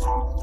Hello,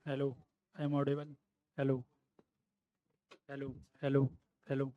hello. I am audible. Hello, hello, hello, hello.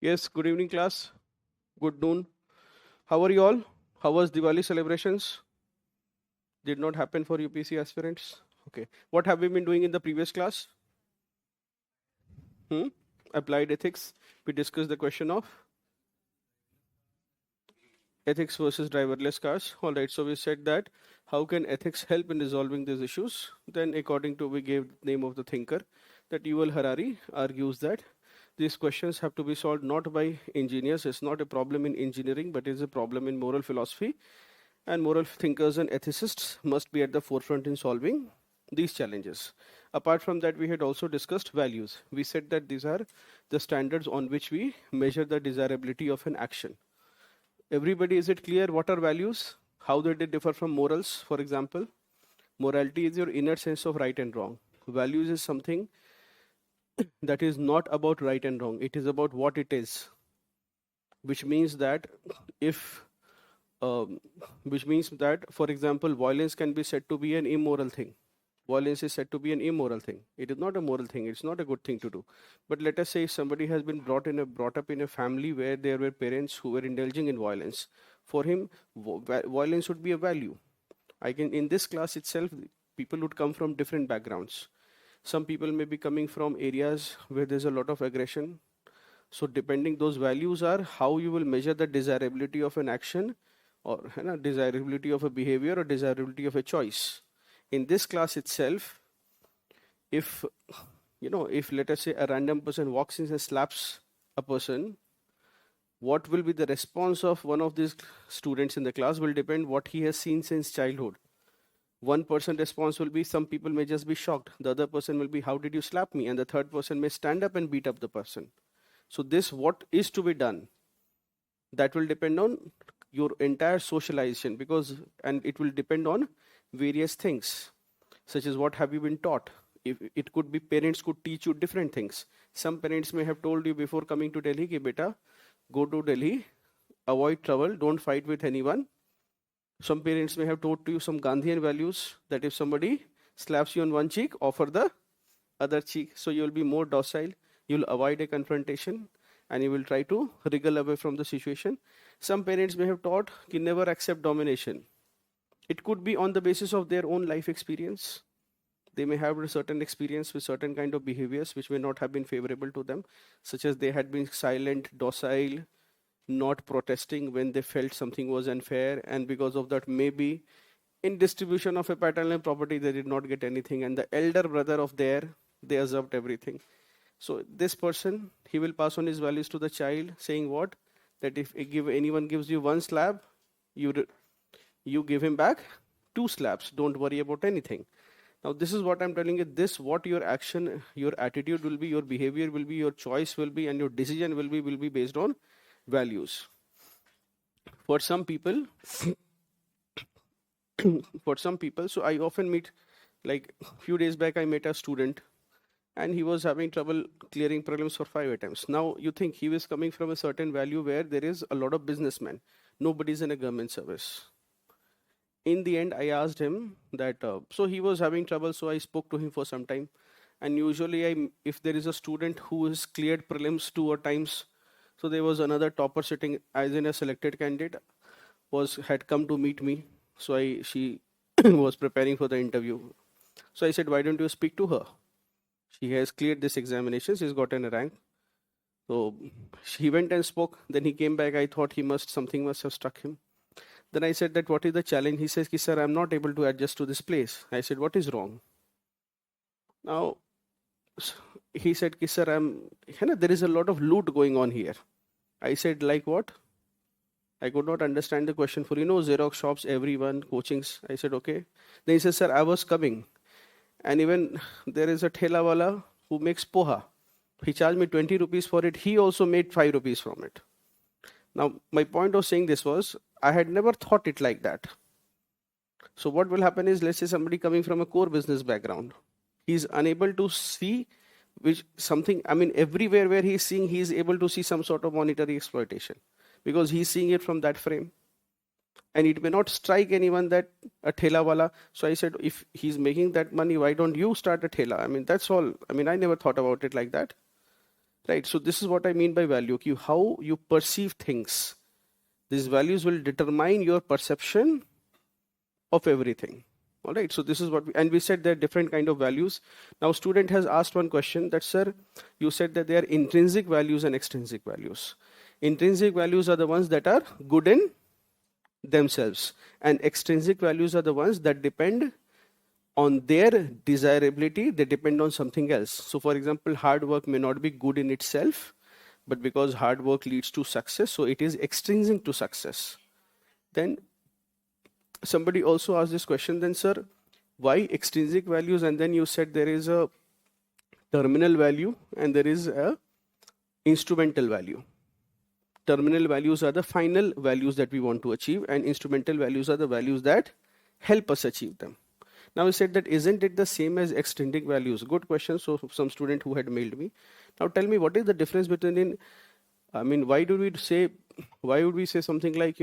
Yes, good evening, class. Good noon. How are you all? How was Diwali celebrations? Did not happen for UPC aspirants? Okay. What have we been doing in the previous class? Applied ethics. We discussed the question of ethics versus driverless cars. All right. So we said that how can ethics help in resolving these issues? Then, according to we gave the name of the thinker, that Yuval Harari argues that these questions have to be solved not by engineers. It's not a problem in engineering, but it's a problem in moral philosophy. And moral thinkers and ethicists must be at the forefront in solving these challenges. Apart from that, we had also discussed values. We said that these are the standards on which we measure the desirability of an action. Everybody, is it clear what are values? How do they differ from morals? For example, morality is your inner sense of right and wrong. Values is something that is not about right and wrong. It is about what it is, which means that if which means that, for example, violence can be said to be an immoral thing. Violence is said to be an immoral thing. It is not a moral thing. It's not a good thing to do. But let us say somebody has been brought up in a family where there were parents who were indulging in violence. For him, violence would be a value. In this class itself, people would come from different backgrounds. Some people may be coming from areas where there's a lot of aggression. So depending, those values are how you will measure the desirability of an action, or desirability of a behavior, or desirability of a choice. In this class itself, if if let us say a random person walks in and slaps a person, what will be the response of one of these students in the class will depend what he has seen since childhood. One person response will be, some people may just be shocked. The other person will be, how did you slap me? And the third person may stand up and beat up the person. So this, what is to be done, that will depend on your entire socialization, and it will depend on various things, such as what have you been taught. If it could be, parents could teach you different things. Some parents may have told you before coming to Delhi, ki beta, go to Delhi, avoid trouble, don't fight with anyone. Some parents may have taught to you some Gandhian values, that if somebody slaps you on one cheek, offer the other cheek, so you will be more docile, you'll avoid a confrontation, and you will try to wriggle away from the situation. Some parents may have taught ki never accept domination. It could be on the basis of their own life experience. They may have a certain experience with certain kind of behaviors which may not have been favorable to them, such as they had been silent, docile, not protesting when they felt something was unfair, and because of that, maybe in distribution of a paternal property, they did not get anything, and the elder brother of they usurped everything. So this person, he will pass on his values to the child, saying what? That if anyone gives you one slap, you give him back 2 slaps. Don't worry about anything. Now this is what I'm telling you. This, what your action, your attitude will be, your behavior will be, your choice will be, and your decision will be based on values. For some people, so I often meet, like few days back, I met a student, and he was having trouble clearing prelims for 5 attempts. Now you think he was coming from a certain value where there is a lot of businessmen. Nobody's in a government service. In the end, I asked him that, so he was having trouble, so I spoke to him for some time. And usually, if there is a student who has cleared prelims 2 or times, so there was another topper sitting as in a selected candidate, had come to meet me. So she was preparing for the interview. So I said, why don't you speak to her? She has cleared this examination, she's gotten a rank. So he went and spoke. Then he came back. I thought something must have struck him. Then I said that, what is the challenge? He says, sir, I'm not able to adjust to this place. I said, what is wrong? Now, he said, sir, there is a lot of loot going on here. I said, like what? I could not understand the question. For, Xerox shops, everyone, coachings. I said, okay. Then he says, sir, I was coming. And even there is a thelawala who makes poha. He charged me 20 rupees for it. He also made 5 rupees from it. Now, my point of saying this was, I had never thought it like that. So what will happen is, let's say somebody coming from a core business background, he's unable to see everywhere where he's seeing, he's able to see some sort of monetary exploitation, because he's seeing it from that frame. And it may not strike anyone that a thela wala. So I said, if he's making that money, why don't you start a thela? That's all. I never thought about it like that. right? So this is what I mean by value. How you perceive things. These values will determine your perception of everything. All right. So this is what we said there are different kind of values. Now student has asked one question that, sir, you said that there are intrinsic values and extrinsic values. Intrinsic values are the ones that are good in themselves, and extrinsic values are the ones that depend on their desirability. They depend on something else. So for example, hard work may not be good in itself, but because hard work leads to success, so it is extrinsic to success. Then somebody also asked this question, then sir, why extrinsic values? And then you said there is a terminal value and there is a instrumental value. Terminal values are the final values that we want to achieve, and instrumental values are the values that help us achieve them. Now we said that isn't it the same as extrinsic values? Good question. So some student who had mailed me. Now tell me, what is the difference between why would we say something like,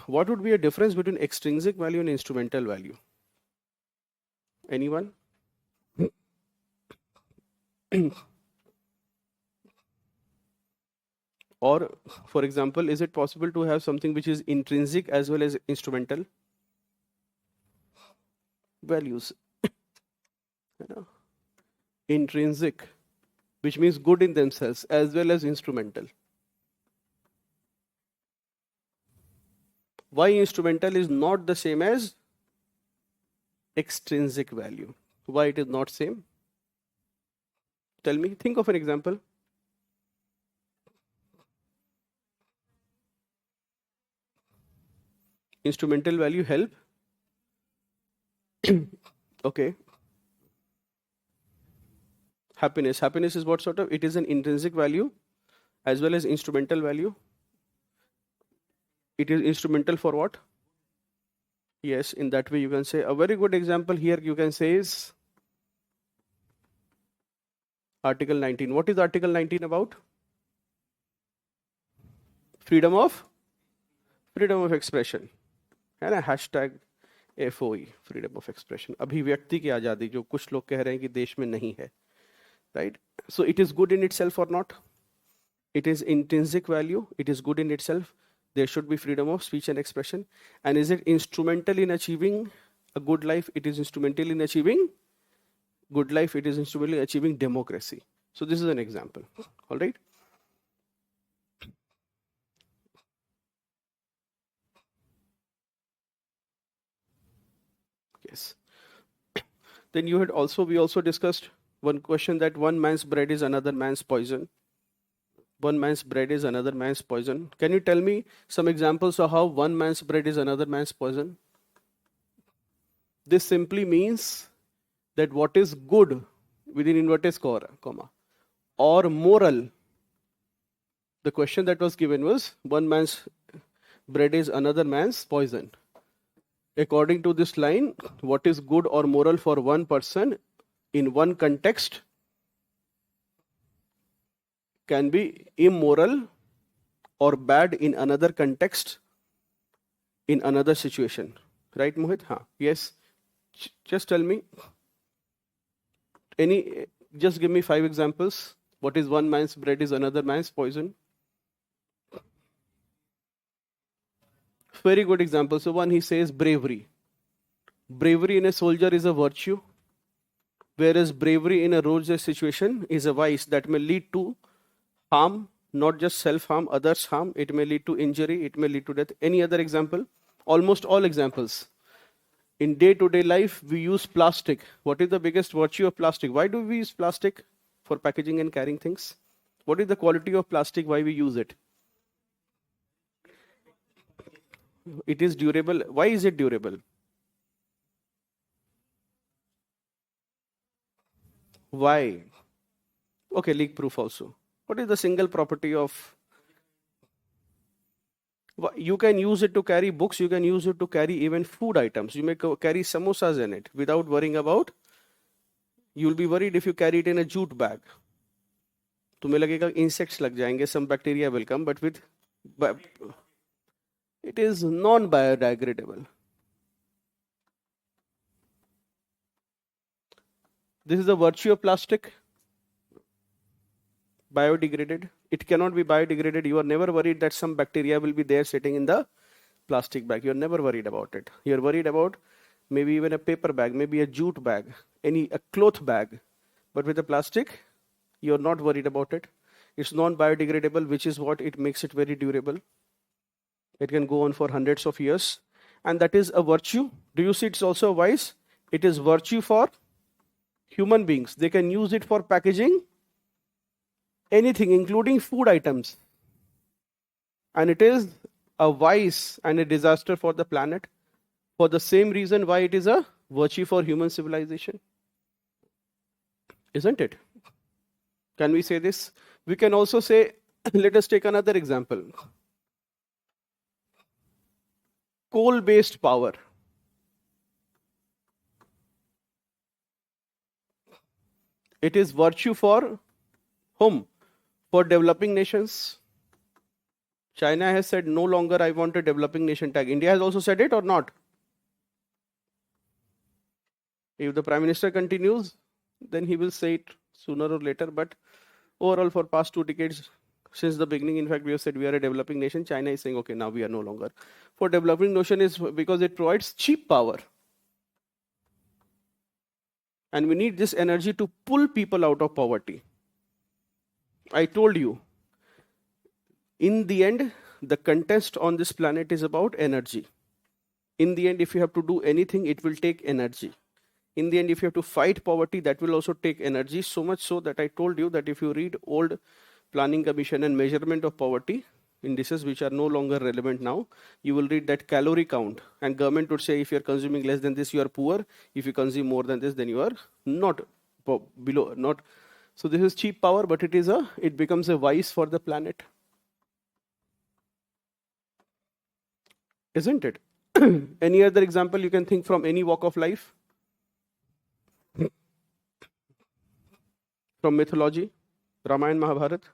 what would be a difference between extrinsic value and instrumental value? Anyone? Or, for example, is it possible to have something which is intrinsic as well as instrumental? Values. Intrinsic, which means good in themselves, as well as instrumental. Why instrumental is not the same as extrinsic value? Why it is not same? Tell me, think of an example. Instrumental value help. Okay. Happiness. Happiness is what sort of? It is an intrinsic value as well as instrumental value. It is instrumental for what? Yes, in that way you can say. A very good example here you can say is Article 19. What is Article 19 about? Freedom of expression. है ना, hashtag FOE, freedom of expression. अभिव्यक्ति की आज़ादी, जो कुछ लोग कह रहे हैं कि देश में नहीं है, right? So it is good in itself or not? It is intrinsic value. It is good in itself. There should be freedom of speech and expression. And is it instrumental in achieving a good life? It is instrumental in achieving good life. It is instrumental in achieving democracy. So this is an example. All right. Yes. Then we also discussed one question, that one man's bread is another man's poison. One man's bread is another man's poison. Can you tell me some examples of how one man's bread is another man's poison? This simply means that what is good within inverted comma or moral. The question that was given was, one man's bread is another man's poison. According to this line, what is good or moral for one person in one context can be immoral or bad in another context, in another situation. Right, Mohit? Haan. Yes. Just tell me. Just give me 5 examples. What is one man's bread is another man's poison? Very good example. So one, he says bravery. Bravery in a soldier is a virtue, whereas bravery in a roadside situation is a vice that may lead to harm, not just self-harm, others harm. It may lead to injury, it may lead to death. Any other example? Almost all examples. In day-to-day life, we use plastic. What is the biggest virtue of plastic? Why do we use plastic? For packaging and carrying things. What is the quality of plastic? Why we use it? It is durable. Why is it durable? Why? Okay, leak proof also. What is the single property of? You can use it to carry books, you can use it to carry even food items. You may carry samosas in it without worrying about. You'll be worried if you carry it in a jute bag. तुम्हें लगेगा insects लग जाएंगे, some bacteria will come, but it is non-biodegradable. This is the virtue of plastic. Biodegraded. It cannot be biodegraded. You are never worried that some bacteria will be there sitting in the plastic bag. You're never worried about it. You're worried about maybe even a paper bag, maybe a jute bag, a cloth bag. But with the plastic, you're not worried about it. It's non-biodegradable, which is what it makes it very durable. It can go on for hundreds of years. And that is a virtue. Do you see it's also a vice? It is virtue for human beings. They can use it for packaging anything, including food items. And it is a vice and a disaster for the planet for the same reason why it is a virtue for human civilization. Isn't it? Can we say this? We can also say, let us take another example. Coal-based power. It is virtue for whom? For developing nations. China has said no longer I want a developing nation tag. India has also said it or not? If the Prime Minister continues, then he will say it sooner or later. But overall, for past 2 decades, since the beginning, in fact, we have said we are a developing nation. China is saying, okay, now we are no longer. For developing nation is because it provides cheap power. And we need this energy to pull people out of poverty. I told you, in the end, the contest on this planet is about energy. In the end, if you have to do anything, it will take energy. In the end, if you have to fight poverty, that will also take energy. So much so that I told you that if you read old Planning Commission and measurement of poverty indices, which are no longer relevant now, you will read that calorie count. And government would say, if you are consuming less than this, you are poor. If you consume more than this, then you are not below, not. So this is cheap power, but it becomes a vice for the planet. Isn't it? Any other example you can think from any walk of life? From mythology, Ramayana, Mahabharata.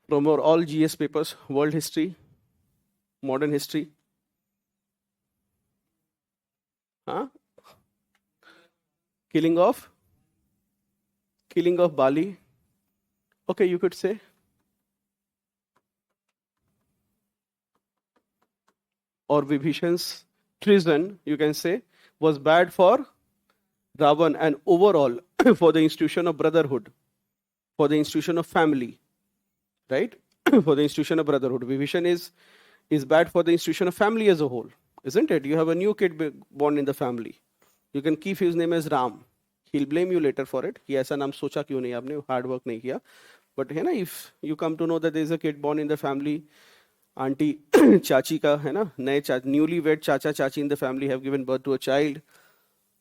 From our all GS papers, world history, modern history. Huh? Killing of Bali. Okay, you could say. Or Vibhishan's treason, you can say, was bad for Ravan and overall for the institution of brotherhood, for the institution of family, right? For the institution of brotherhood. Vibhishan is bad for the institution of family as a whole, isn't it? You have a new kid born in the family. You can keep his name as Ram. He'll blame you later for it. He aisa naam socha kyun nahi aapne, hard work nahi kiya. But if you come to know that there is a kid born in the family, auntie chachi ka hai na, newly wed chacha chachi in the family have given birth to a child,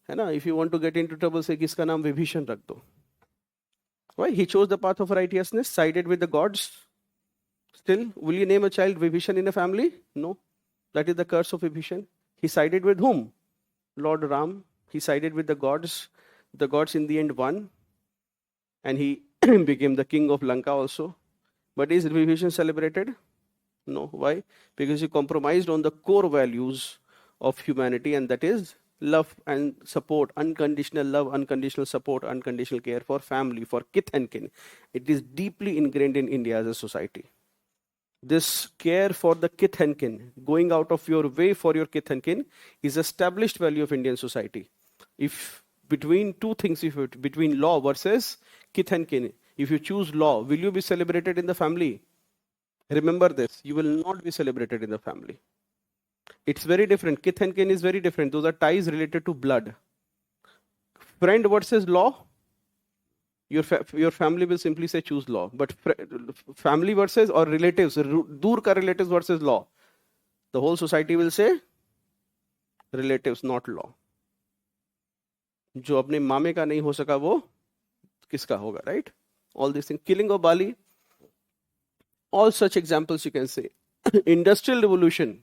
hai na, if you want to get into trouble, say kiska naam Vibhishan rakh do. Why? He chose the path of righteousness, sided with the gods. Still, will you name a child Vibhishan in a family? No. That is the curse of Vibhishan. He sided with whom? Lord Ram. He sided with the gods. The gods in the end won. And he became the king of Lanka also. But is Vibhishan celebrated? No. Why? Because he compromised on the core values of humanity, and that is love and support, unconditional love, unconditional support, unconditional care for family, for kith and kin. It is deeply ingrained in India as a society. This care for the kith and kin, going out of your way for your kith and kin, is established value of Indian society. If between two things, between law versus kith and kin, if you choose law, will you be celebrated in the family? Remember this, you will not be celebrated in the family. It's very different. Kith and kin is very different. Those are ties related to blood. Friend versus law, your family will simply say choose law. But family versus or relatives, dur ka relatives versus law, the whole society will say relatives, not law. जो अपने मामे का नहीं हो सका वो किसका होगा, right? All these things. Killing of Bali, all such examples you can say. Industrial revolution.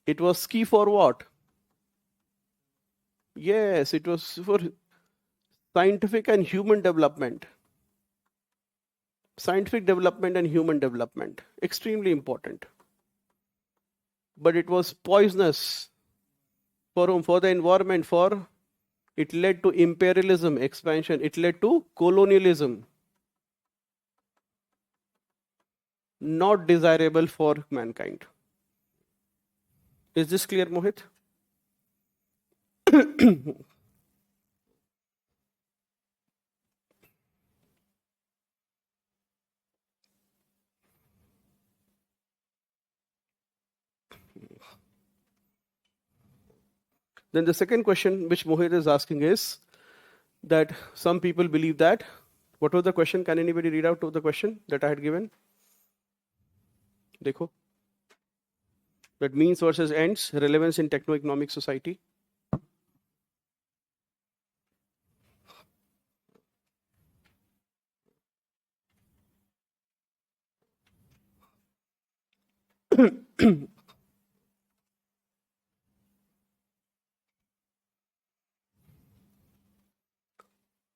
It was key for what? Yes, it was for scientific and human development. Scientific development and human development. Extremely important. but it was poisonous for whom? For the environment, it led to imperialism, expansion, it led to colonialism. Not desirable for mankind. Is this clear, Mohit? Then the second question which Mohit is asking is that some people believe that, what was the question? Can anybody read out to the question that I had given? Dekho. That means versus ends, relevance in techno-economic society.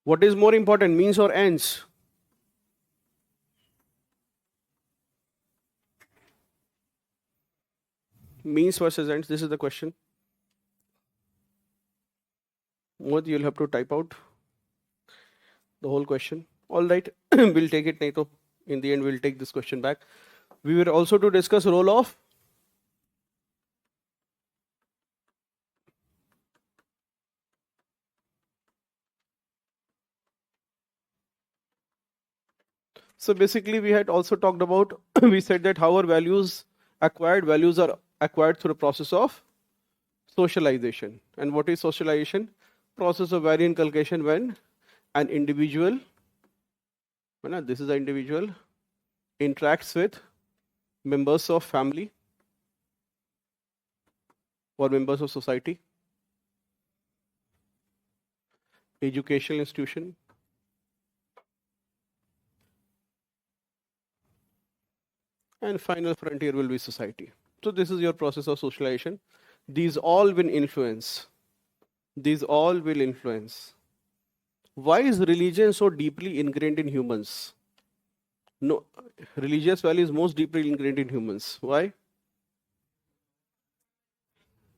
What is more important, means or ends? Means versus ends, this is the question. What you'll have to type out the whole question. All right, we'll take it, Naito. In the end, we'll take this question back. We were also to discuss role of So basically, we had also talked about, we said that how our values are acquired through the process of socialization. And what is socialization? Process of value inculcation when an individual, this is an individual, interacts with members of family or members of society, educational institution, and final frontier will be society. So this is your process of socialization. These all will influence. Why is religion so deeply ingrained in humans? No, religious value is most deeply ingrained in humans. Why?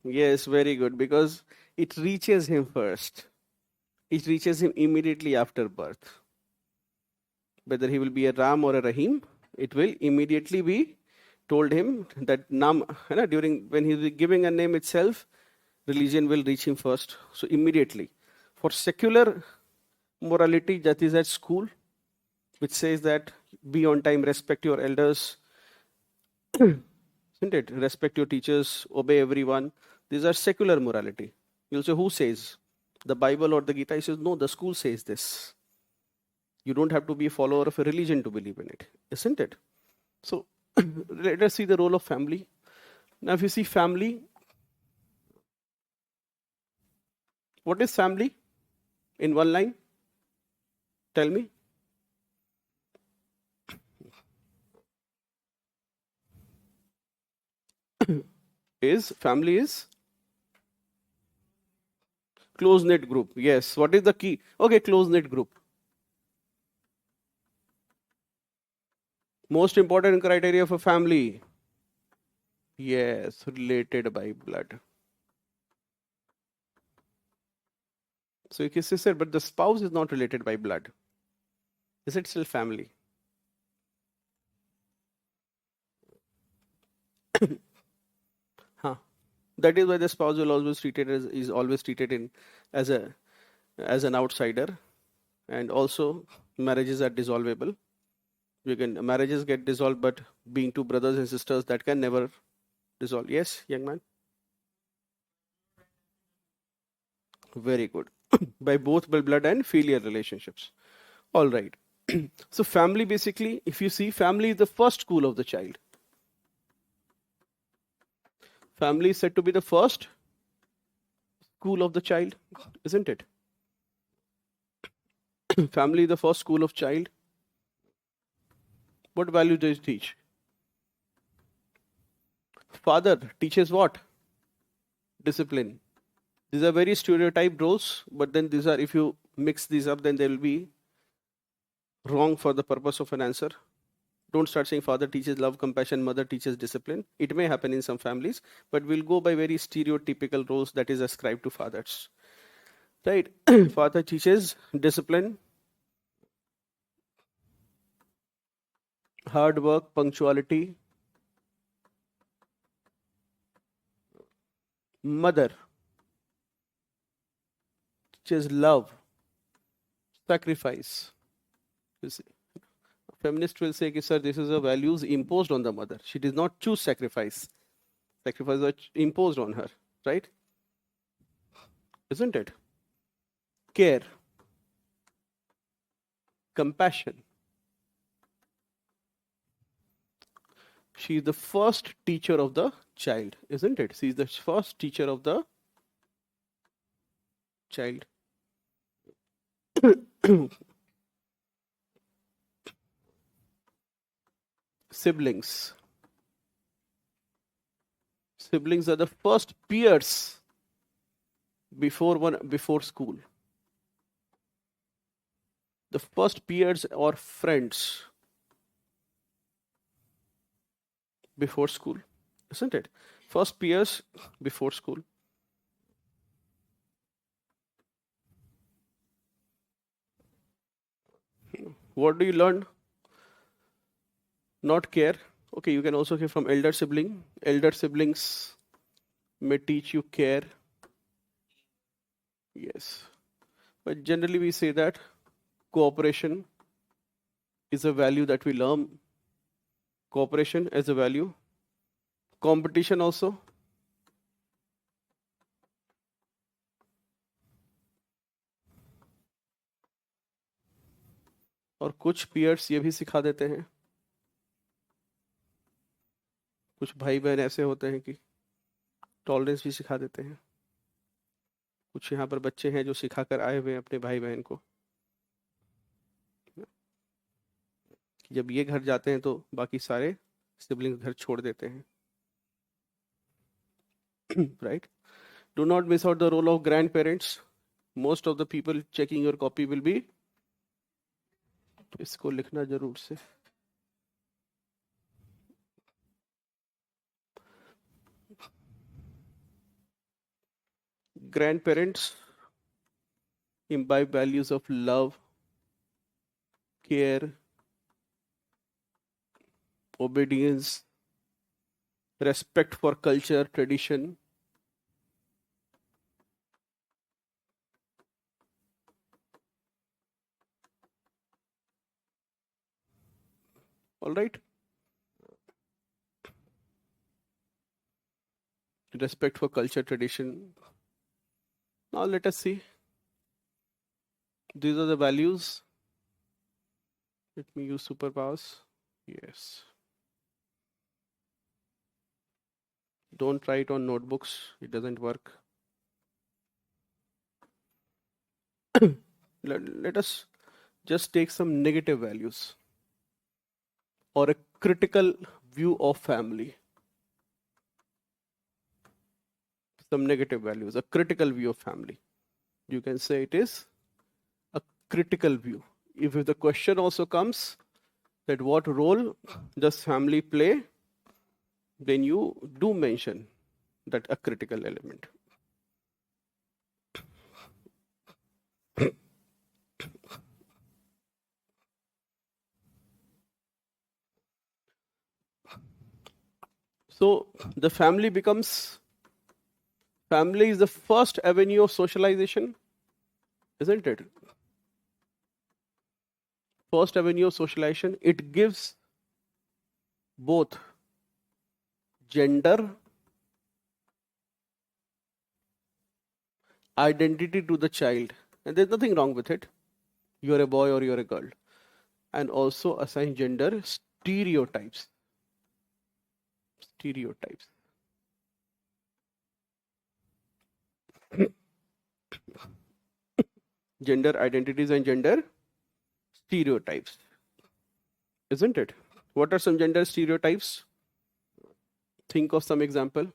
Yes, very good. Because it reaches him first. It reaches him immediately after birth. Whether he will be a Ram or a Rahim, it will immediately be told him that Nam, during when he is giving a name itself, religion will reach him first. So immediately. For secular morality that is at school, which says that be on time, respect your elders, isn't it? Respect your teachers, obey everyone. These are secular morality. You'll say, who says? The Bible or the Gita? He says, no, the school says this. You don't have to be a follower of a religion to believe in it, isn't it? So let us see the role of family. Now, if you see family, what is family in one line? Tell me. Family is close-knit group. Yes. What is the key? Okay, close-knit group. Most important criteria for family. Yes, related by blood. So you can say, but the spouse is not related by blood. Is it still family? That is why the spouse will always treated is always treated as an outsider, and also marriages are dissolvable. Marriages get dissolved, but being two brothers and sisters, that can never dissolve. Yes, young man. Very good. By both blood and filial relationships. All right. So family, basically, if you see, family is the first school of the child. Family is said to be the first school of the child, isn't it? Family is the first school of child. What value does it teach? Father teaches what? Discipline. These are very stereotyped roles, but then these are, if you mix these up, then they will be wrong for the purpose of an answer. Don't start saying father teaches love, compassion, mother teaches discipline. It may happen in some families, but we'll go by very stereotypical roles that is ascribed to fathers. Right? Father teaches discipline, hard work, punctuality. Mother teaches love, sacrifice. You see, feminist will say, sir, this is a values imposed on the mother. She did not choose sacrifice. Sacrifice was imposed on her, right? Isn't it? Care, compassion. She is the first teacher of the child, isn't it? She is the first teacher of the child. Siblings. Siblings are the first peers before school. The first peers or friends before school, isn't it? First peers before school. What do you learn? Not care. Okay, you can also hear from elder sibling. Elder siblings may teach you care. Yes. But generally we say that cooperation is a value that we learn. Cooperation as a value. Competition also. और कुछ peers ये भी सिखा देते हैं. कुछ भाई बहन ऐसे होते हैं कि टॉलरेंस भी सिखा देते हैं. कुछ यहाँ पर बच्चे हैं जो सिखा कर आए हुए हैं अपने भाई बहन को. जब ये घर जाते हैं तो बाकी सारे सिबलिंग्स घर छोड़ देते हैं. Right? Do not miss out the role of grandparents. Most of the people checking your copy will be. इसको लिखना जरूर से. Grandparents imbibe values of love, care, obedience, respect for culture, tradition. All right? Respect for culture, tradition. Now let us see. These are the values. Let me use superpowers. Yes. Don't write on notebooks. It doesn't work. Let us just take some negative values or a critical view of family. Some negative values, a critical view of family. You can say it is a critical view. If the question also comes that what role does family play, then you do mention that a critical element. So the family is the first avenue of socialization, isn't it? First avenue of socialization. It gives both gender identity to the child, and there's nothing wrong with it. You're a boy or you're a girl, and also assign gender stereotypes. Gender identities and gender stereotypes, isn't it? What are some gender stereotypes? Think of some example.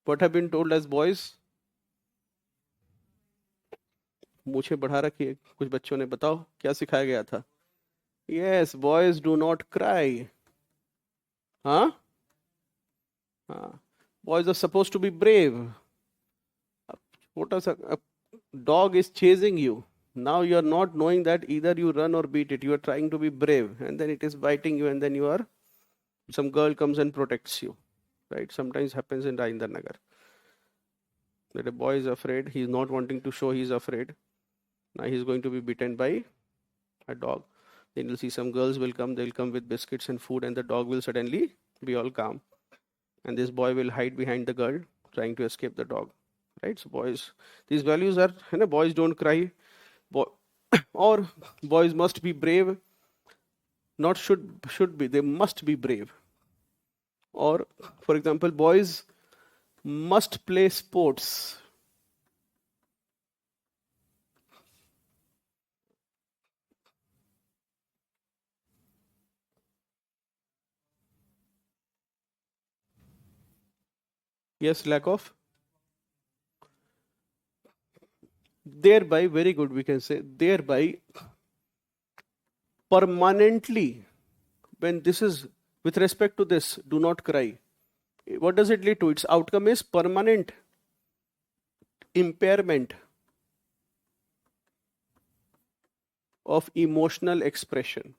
What have been told as boys? मूछे बढ़ा रखी है कुछ बच्चों ने, बताओ क्या सिखाया गया था? Yes, boys do not cry. हाँ हाँ, boys are suppose to be brave. छोटा सा dog is chasing you. Now you are not knowing that either you run or beat it. You are trying to be brave, and then it is biting you, and then you are, some girl comes and protects you. Right? Sometimes happens in Rajendra Nagar. That a boy is afraid, he is not wanting to show he is afraid. Now he is going to be beaten by a dog. Then you'll see some girls will come, they'll come with biscuits and food, and the dog will suddenly be all calm. And this boy will hide behind the girl, trying to escape the dog. Right? So boys, these values are, boys don't cry, or boys must be brave. Not should be, they must be brave. Or, for example, boys must play sports. Yes, lack of. Thereby, very good, we can say, thereby permanently, when this is with respect to this, do not cry. What does it lead to? Its outcome is permanent impairment of emotional expression.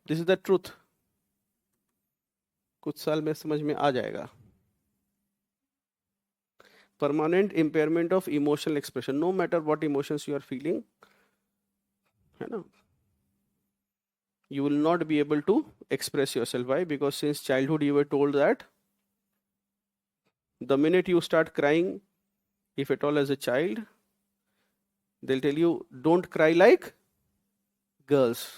This is the truth. कुछ साल में समझ में आ जाएगा. Permanent impairment of emotional expression, no matter what emotions you are feeling, you will not be able to express yourself. Why? Because since childhood you were told that the minute you start crying, if at all as a child, they'll tell you, don't cry like girls.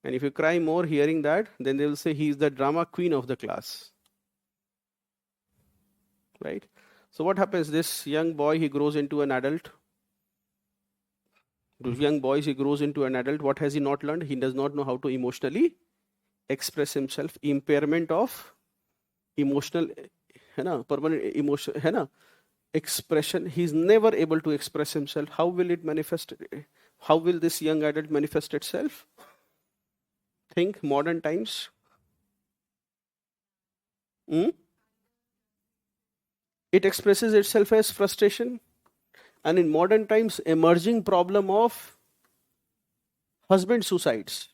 And if you cry more hearing that, then they will say he is the drama queen of the class. Right? So what happens? This young boy, he grows into an adult. Those young boys, he grows into an adult. What has he not learned? He does not know how to emotionally express himself. Impairment of emotional, permanent emotion, expression. He's never able to express himself. How will it manifest? How will this young adult manifest itself? Think modern times. It expresses itself as frustration. And in modern times, emerging problem of husband suicides.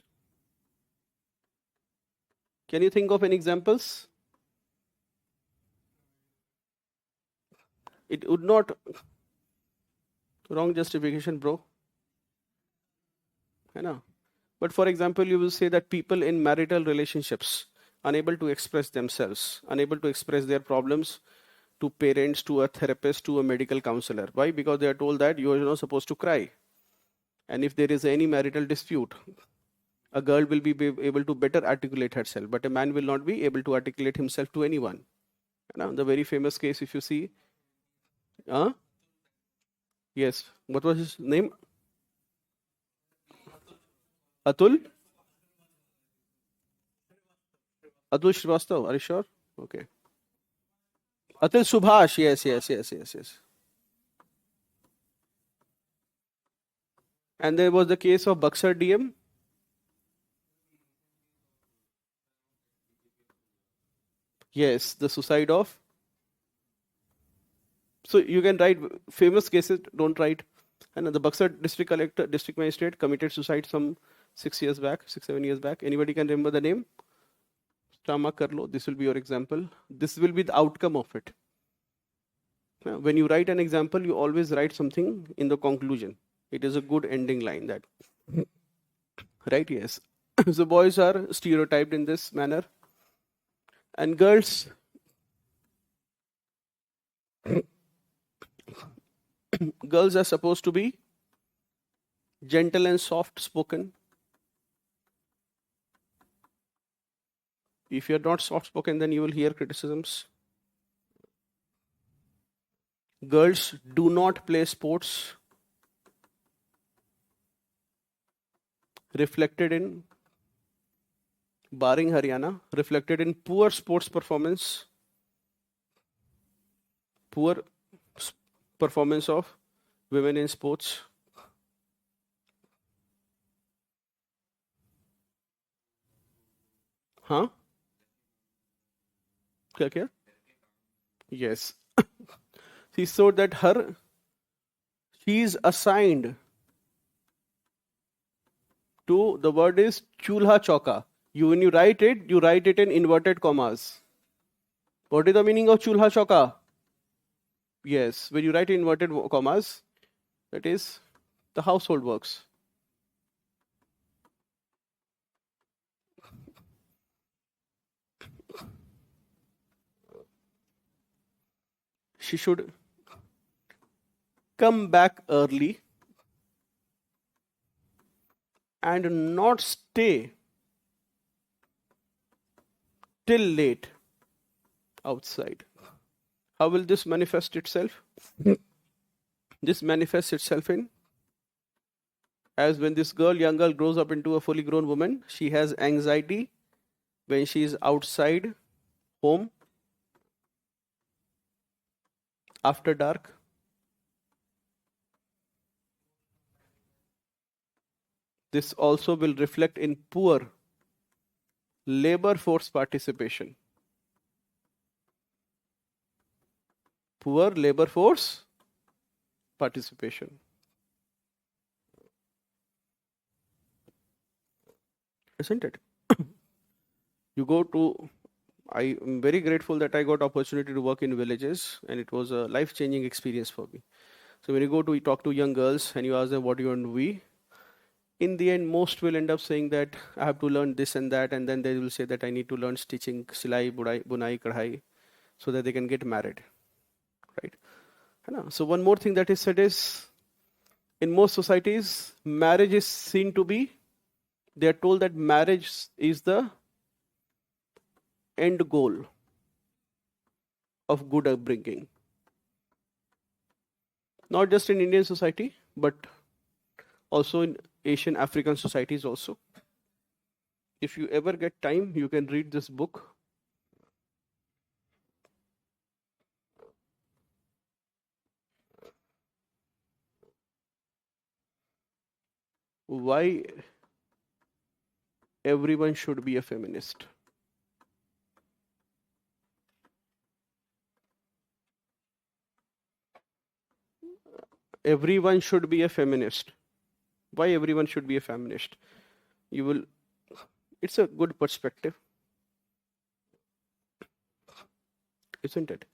Can you think of any examples? It would not, wrong justification, bro. But for example, you will say that people in marital relationships, unable to express themselves, unable to express their problems to parents, to a therapist, to a medical counselor. Why? Because they are told that you are not supposed to cry. And if there is any marital dispute, a girl will be able to better articulate herself, but a man will not be able to articulate himself to anyone. The very famous case, if you see, yes, what was his name? Atul Srivastav, are you sure? Okay. Atul Subhash, yes. And there was the case of Buxar DM. Yes, the suicide of. So you can write famous cases, don't write. And the Buxar district magistrate committed suicide some 6-7 years back. Anybody can remember the name? Rama Karlo, this will be your example. This will be the outcome of it. When you write an example, you always write something in the conclusion. It is a good ending line that. Right, yes. So boys are stereotyped in this manner. And girls, girls are supposed to be gentle and soft spoken. If you're not soft spoken, then you will hear criticisms. Girls do not play sports. Reflected in, barring Haryana, reflected in poor sports performance, poor performance of women in sports. Huh? क्या? Yes. She saw that she is assigned to, the word is chulha chauka. When you write it in inverted commas. What is the meaning of chulha chauka? Yes, when you write in inverted commas, that is the household works. She should come back early and not stay till late outside. How will this manifest itself? This manifests itself in, as when this young girl grows up into a fully grown woman, she has anxiety when she is outside home after dark. This also will reflect in poor labor force participation. Poor labor force participation. Isn't it? You go to, I am very grateful that I got opportunity to work in villages, and it was a life-changing experience for me. So when you go to talk to young girls and you ask them what do you want to be, in the end, most will end up saying that I have to learn this and that, and then they will say that I need to learn stitching, silai, bunai, kadhai, so that they can get married, right? So one more thing that is said is, in most societies, marriage is seen to be, they are told that marriage is the end goal of good upbringing. Not just in Indian society, but also in Asian African societies also. If you ever get time, you can read this book. Why everyone should be a feminist. Everyone should be a feminist. Why everyone should be a feminist? You will, it's a good perspective, isn't it?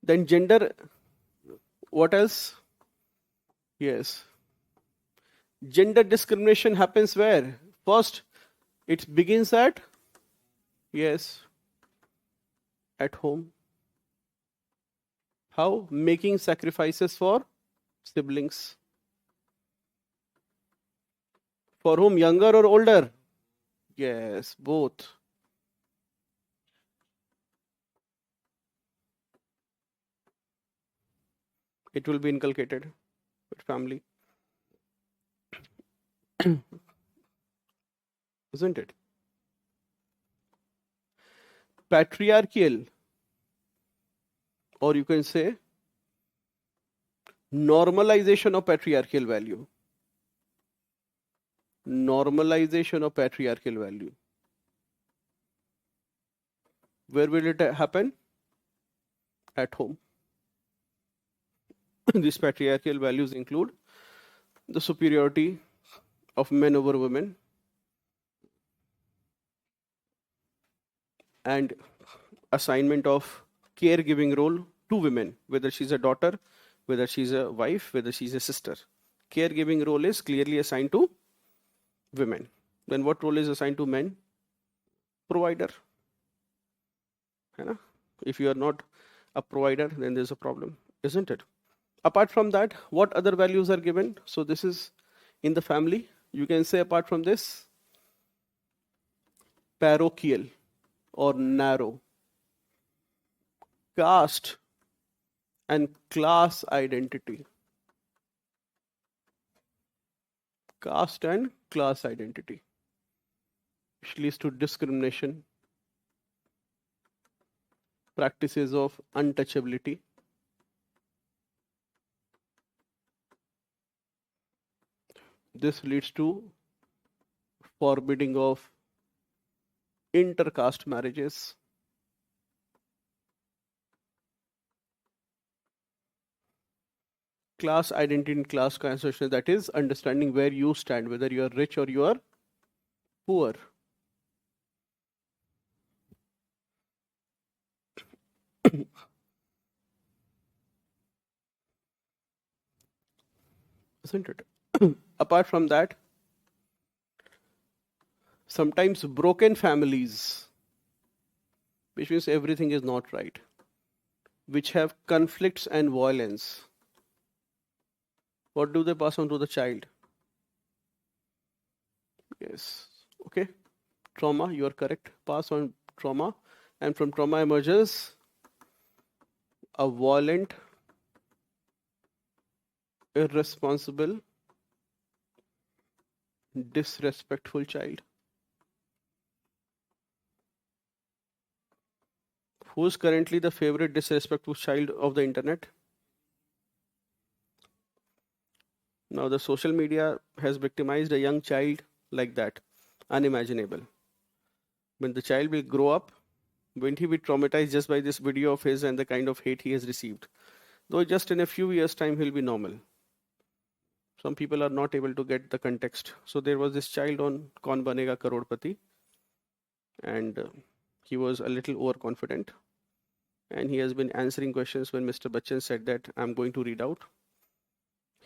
Then gender, what else? Yes. Gender discrimination happens where? First, it begins at, yes, at home. How? Making sacrifices for siblings. For whom? Younger or older? Yes, both. It will be inculcated with family. Isn't it? Patriarchal, or you can say normalization of patriarchal value. Normalization of patriarchal value. Where will it happen? At home. These patriarchal values include the superiority of men over women, and assignment of caregiving role to women, whether she's a daughter, whether she's a wife, whether she's a sister. Caregiving role is clearly assigned to women. Then what role is assigned to men? Provider. If you are not a provider, then there's a problem, isn't it? Apart from that, what other values are given? So this is in the family. You can say apart from this, parochial or narrow, caste and class identity. Caste and class identity, which leads to discrimination, practices of untouchability, This leads to forbidding of intercaste marriages. Class identity and class consciousness, that is understanding where you stand, whether you are rich or you are poor. Isn't it? Apart from that, sometimes broken families, which means everything is not right, which have conflicts and violence, what do they pass on to the child? Yes. Okay. Trauma, you are correct. Pass on trauma. And from trauma emerges a violent, irresponsible, disrespectful child. Who's currently the favorite disrespectful child of the internet? Now, the social media has victimized a young child like that. Unimaginable. When the child will grow up, won't he be traumatized just by this video of his and the kind of hate he has received? Though just in a few years' time, he'll be normal. Some people are not able to get the context. So there was this child on Kaun Banega Karodpati, and he was a little overconfident. And he has been answering questions when Mr. Bachchan said that I'm going to read out.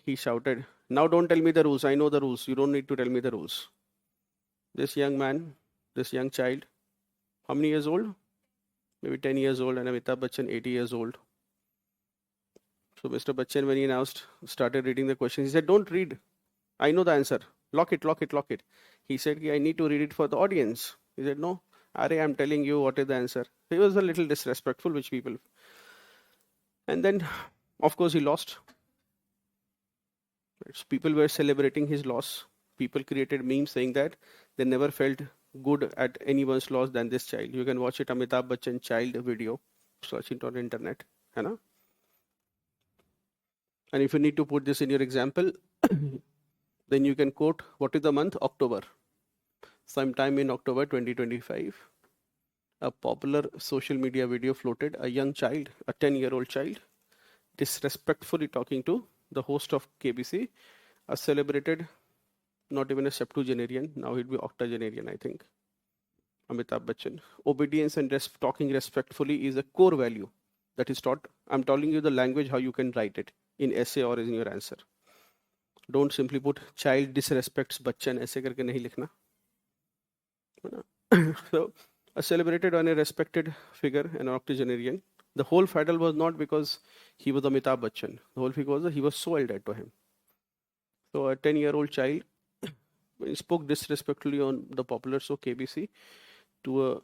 He shouted, "Now don't tell me the rules. I know the rules. You don't need to tell me the rules." This young man, this young child, how many years old? Maybe 10 years old, and Amitabh Bachchan 80 years old. So Mr. Bachchan, when he announced, started reading the questions, he said, "Don't read. I know the answer. Lock it, lock it, lock it." He said, "I need to read it for the audience." He said, "No, Are, I'm telling you what is the answer." He was a little disrespectful, which people. And then, of course, he lost. People were celebrating his loss. People created memes saying that they never felt good at anyone's loss than this child. You can watch it, Amitabh Bachchan child video. Search it on the internet. You know? And if you need to put this in your example, then you can quote, what is the month? October. Sometime in October 2025, a popular social media video floated a young child, a 10-year-old child, disrespectfully talking to the host of KBC, a celebrated, not even a septuagenarian, now he'd be octogenarian, I think, Amitabh Bachchan. Obedience and talking respectfully is a core value that is taught. I'm telling you the language, how you can write it in essay or in your answer. Don't simply put child disrespects Bachchan, ऐसे करके नहीं लिखना. So, a celebrated and a respected figure, an octogenarian. The whole fiddle was not because he was Amitabh Bachchan. The whole figure was that he was so elder to him. So, a 10-year-old child spoke disrespectfully on the popular show KBC to a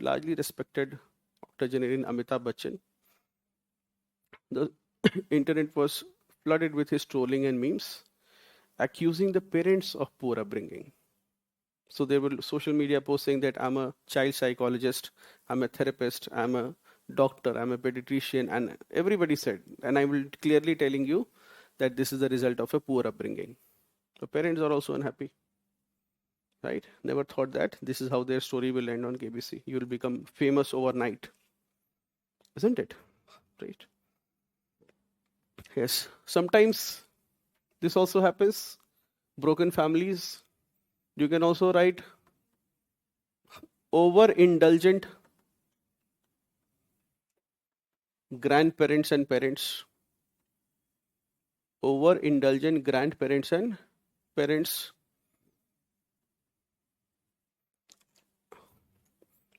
largely respected octogenarian Amitabh Bachchan. The internet was flooded with his trolling and memes, accusing the parents of poor upbringing. So there were social media posts saying that I'm a child psychologist, I'm a therapist, I'm a doctor, I'm a pediatrician, and everybody said, and I will clearly telling you that this is the result of a poor upbringing. The parents are also unhappy, right? Never thought that this is how their story will end on KBC. You will become famous overnight, isn't it? Right? Yes. Sometimes this also happens. Broken families. You can also write overindulgent grandparents and parents. Overindulgent grandparents and parents.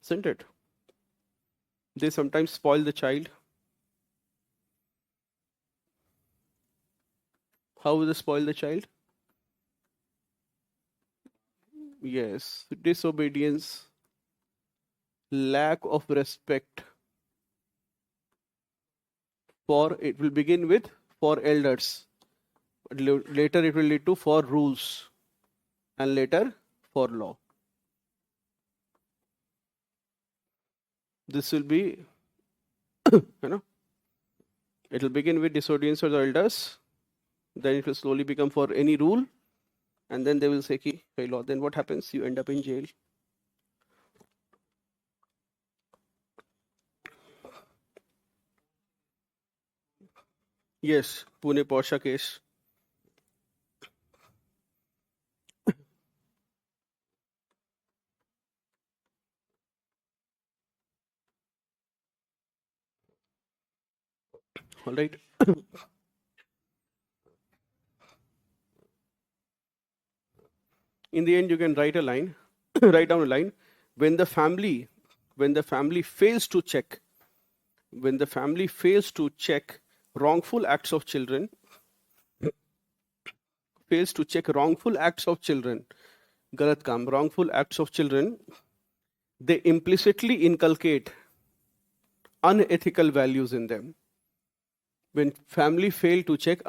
Isn't it? They sometimes spoil the child. How will they spoil the child? Yes, disobedience, lack of respect. For it will begin with for elders. Later it will lead to for rules. And later for law. This will be, it will begin with disobedience of the elders. Then it will slowly become for any rule. and then they will say, ki, hey, Lord, then what happens? You end up in jail. Yes, Pune Porsche case. All right. In the end, you can write a line, write down a line. When the family fails to check, when the family fails to check wrongful acts of children, galat kaam, wrongful acts of children, they implicitly inculcate unethical values in them. When families fail to check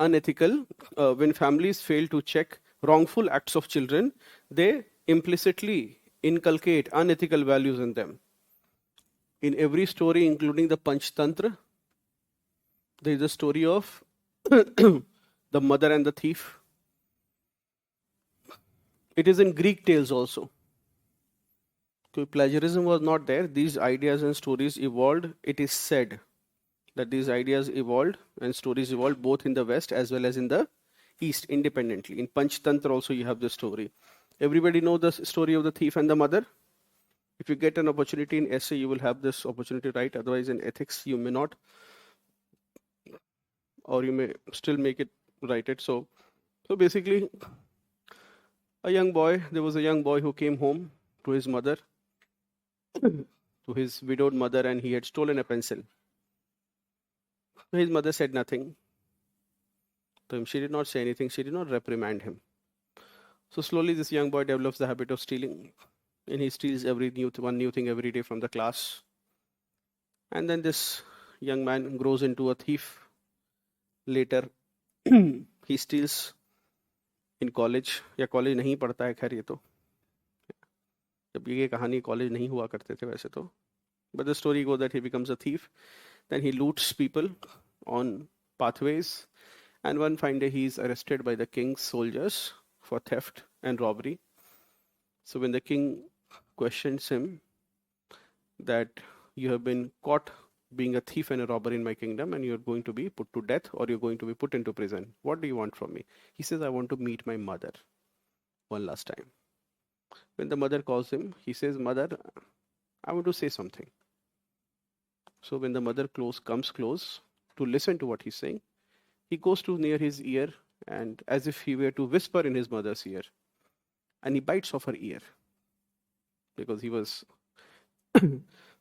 wrongful acts of children, they implicitly inculcate unethical values in them. In every story, including the Panchtantra, there is a story of the mother and the thief. It is in Greek tales also. So plagiarism was not there. These ideas and stories evolved. It is said that these ideas evolved and stories evolved both in the West as well as in the East independently. In Panchtantra also you have this story. Everybody know the story of the thief and the mother? If you get an opportunity in essay, you will have this opportunity to write. Otherwise, in ethics, you may not, or you may still make it write it. So basically, there was a young boy who came home to his mother, to his widowed mother, and he had stolen a pencil. His mother said nothing to him. She did not say anything. She did not reprimand him. So slowly, this young boy develops the habit of stealing, and he steals one new thing every day from the class. And then this young man grows into a thief. Later, he steals in college. या college नहीं पढ़ता है, खैर ये तो जब ये कहानी कॉलेज नहीं हुआ करते थे वैसे तो. But the story goes that he becomes a thief. Then he loots people on pathways. And one fine day he is arrested by the king's soldiers for theft and robbery. So when the king questions him that you have been caught being a thief and a robber in my kingdom and you're going to be put to death or you're going to be put into prison, what do you want from me? He says, I want to meet my mother one last time. When the mother calls him, he says, Mother, I want to say something. So when the mother comes close to listen to what he's saying, he goes to near his ear and as if he were to whisper in his mother's ear, and he bites off her ear because he was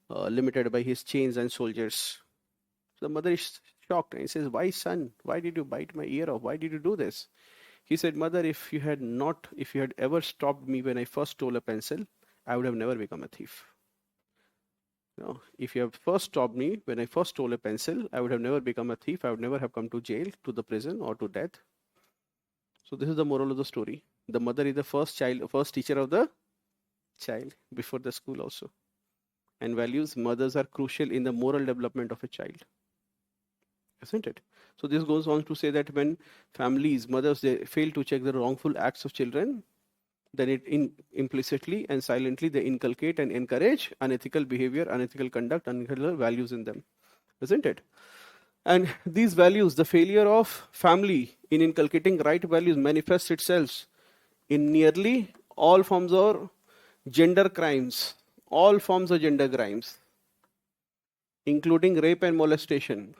limited by his chains and soldiers. So the mother is shocked and says, Why, son? Why did you bite my ear off? Why did you do this? He said, Mother, if you had ever stopped me when I first stole a pencil, I would have never become a thief. If you have first stopped me when I first stole a pencil, I would have never become a thief. I would never have come to jail, to the prison, or to death. So this is the moral of the story. The mother is the first teacher of the child before the school also. And mothers are crucial in the moral development of a child. Isn't it? So this goes on to say that when mothers, they fail to check the wrongful acts of children, then it implicitly and silently they inculcate and encourage unethical behavior, unethical conduct, unethical values in them. Isn't it? And these values, the failure of family in inculcating right values manifests itself in nearly all forms of gender crimes, including rape and molestation,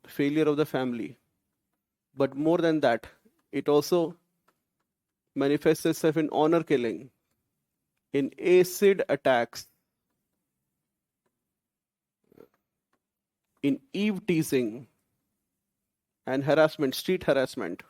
failure of the family. But more than that, it also manifests itself in honor killing, in acid attacks, in eve teasing and harassment, street harassment.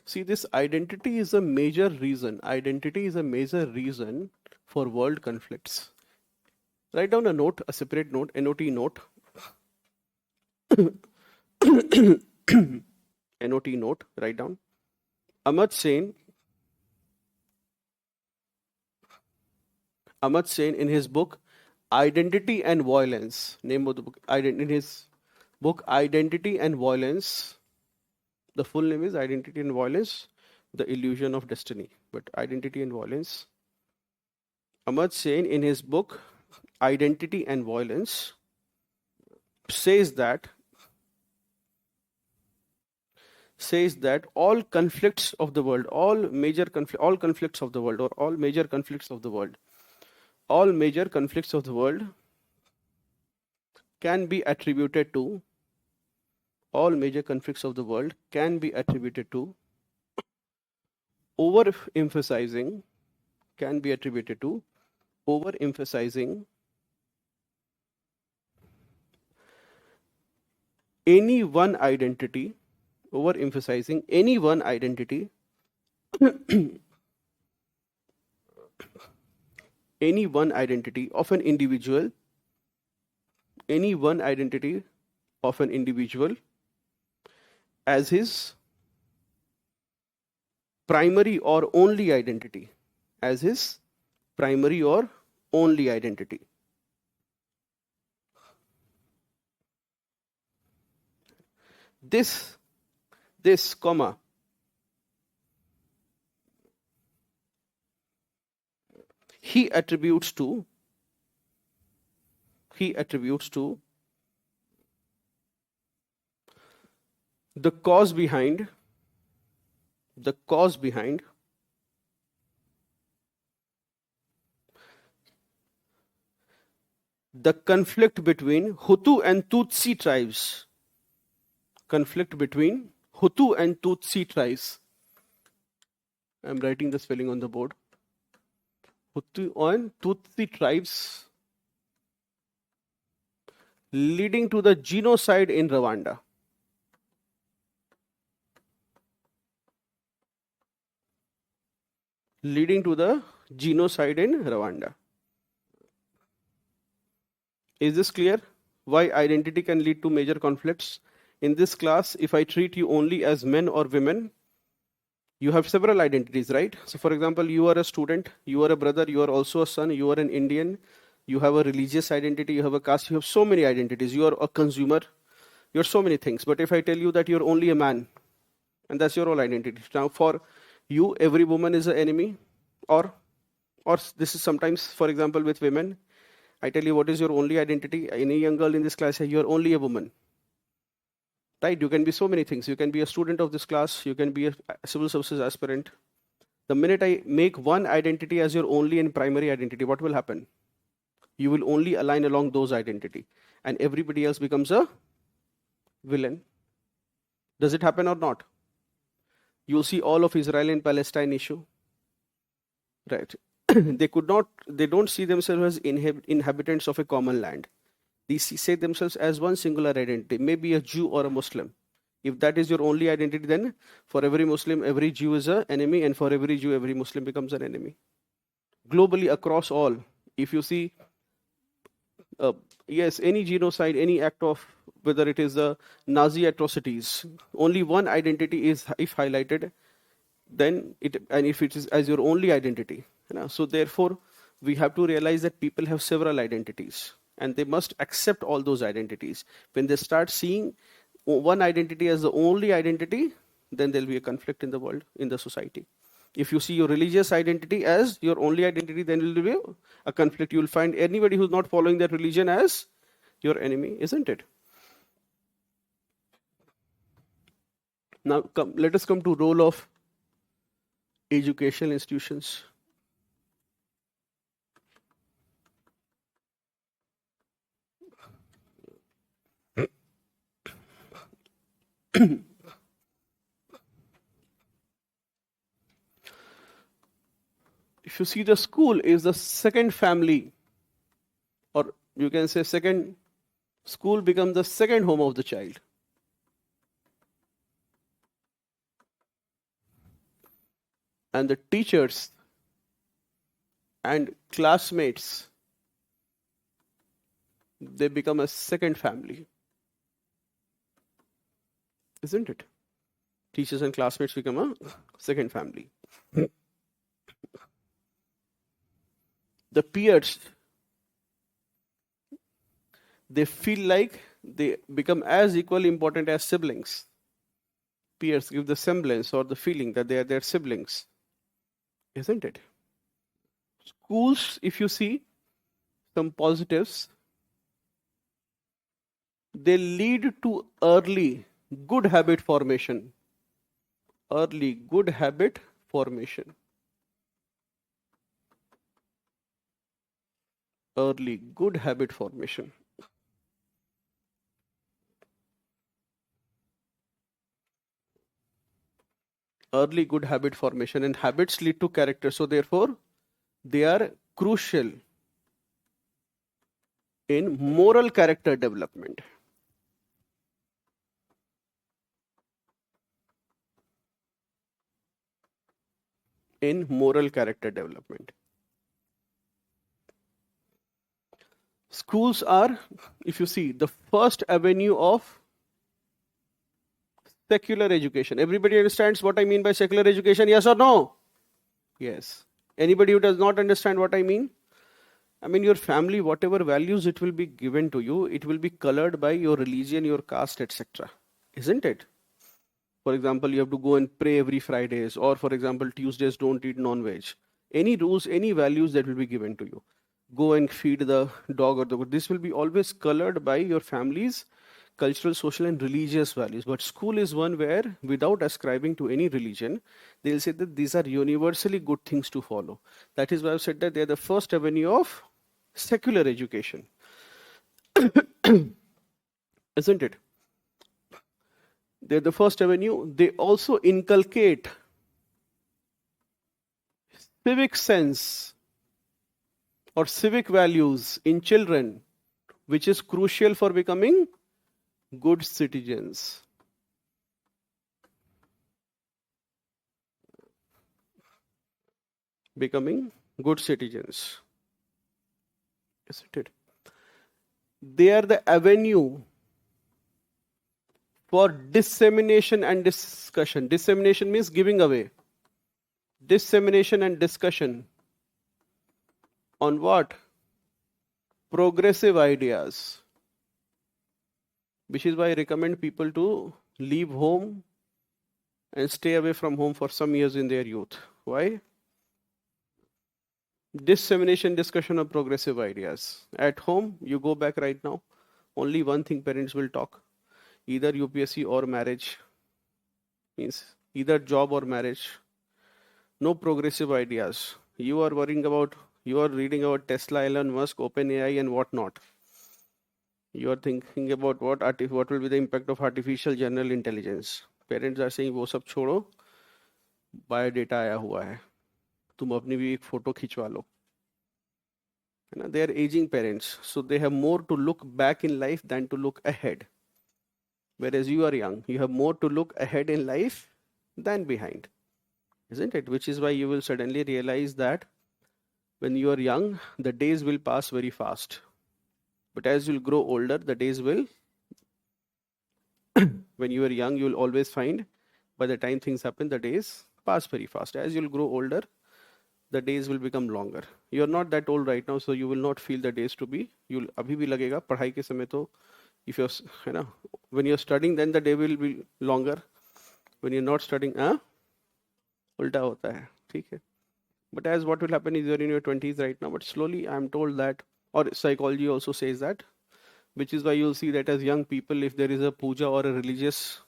See, this identity is a major reason. Identity is a major reason for world conflicts. Write down a note, a separate note, NOT note. NOT note, write down. Amartya Sen in his book Identity and Violence, name of the book, in his book Identity and Violence, the full name is Identity and Violence, The Illusion of Destiny. But Identity and Violence. Amartya Sen in his book Identity and Violence says that all conflicts of the world, all major conflicts of the world can be attributed to overemphasizing any one identity any one identity of an individual as his primary or only identity. This, comma, he attributes to the cause behind the conflict between Hutu and Tutsi tribes. I'm writing the spelling on the board. Hutu and Tutsi tribes leading to the genocide in Rwanda. Is this clear? Why identity can lead to major conflicts? In this class, if I treat you only as men or women, you have several identities, right? So for example, you are a student, you are a brother, you are also a son, you are an Indian, you have a religious identity, you have a caste, you have so many identities, you are a consumer, you are so many things. But if I tell you that you're only a man, and that's your whole identity. Now for you, every woman is an enemy, or this is sometimes, for example, with women, I tell you what is your only identity. Any young girl in this class, you're only a woman. Right? You can be so many things. You can be a student of this class. You can be a civil services aspirant. The minute I make one identity as your only and primary identity, what will happen? You will only align along those identity, and everybody else becomes a villain. Does it happen or not? You'll see all of Israel and Palestine issue. Right? They don't see themselves as inhabitants of a common land. They say themselves as one singular identity, maybe a Jew or a Muslim. If that is your only identity, then for every Muslim, every Jew is an enemy, and for every Jew, every Muslim becomes an enemy. Globally, across all, if you see, yes, any genocide, any act of, whether it is the Nazi atrocities, only one identity is, if highlighted, then and if it is as your only identity. So therefore, we have to realize that people have several identities, and they must accept all those identities. When they start seeing one identity as the only identity, then there'll be a conflict in the world, in the society. If you see your religious identity as your only identity, then there will be a conflict. You will find anybody who's not following that religion as your enemy, isn't it? Now, let us come to role of educational institutions. If you see, the school is the second family, or you can say school becomes the second home of the child. and the teachers and classmates, they become a second family, isn't it? Teachers and classmates become a second family. The peers, they feel like they become as equally important as siblings. Peers give the semblance or the feeling that they are their siblings, isn't it? Schools, if you see some positives, they lead to early good habit formation. Early good habit formation. Early good habit formation. Early good habit formation, and habits lead to character. So therefore, they are crucial in moral character development. In moral character development. Schools are, if you see, the first avenue of secular education. Everybody understands what I mean by secular education, yes or no? Yes. Anybody who does not understand what I mean? I mean, your family, whatever values it will be given to you, it will be colored by your religion, your caste, etc. Isn't it? For example, you have to go and pray every Fridays, or for example, Tuesdays don't eat non-veg. Any rules, any values that will be given to you. Go and feed the dog or the goat. This will be always colored by your family's cultural, social, and religious values. But school is one where, without ascribing to any religion, they'll say that these are universally good things to follow. That is why I've said that they're the first avenue of secular education. Isn't it? They're the first avenue. They also inculcate civic sense or civic values in children, which is crucial for becoming good citizens. Becoming good citizens. Isn't it? They are the avenue for dissemination and discussion. Dissemination means giving away. Dissemination and discussion on what? Progressive ideas. Which is why I recommend people to leave home and stay away from home for some years in their youth. Why? Dissemination, discussion of progressive ideas. At home, you go back right now, only one thing parents will talk. Either UPSC or marriage. Means either job or marriage. No progressive ideas. You are worrying about, you are reading about Tesla, Elon Musk, OpenAI and whatnot. You are thinking about what will be the impact of artificial general intelligence. Parents are saying वो सब छोड़ो, biodata आया हुआ है, तुम अपनी भी एक फोटो खिंचवा लो. They are aging parents, so they have more to look back in life than to look ahead. Whereas you are young, you have more to look ahead in life than behind. Isn't it? Which is why you will suddenly realize that when you are young, the days will pass very fast. But as you'll grow older, the days will, when you are young, you'll always find by the time things happen, the days pass very fast. As you'll grow older, the days will become longer. You're not that old right now, so you will not feel the days to be. You'll अभी भी लगेगा पढ़ाई के समय तो, if you're, है ना, when you're studying, then the day will be longer. When you're not studying, उल्टा होता है, ठीक है. But as what will happen is you're in your 20s right now, but slowly I'm told that, or psychology also says that, which is why you'll see that as young people, if there is a puja or a religious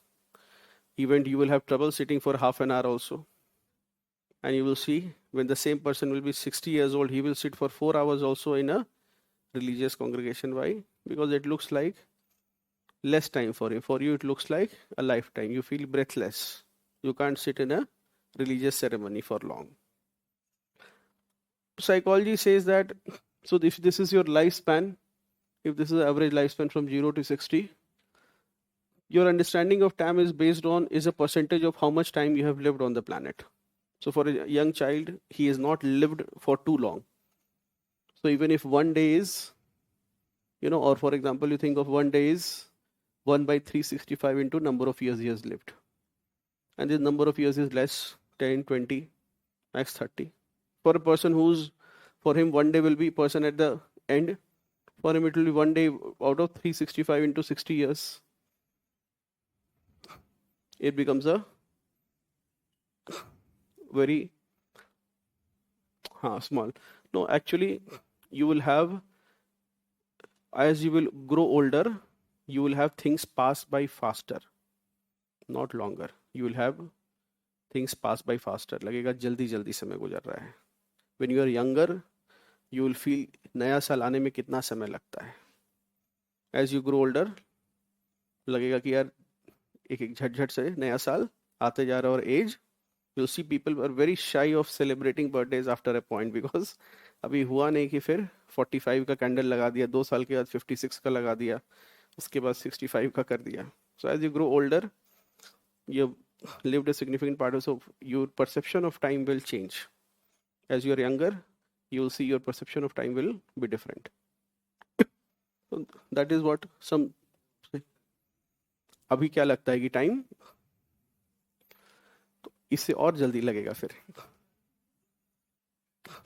event, you will have trouble sitting for half an hour also. And you will see when the same person will be 60 years old, he will sit for 4 hours also in a religious congregation. Why? Because it looks like less time for him. For you, it looks like a lifetime. You feel breathless. You can't sit in a religious ceremony for long. Psychology says that, so if this is your lifespan, if this is the average lifespan from 0 to 60, your understanding of time is based on, is a percentage of how much time you have lived on the planet. So for a young child, he is not lived for too long. So even if one day is, or for example, you think of one day is 1 by 365 into number of years he has lived. And this number of years is less, 10, 20, max 30. For a person for him, one day will be person at the end. For him, it will be one day out of 365 into 60 years. It becomes a very small. No, actually, you will have, as you will grow older, you will have things pass by faster, not longer. You will have things pass by faster. लगेगा जल्दी जल्दी समय गुजर रहा है. When you are younger, you will feel नया साल आने में कितना समय लगता है. As you grow older, लगेगा कि यार एक एक झट-झट से नया साल आते जा रहा है. और age, you'll see people are very shy of celebrating birthdays after a point because अभी हुआ नहीं कि फिर 45 का कैंडल लगा दिया, 2 साल के बाद 56 का लगा दिया, उसके बाद 65 का कर दिया. So as you grow older, you lived a significant part of, so your perception of time will change. As you are younger, you will see your perception of time will be different. So that is what some. अभी क्या लगता है कि time तो इससे और जल्दी लगेगा, फिर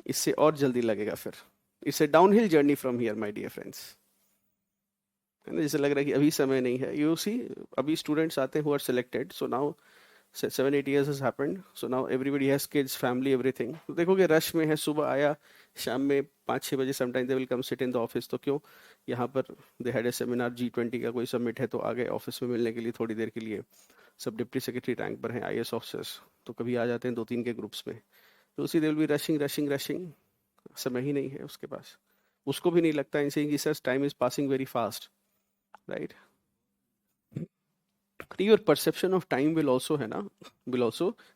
इससे और जल्दी लगेगा, फिर it's a downhill journey from here my dear friends. है ना, जैसे लग रहा है कि अभी समय नहीं है. यू सी अभी स्टूडेंट्स आते हैं who are selected. So now 7-8 years has happened. So now everybody has kids, family, everything. तो देखोगे रश में है, सुबह आया, शाम में 5-6 बजे sometimes they will come sit in the office. तो क्यों यहाँ पर they had a seminar, G20 का कोई समिट है, तो आ गए ऑफिस में मिलने के लिए थोड़ी देर के लिए. सब डिप्टी सेक्रेटरी रैंक पर हैं, IAS ऑफिसर्स, तो कभी आ जाते हैं 2-3 के ग्रुप्स में. तो उसी दे विल बी रशिंग, समय ही नहीं है उसके पास. उसको भी नहीं लगता इनसे कि sir time is passing very fast, right. Your perception of time will also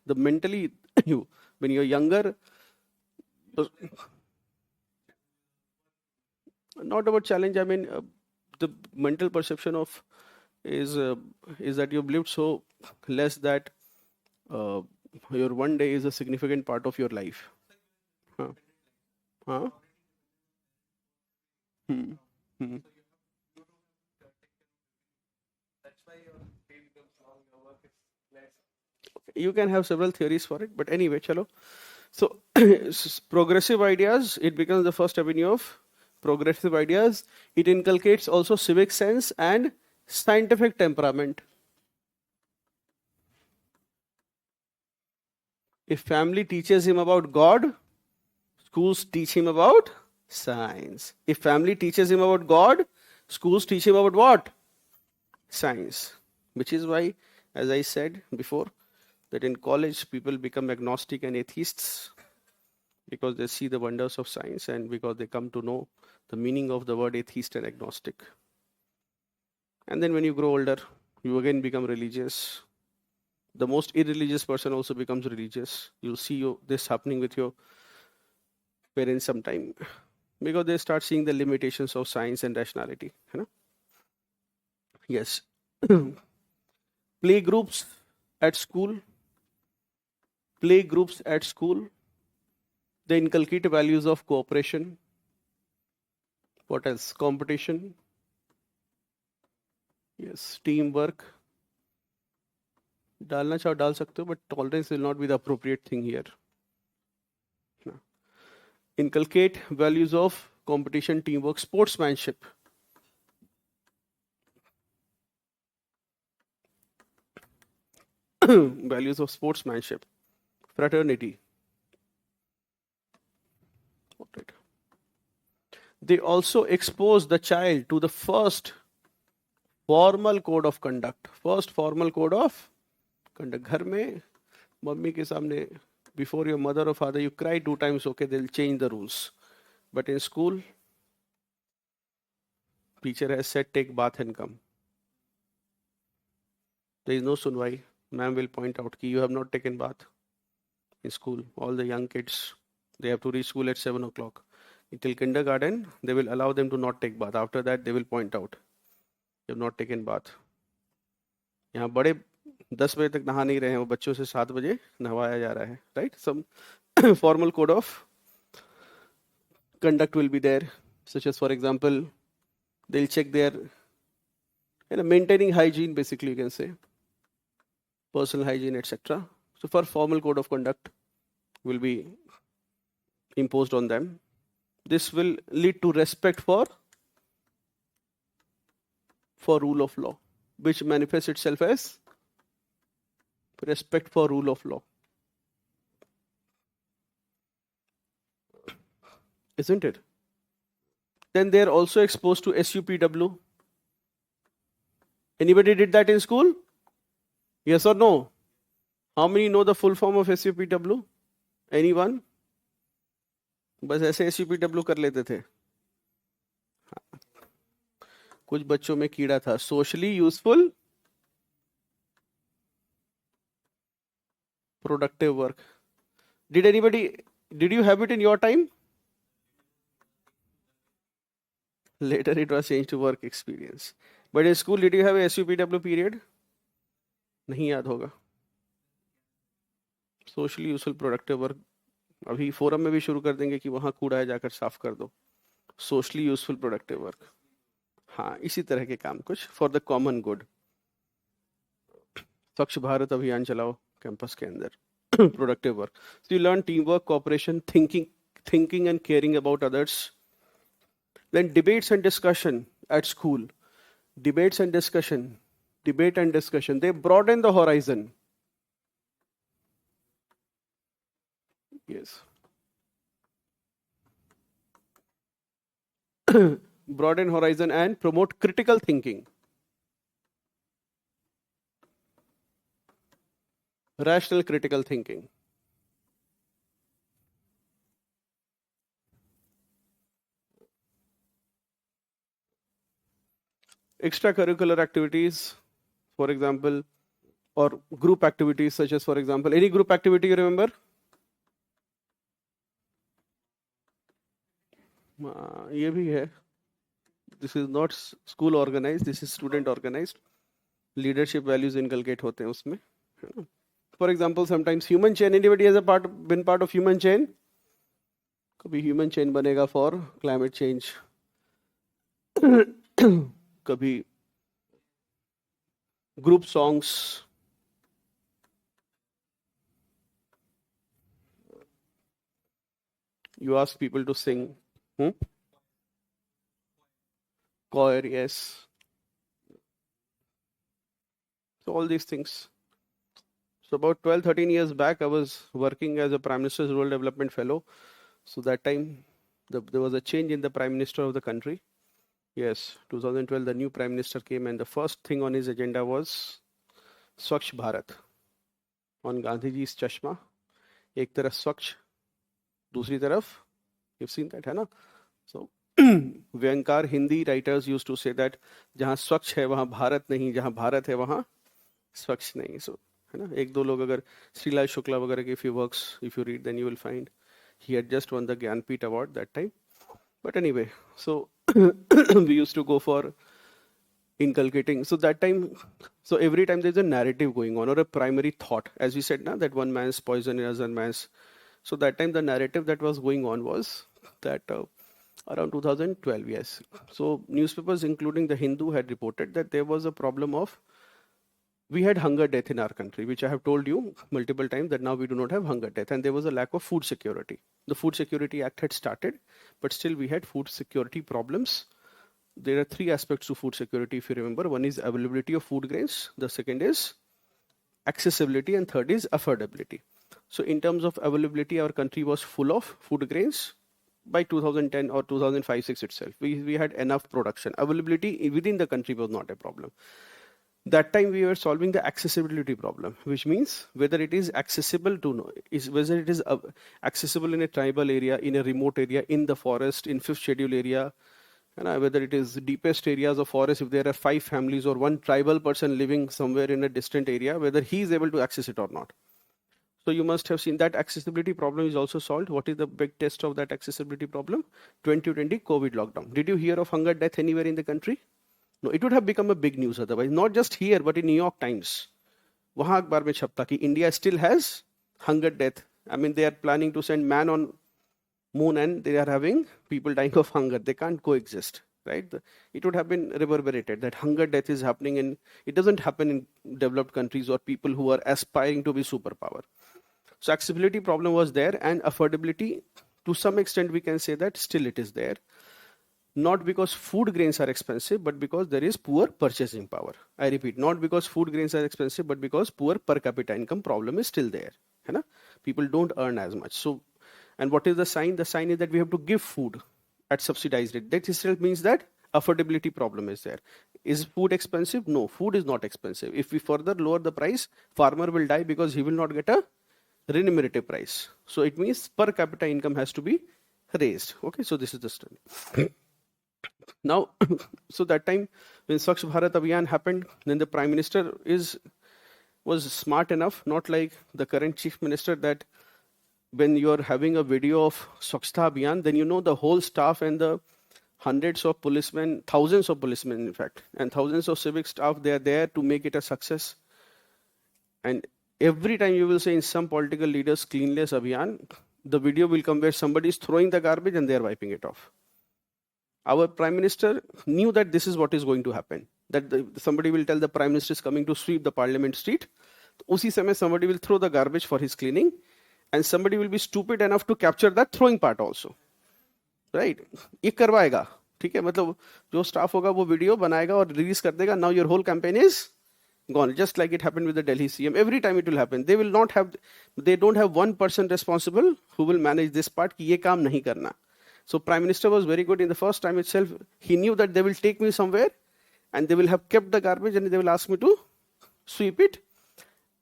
the mentally you when you're younger, not about challenge, I mean the mental perception of is that you've lived so less that your one day is a significant part of your life. huh? Huh? Hmm. You can have several theories for it, but anyway, chalo. So progressive ideas, it becomes the first avenue of progressive ideas. It inculcates also civic sense and scientific temperament. If family teaches him about God, schools teach him about science. If family teaches him about God, schools teach him about what? Science. Which is why, as I said before, that in college people become agnostic and atheists because they see the wonders of science and because they come to know the meaning of the word atheist and agnostic. And then when you grow older, you again become religious. The most irreligious person also becomes religious. You'll see this happening with your parents sometime because they start seeing the limitations of science and rationality. You know? Yes. Play groups at school. They inculcate values of cooperation. What else? Competition. Yes, teamwork. डालना चाहो डाल सकते हो, but tolerance will not be the appropriate thing here. No. Inculcate values of competition, teamwork, sportsmanship. Values of sportsmanship, fraternity. They also expose the child to the first formal code of conduct. घर में mummy के सामने, before your mother or father, you cry 2 times, okay, they'll change the rules. But in school, teacher has said, take bath and come. There is no sunwai. Ma'am will point out that you have not taken bath. In school, all the young kids, they have to reach school at 7 o'clock. Until kindergarten, they will allow them to not take bath. After that, they will point out, you have not taken bath. यहाँ बड़े 10 बजे तक नहा नहीं रहे हैं वो बच्चों से 7 बजे नहवाया जा रहा है, right? Some formal code of conduct will be there, such as for example they'll check their maintaining hygiene, basically you can say personal hygiene, etc. So for formal code of conduct will be imposed on them. This will lead to respect for rule of law, which manifests itself as respect for rule of law, isn't it? Then they are also exposed to SUPW. Anybody did that in school? Yes or no? How many know the full form of SUPW? Anyone? बस ऐसे SUPW कर लेते थे. कुछ बच्चों में कीड़ा था. Socially useful productive work. Did you have it in your time? Later it was changed to work experience. But in school, did you have a SUPW period? नहीं याद होगा. Socially useful productive work. अभी forum में भी शुरू कर देंगे कि वहां कूड़ा है जाकर साफ कर दो. Socially useful productive work. हाँ, इसी तरह के काम कुछ for the common good. स्वच्छ भारत अभियान चलाओ कैंपस के अंदर. Productive work. So you learn teamwork, cooperation, thinking and caring about others. Then debates and discussion at school. Debate and discussion. They broaden the horizon. Yes. Broaden horizon and promote critical thinking. Rational critical thinking. Extracurricular activities, for example, or group activities such as, for example, any group activity you remember? ये भी है. This is not school organized, this is student organized. Leadership values inculcate होते हैं उसमें. For example, sometimes human chain. Anybody has been part of human chain? कभी human chain बनेगा for climate change. कभी group songs. You ask people to sing. Choir, yes. So all these things. So about 12-13 years back, I was working as a Prime Minister's Rural Development Fellow. So that time, there was a change in the Prime Minister of the country. Yes, 2012, the new Prime Minister came and the first thing on his agenda was Swachh Bharat. On Gandhiji's Chashma. एक तरफ स्वच्छ, दूसरी तरफ, you've seen that, है ना? So, व्यंकार Hindi writers used to say that जहाँ स्वच्छ है वहाँ भारत नहीं, जहाँ भारत है वहाँ स्वच्छ नहीं. So, है ना? एक दो लोग अगर श्रीलाल शुक्ला वगैरह के few works, if you read, then you will find he had just won the Gyanpith Award that time. But anyway, so we used to go for inculcating. So that time, so every time there's a narrative going on or a primary thought, as we said now, that one man's poison is another man's. So that time the narrative that was going on was that around 2012, yes. So newspapers, including the Hindu, had reported that there was a problem of, we had hunger death in our country, which I have told you multiple times that now we do not have hunger death, and there was a lack of food security. The Food Security Act had started, but still we had food security problems. There are three aspects to food security, if you remember. One is availability of food grains, the second is accessibility, and third is affordability. So in terms of availability, our country was full of food grains by 2010 or 2005-6 itself. We had enough production. Availability within the country was not a problem. That time we were solving the accessibility problem, which means whether it is accessible to whether it is accessible in a tribal area, in a remote area, in the forest, in fifth schedule area, and whether it is deepest areas of forest, if there are 5 families or one tribal person living somewhere in a distant area, whether he is able to access it or not. So you must have seen that accessibility problem is also solved. What is the big test of that accessibility problem? 2020 COVID lockdown. Did you hear of hunger death anywhere in the country? No, it would have become a big news otherwise. Not just here, but in New York Times. वहां अखबार में छपता कि India still has hunger death. I mean, they are planning to send man on moon and they are having people dying of hunger. They can't coexist, right? It would have been reverberated that hunger death is happening in, it doesn't happen in developed countries or people who are aspiring to be superpower. So accessibility problem was there, and affordability, to some extent we can say that still it is there. Not because food grains are expensive, but because there is poor purchasing power. I repeat, not because food grains are expensive, but because poor per capita income problem is still there. है ना? People don't earn as much. So, and what is the sign? The sign is that we have to give food at subsidized rate. That itself means that affordability problem is there. Is food expensive? No, food is not expensive. If we further lower the price, farmer will die because he will not get a remunerative price. So it means per capita income has to be raised. Okay, so this is the study. Now, so that time when Swachh Bharat Abhiyan happened, then the Prime Minister was smart enough, not like the current Chief Minister, that when you're having a video of Swachhta Abhiyan, then you know the whole staff and the hundreds of policemen, thousands of policemen in fact, and thousands of civic staff, they are there to make it a success. And every time you will say in some political leaders cleanliness Abhiyan, the video will come where somebody is throwing the garbage and they are wiping it off. Our Prime Minister knew that this is what is going to happen. That somebody will tell the Prime Minister is coming to sweep the Parliament street. Usi samay somebody will throw the garbage for his cleaning, and somebody will be stupid enough to capture that throwing part also. Right? ये करवाएगा, ठीक है? मतलब जो staff होगा वो video बनाएगा और release कर देगा. Now your whole campaign is gone. Just like it happened with the Delhi CM. Every time it will happen. They don't have one person responsible who will manage this part कि ये काम नहीं करना. So Prime Minister was very good in the first time itself. He knew that they will take me somewhere and they will have kept the garbage and they will ask me to sweep it.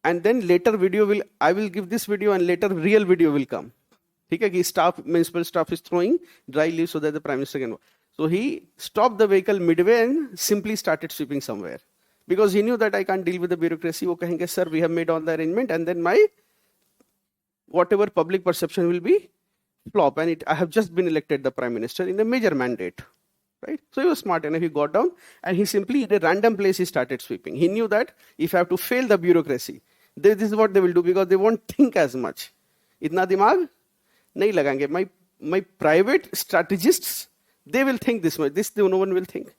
And then later I will give this video and later real video will come. Okay, municipal staff is throwing dry leaves so that the Prime Minister can. So he stopped the vehicle midway and simply started sweeping somewhere. Because he knew that I can't deal with the bureaucracy. Wo kahenge, sir, we have made all the arrangement, and then my whatever public perception will be flop, and I have just been elected the Prime Minister in a major mandate, right? So he was smart enough, he got down and he simply, at a random place, he started sweeping. He knew that if I have to fail the bureaucracy, this is what they will do, because they won't think as much. Itna dimag nahi lagange. My private strategists, they will think this much. No one will think.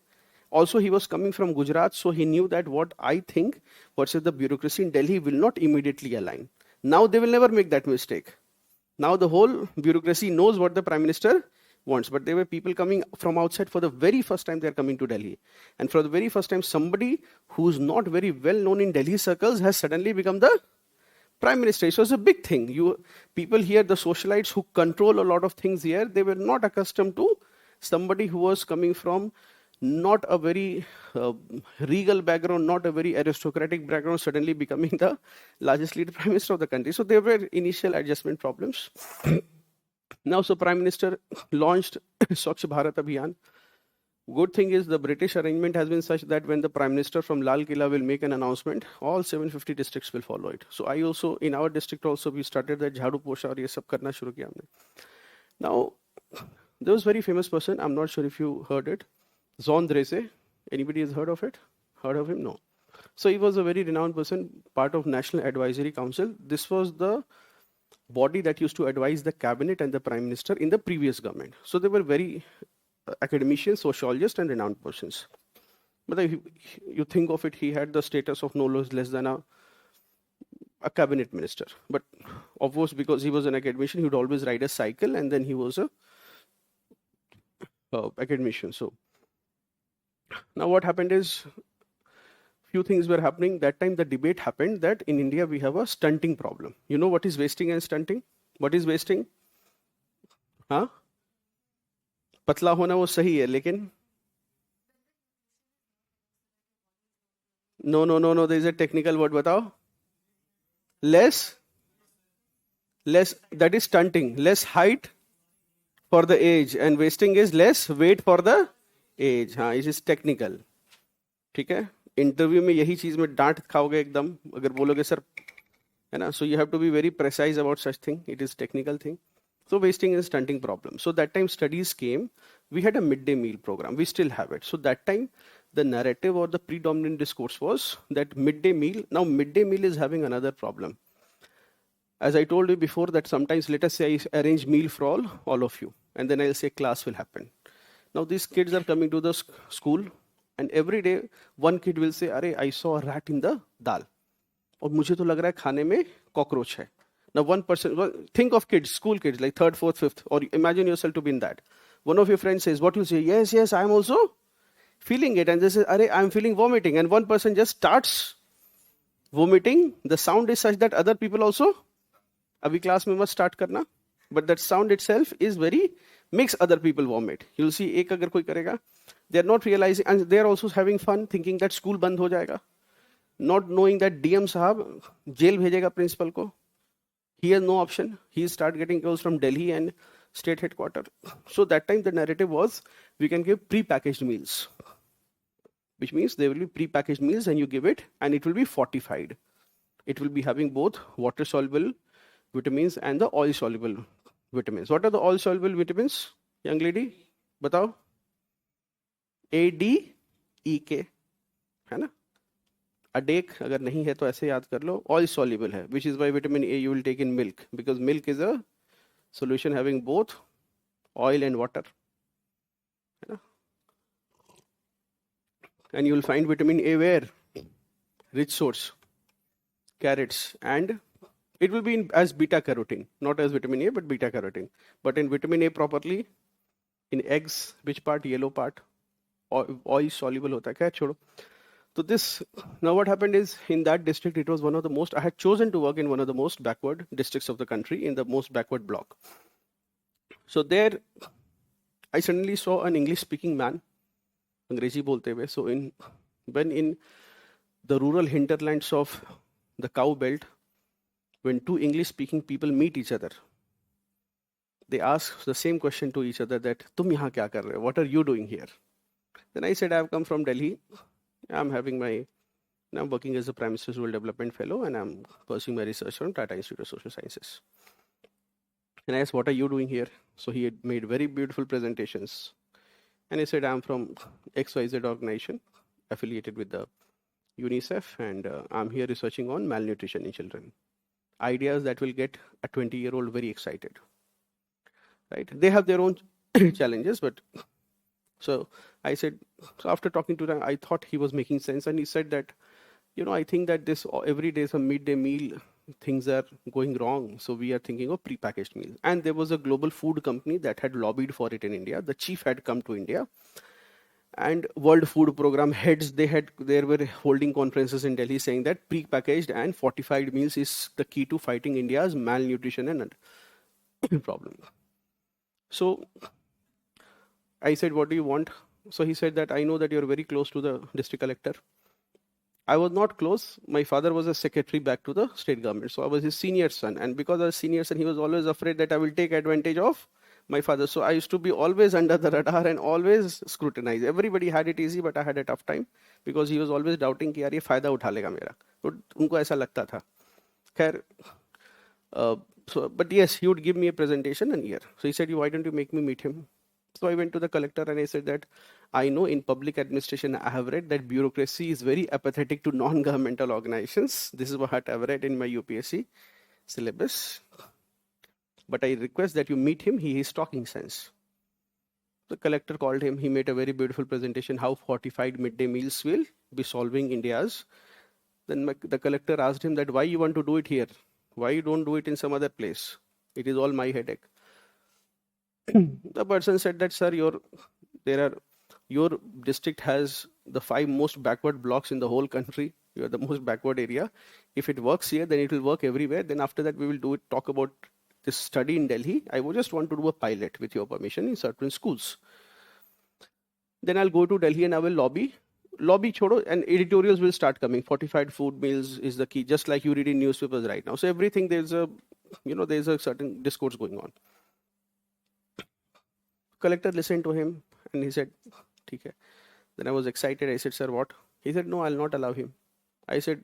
Also, he was coming from Gujarat, so he knew that what I think versus the bureaucracy in Delhi will not immediately align. Now they will never make that mistake. Now the whole bureaucracy knows what the Prime Minister wants, but there were people coming from outside for the very first time they are coming to Delhi. And for the very first time, somebody who's not very well known in Delhi circles has suddenly become the Prime Minister. So it's a big thing. People here, the socialites who control a lot of things here, they were not accustomed to somebody who was coming from not a very regal background, not a very aristocratic background, suddenly becoming the largest leader Prime Minister of the country. So there were initial adjustment problems. Now, so Prime Minister launched Swachh Bharat Abhiyan. Good thing is the British arrangement has been such that when the Prime Minister from Lal Killa will make an announcement, all 750 districts will follow it. So I also, in our district also, we started that Jhadu Posha aur ye sab karna shuru kiya humne. Now, there was a very famous person, I'm not sure if you heard it, John Drese. Anybody has heard of it? Heard of him? No. So he was a very renowned person, part of National Advisory Council. This was the body that used to advise the cabinet and the Prime Minister in the previous government. So they were very academicians, sociologists, and renowned persons. But if you think of it, he had the status of no less than a cabinet minister. But of course, because he was an academician, he would always ride a cycle, and then he was a academician. So now what happened is, few things were happening. That time the debate happened that in India we have a stunting problem. You know what is wasting and stunting? What is wasting? Huh? पतला होना वो सही है, लेकिन no, there is a technical word, बताओ. Less, that is stunting. Less height for the age, and wasting is less weight for the age. हाँ, it is technical. ठीक है? इंटरव्यू में यही चीज में डांट खाओगे एकदम अगर बोलोगे सर, है ना? So you have to be very precise about such thing. It is technical thing. So wasting and stunting problem. So that time studies came. We had a midday meal program. We still have it. So that time the narrative or the predominant discourse was that midday meal, now midday meal is having another problem. As I told you before, that sometimes let us say I arrange meal for all of you, and then I'll say class will happen. Now these kids are coming to the school, and every day one kid will say, "Arey, I saw a rat in the dal." और मुझे तो लग रहा है खाने में cockroach है. Now one person, think of kids, school kids, like 3rd, 4th, 5th, or imagine yourself to be in that. One of your friends says, what you say? Yes, yes, I am also feeling it. And they say, Arey, I am feeling vomiting. And one person just starts vomiting. The sound is such that other people also, abhi class mein must start karna. But that sound itself is very, makes other people vomit. You'll see, ek agar koi karega, they're not realizing, and they're also having fun, thinking that school band ho jayega. Not knowing that DM sahab jail bhejega principal ko. He has no option. He start getting calls from Delhi and state headquarters. So that time the narrative was, we can give pre-packaged meals, which means there will be pre-packaged meals and you give it and it will be fortified. It will be having both water-soluble vitamins and the oil-soluble vitamins. What are the oil-soluble vitamins, young lady? Batao. A, D, E, K. है ना? अडेक अगर नहीं है तो ऐसे याद कर लो, oil soluble है, which is why vitamin A you will take in milk, because milk is a solution having both oil and water. And you will find vitamin A where? Rich source, carrots, and it will be in, as beta carotene, not as vitamin A but beta carotene. But in vitamin A properly, in eggs, which part? Yellow part, oil soluble hota hai, kya chodo. So this, now what happened is, in that district, it was one of the most, I had chosen to work in one of the most backward districts of the country, in the most backward block. So there, I suddenly saw an English-speaking man, Angrezi bolte hue. So when in the rural hinterlands of the cow belt, when two English-speaking people meet each other, they ask the same question to each other, that, "Tum yahan kya kar rahe ho? What are you doing here?" Then I said, "I have come from Delhi. I'm working as a Prime Minister's Rural Development Fellow, and I'm pursuing my research from Tata Institute of Social Sciences." And I asked, "What are you doing here?" So he had made very beautiful presentations. And he said, "I'm from XYZ organization, affiliated with the UNICEF, and I'm here researching on malnutrition in children. Ideas that will get a 20-year-old very excited." Right? They have their own challenges, but so I said, so after talking to them, I thought he was making sense. And he said that, I think that this every day is a midday meal, things are going wrong. So we are thinking of pre-packaged meals. And there was a global food company that had lobbied for it in India. The chief had come to India. And World Food Program heads, they were holding conferences in Delhi saying that pre-packaged and fortified meals is the key to fighting India's malnutrition and problem. So I said, "What do you want?" So he said that, "I know that you're very close to the district collector." I was not close. My father was a secretary back to the state government. So I was his senior son. And because I was senior son, he was always afraid that I will take advantage of my father. So I used to be always under the radar and always scrutinized. Everybody had it easy, but I had a tough time because he was always doubting कि यार ये फायदा उठा लेगा मेरा. तो उनको ऐसा लगता था. खैर, but yes, he would give me a presentation a year. So he said, "Why don't you make me meet him?" So I went to the collector and I said that, "I know in public administration, I have read that bureaucracy is very apathetic to non-governmental organizations. This is what I've read in my UPSC syllabus. But I request that you meet him. He is talking sense." The collector called him. He made a very beautiful presentation, how fortified midday meals will be solving India's. Then the collector asked him that, "Why you want to do it here? Why you don't do it in some other place? It is all my headache." The person said that, "Sir, your district has the 5 most backward blocks in the whole country. You are the most backward area. If it works here, then it will work everywhere. Then after that, we will talk about this study in Delhi. I would just want to do a pilot with your permission in certain schools. Then I'll go to Delhi and I will lobby chodo, and editorials will start coming. Fortified food meals is the key, just like you read in newspapers right now. So everything, there's a certain discourse going on." Collector listened to him and he said, "ठीक है." Then I was excited. I said, "Sir, what?" He said, "No, I'll not allow him." I said,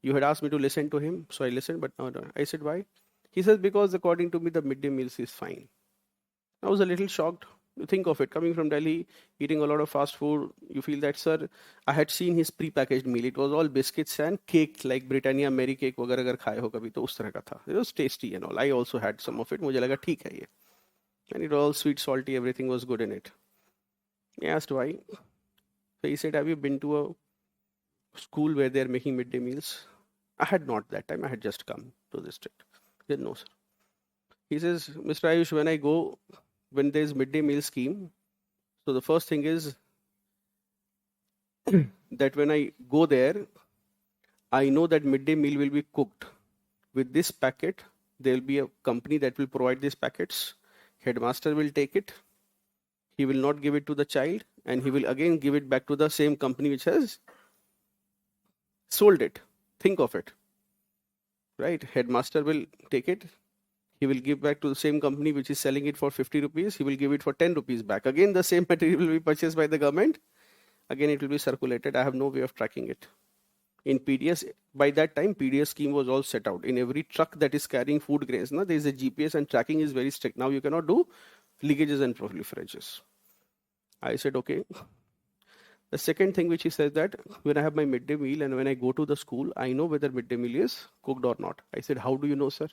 "You had asked me to listen to him, so I listened, but no. I said, "Why?" He says, "Because according to me, the midday meals is fine." I was a little shocked. You think of it, coming from Delhi, eating a lot of fast food, you feel that, sir, I had seen his pre-packaged meal. It was all biscuits and cake, like Britannia Mary cake वगैरह अगर खाए हो कभी तो उस तरह का था. It was tasty and all. I also had some of it. मुझे लगा ठीक है ये. And it was all sweet, salty, everything was good in it. I asked why. So he said, have you been to a school where they're making midday meals? I had not that time. I had just come to the district. He said, no, sir. He says, Mr. Ayush, when I go, when there's midday meal scheme, so the first thing is that when I go there, I know that midday meal will be cooked. With this packet, there will be a company that will provide these packets. Headmaster will take it. He will not give it to the child, and he will again give it back to the same company which has sold it. Think of it. Right? Headmaster will take it. He will give back to the same company which is selling it for 50 rupees. He will give it for 10 rupees back. Again, the same material will be purchased by the government. Again, it will be circulated. I have no way of tracking it. In PDS, by that time, PDS scheme was all set out. In every truck that is carrying food grains, there is a GPS and tracking is very strict. Now you cannot do leakages and proliferages. I said, okay. The second thing which he says that when I have my midday meal and when I go to the school, I know whether midday meal is cooked or not. I said, how do you know, sir?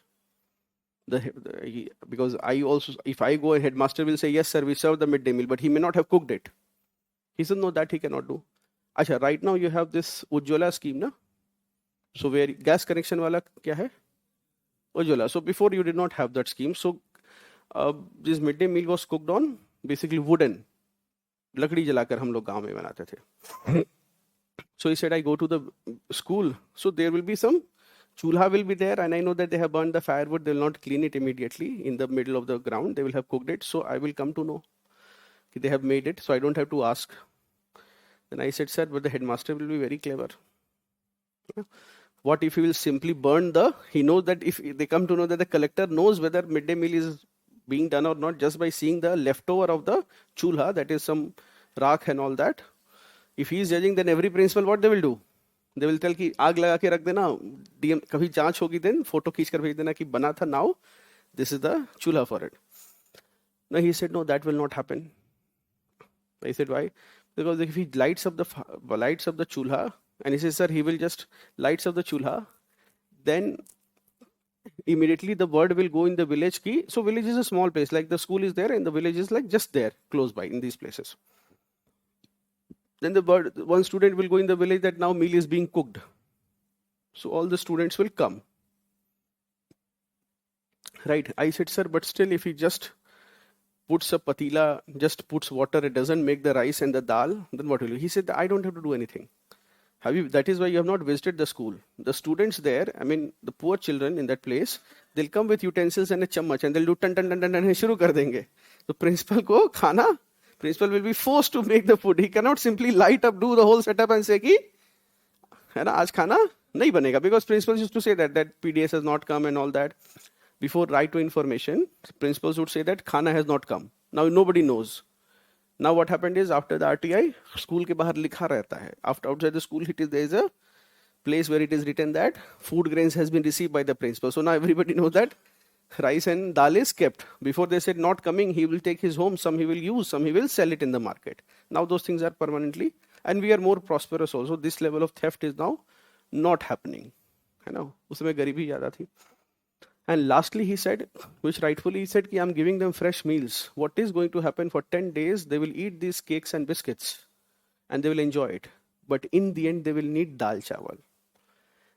Because I also, if I go, a headmaster will say, yes, sir, we serve the midday meal, but he may not have cooked it. He said, no, that he cannot do. Achha, right now you have this Ujjwala scheme, na? So where gas connection wala kya hai? Ujjwala. So before you did not have that scheme. So this midday meal was cooked on basically wooden. लकड़ी जलाकर हम लोग गांव में बनाते थे. So he said, I go to the school. So there will be some chulha will be there, and I know that they have burned the firewood. They will not clean it immediately in the middle of the ground. They will have cooked it. So I will come to know they have made it. So I don't have to ask. Then I said, sir, but the headmaster will be very clever. What if he will simply burn he knows that if they come to know that the collector knows whether midday meal is being done or not just by seeing the leftover of the chulha, that is some rakh and all that. If he is judging, then every principal, what they will do? They will tell कि आग लगा के रख देना, DM कभी जांच होगी then photo खींच कर भेज देना कि बना था, now this is the chulha for it. No, he said, no, that will not happen. I said, why? Because if he lights up the chulha, and he says, sir, he will just lights up the chulha, then immediately the word will go in the village ki. So village is a small place, like the school is there and the village is like just there, close by in these places. Then one student will go in the village that now meal is being cooked. So all the students will come. Right, I said, sir, but still if he just puts a patila, just puts water, it doesn't make the rice and the dal, then what will you? He said, I don't have to do anything. That is why you have not visited the school. The students there, I mean, the poor children in that place, they'll come with utensils and a chammach and they'll do tan tan tan tan tan shuru kar denge. The principal will be forced to make the food. He cannot simply light up, do the whole setup and say ki, hai na, aaj khana nahi banega. Because principals used to say that PDS has not come and all that. Before right to information, principals would say that khana has not come. Now nobody knows. Now what happened is after the RTI, school ke bahar likha rehta hai. Outside the school, there is a place where it is written that food grains has been received by the principal. So now everybody knows that rice and dal is kept. Before they said not coming, he will take his home. Some he will use, some he will sell it in the market. Now those things are permanently, and we are more prosperous also. This level of theft is now not happening. You know, usme garibi zyada thi. And lastly, he said, which rightfully he said, I'm giving them fresh meals. What is going to happen for 10 days? They will eat these cakes and biscuits and they will enjoy it. But in the end, they will need dal chawal.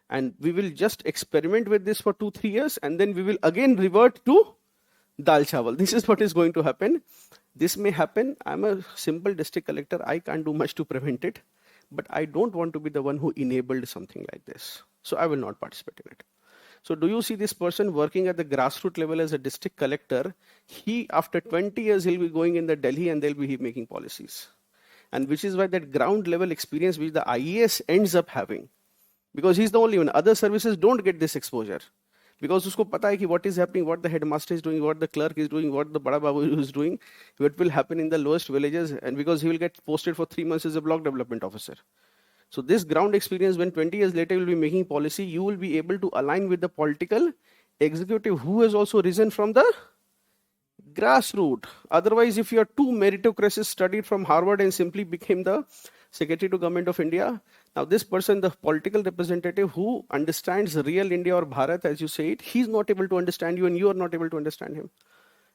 And we will just experiment with this for 2-3 years and then we will again revert to dal chawal. This is what is going to happen. This may happen. I'm a simple district collector. I can't do much to prevent it. But I don't want to be the one who enabled something like this. So I will not participate in it. So do you see this person working at the grassroots level as a district collector? He, after 20 years, he'll be going in the Delhi and they'll be making policies. And which is why that ground level experience which the IAS ends up having. Because he's the only one. Other services don't get this exposure. Because usko pata hai ki what is happening, what the headmaster is doing, what the clerk is doing, what the Bada Babu is doing, what will happen in the lowest villages. And because he will get posted for 3 months as a block development officer. So this ground experience, when 20 years later you will be making policy, you will be able to align with the political executive who has also risen from the Grassroots. Otherwise, if you are two meritocracies studied from Harvard and simply became the secretary to government of India, now this person, the political representative who understands real India or Bharat, as you say it, he's not able to understand you and you are not able to understand him.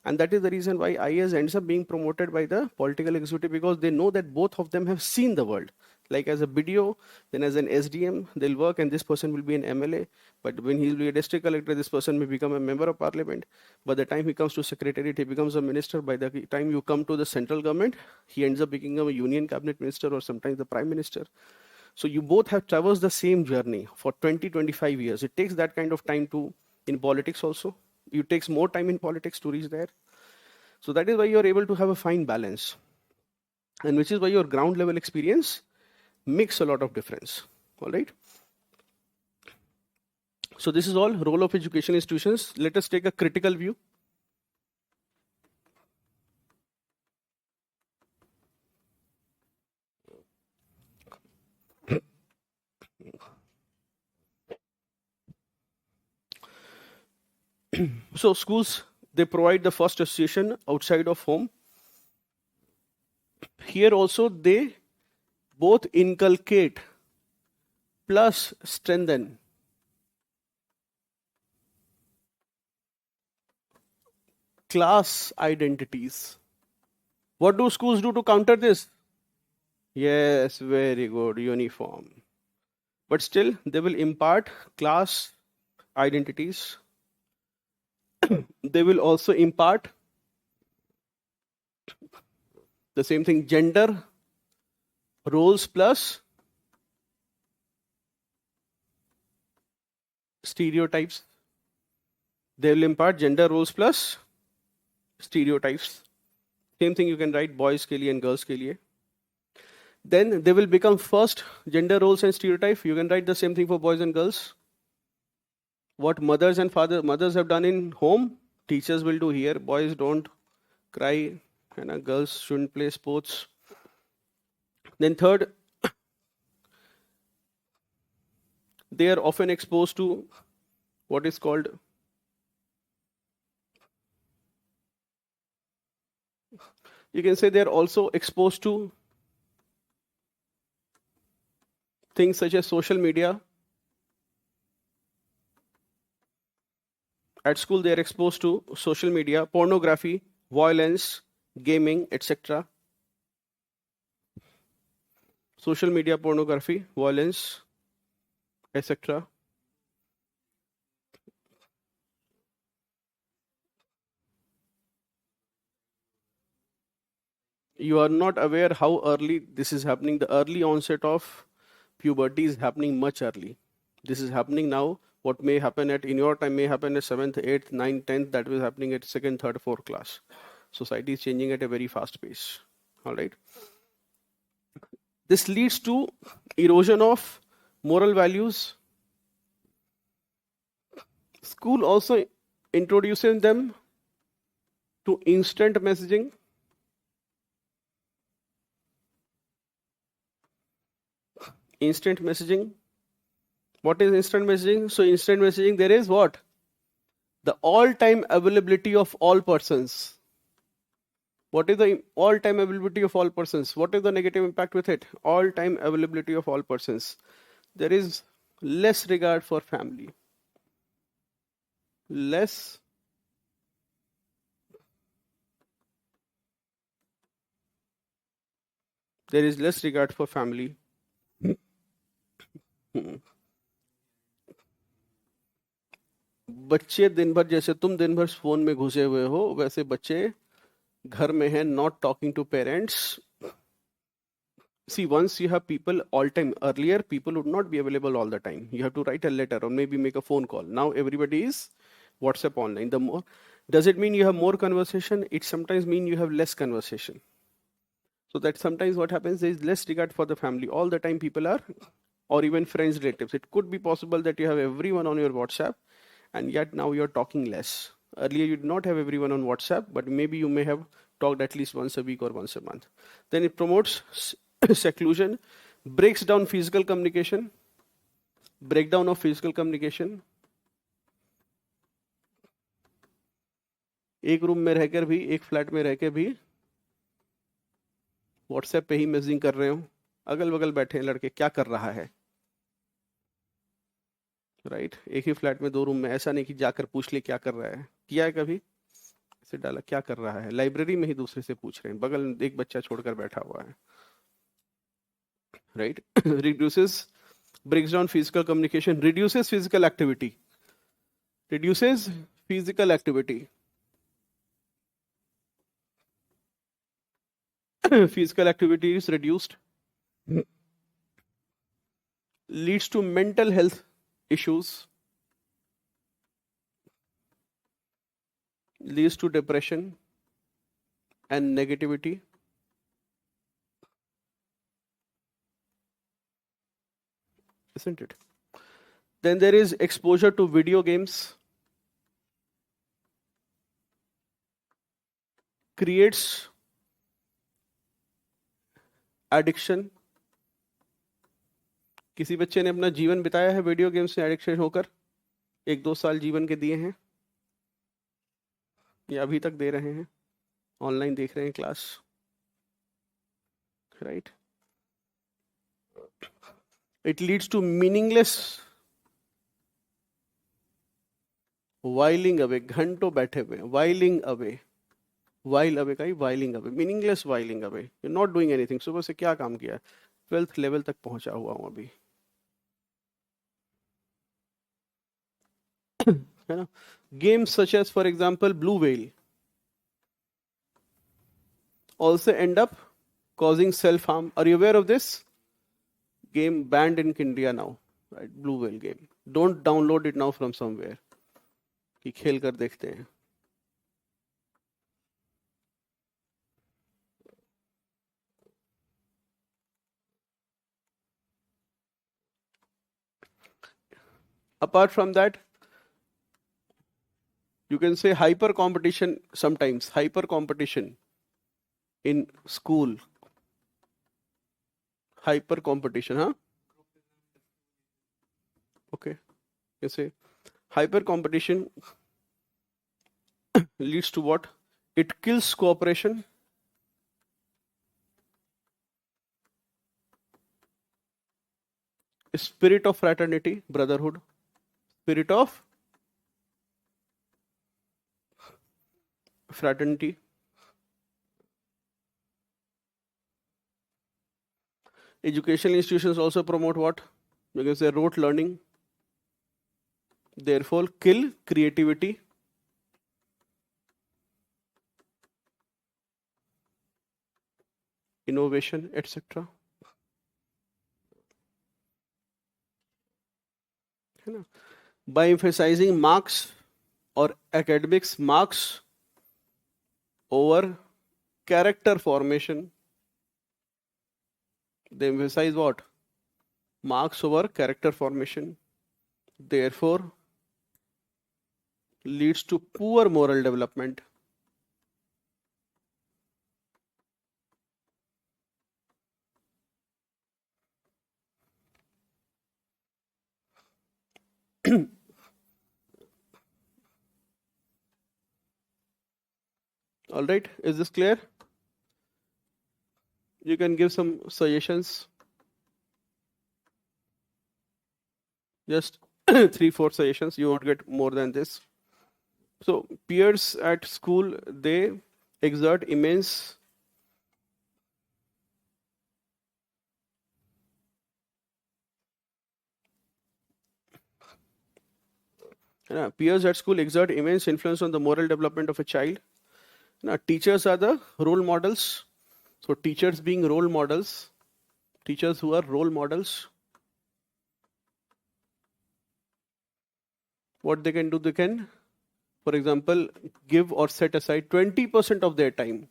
And that is the reason why IAS ends up being promoted by the political executive, because they know that both of them have seen the world. Like as a BDO, then as an SDM, they'll work and this person will be an MLA. But when he'll be a district collector, this person may become a member of parliament. By the time he comes to secretariat, he becomes a minister. By the time you come to the central government, he ends up becoming a union cabinet minister or sometimes the prime minister. So you both have traversed the same journey for 20, 25 years. It takes that kind of time to, in politics also. It takes more time in politics to reach there. So that is why you're able to have a fine balance. And which is why your ground level experience makes a lot of difference. All right. So this is all role of education institutions. Let us take a critical view. So schools, they provide the first association outside of home. Here also they both inculcate plus strengthen class identities. What do schools do to counter this? Yes, very good, uniform. But still, they will impart class identities. They will also impart the same thing, gender roles plus stereotypes. They will impart gender roles plus stereotypes. Same thing you can write boys ke liye and girls ke liye. Then they will become first gender roles and stereotype. You can write the same thing for boys and girls. What mothers and mothers have done in home, teachers will do here. Boys don't cry, and girls shouldn't play sports. Then third, they are often exposed to what is called you can say they are also exposed to things such as social media. At school, they are exposed to social media, pornography, violence, gaming, etc. Social media, pornography, violence, etc. You are not aware how early this is happening. The early onset of puberty is happening much early. This is happening now. What may happen in your time may happen at 7th, 8th, 9th, 10th. That was happening at 2nd, 3rd, 4th class. Society is changing at a very fast pace. All right. This leads to erosion of moral values. School also introduces them to instant messaging. Instant messaging. What is instant messaging? So instant messaging, there is what? The all-time availability of all persons. What is the all-time availability of all persons? What is the negative impact with it? All-time availability of all persons. There is less regard for family. Less there is less regard for family. बच्चे दिन भर जैसे तुम दिन भर phone में घुसे हुए हो वैसे बच्चे घर में हैं, not talking to parents. See, once you have people all time, earlier people would not be available all the time. You have to write a letter or maybe make a phone call. Now everybody is WhatsApp online. The more, does it mean you have more conversation? It sometimes means you have less conversation. So that sometimes what happens, there is less regard for the family. All the time people are, or even friends, relatives. It could be possible that you have everyone on your WhatsApp and yet now you're talking less. Earlier you did not have everyone on WhatsApp, but maybe you may have talked at least once a week or once a month. Then it promotes seclusion, breaks down physical communication, breakdown of physical communication. एक room में रहकर भी, एक flat में रहकर भी WhatsApp पे ही messaging कर रहे हो, अगल बगल बैठे हैं लड़के, क्या कर रहा है, राइट? एक ही फ्लैट में 2 रूम में, ऐसा नहीं कि जाकर पूछ ले क्या कर रहा है, किया है कभी? ऐसे डाला क्या कर रहा है, लाइब्रेरी में ही दूसरे से पूछ रहे हैं, बगल में एक बच्चा छोड़कर बैठा हुआ है, right? Reduces, breaks down physical communication, reduces physical activity, reduces physical activity. Physical activity is reduced, leads to mental health issues, leads to depression and negativity. Isn't it? Then there is exposure to video games, creates addiction. किसी बच्चे ने अपना जीवन बिताया है video games में addiction होकर, 1-2 साल जीवन के दिए हैं, या अभी तक दे रहे हैं, ऑनलाइन देख रहे हैं class, right? It leads to meaningless whiling away, घंटों बैठे हुए, whiling away, while away का ही whiling away, meaningless whiling away, you're not doing anything. सुबह से क्या काम किया, 12th लेवल तक पहुंचा हुआ हूं अभी, है ना? Games such as, for example, Blue Whale also end up causing self-harm. Are you aware of this? Game banned in India now, right? Blue Whale game. Don't download it now from somewhere. कि खेल कर देखते हैं. Apart from that, you can say hyper competition sometimes, hyper competition in school. Hyper competition, huh? Okay. You say hyper competition leads to what? It kills cooperation. Spirit of fraternity, brotherhood. Spirit of fraternity. Educational institutions also promote what? You can say rote learning. Therefore, kill creativity. Innovation, etc. By emphasizing marks or academics marks over character formation, they emphasize what? Marks over character formation. Therefore, leads to poor moral development. All right, is this clear? You can give some suggestions. Just 3-4 suggestions. You won't get more than this. So peers at school, they exert immense peers at school exert immense influence on the moral development of a child. Teachers are the role models. So teachers being role models, teachers who are role models, what they can do, they can, for example, give or set aside 20% of their time.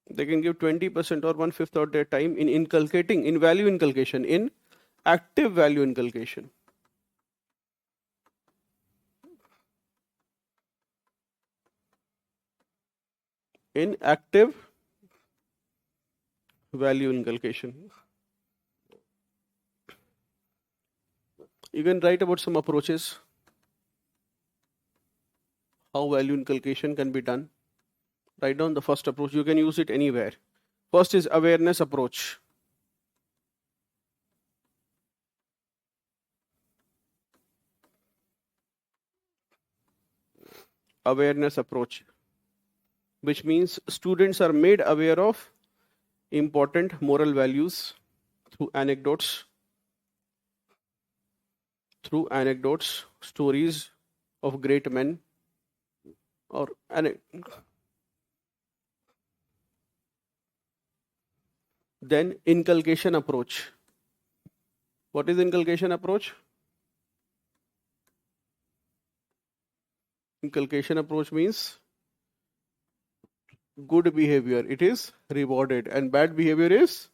They can give 20% or 1/5 of their time in inculcating, in value inculcation, in active value inculcation. In active value inculcation. You can write about some approaches. how value inculcation can be done. Write down the first approach. You can use it anywhere. First is awareness approach. Awareness approach, which means students are made aware of important moral values through anecdotes, stories of great men, or then inculcation approach. What is inculcation approach? Inculcation approach means good behavior, it is rewarded, and bad behavior is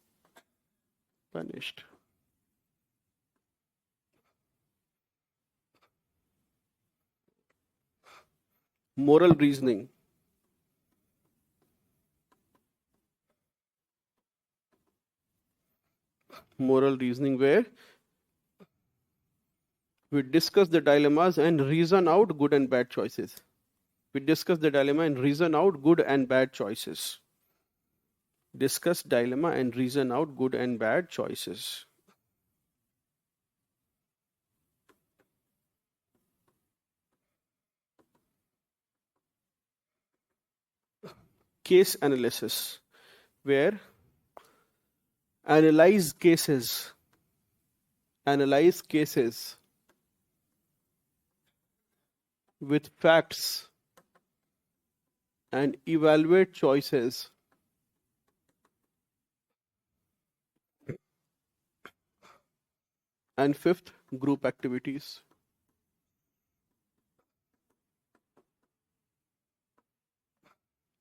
punished. Moral reasoning. Moral reasoning, where we discuss the dilemmas and reason out good and bad choices. We discuss the dilemma and reason out good and bad choices. Discuss dilemma and reason out good and bad choices. Case analysis, where analyze cases with facts and evaluate choices. And fifth, group activities.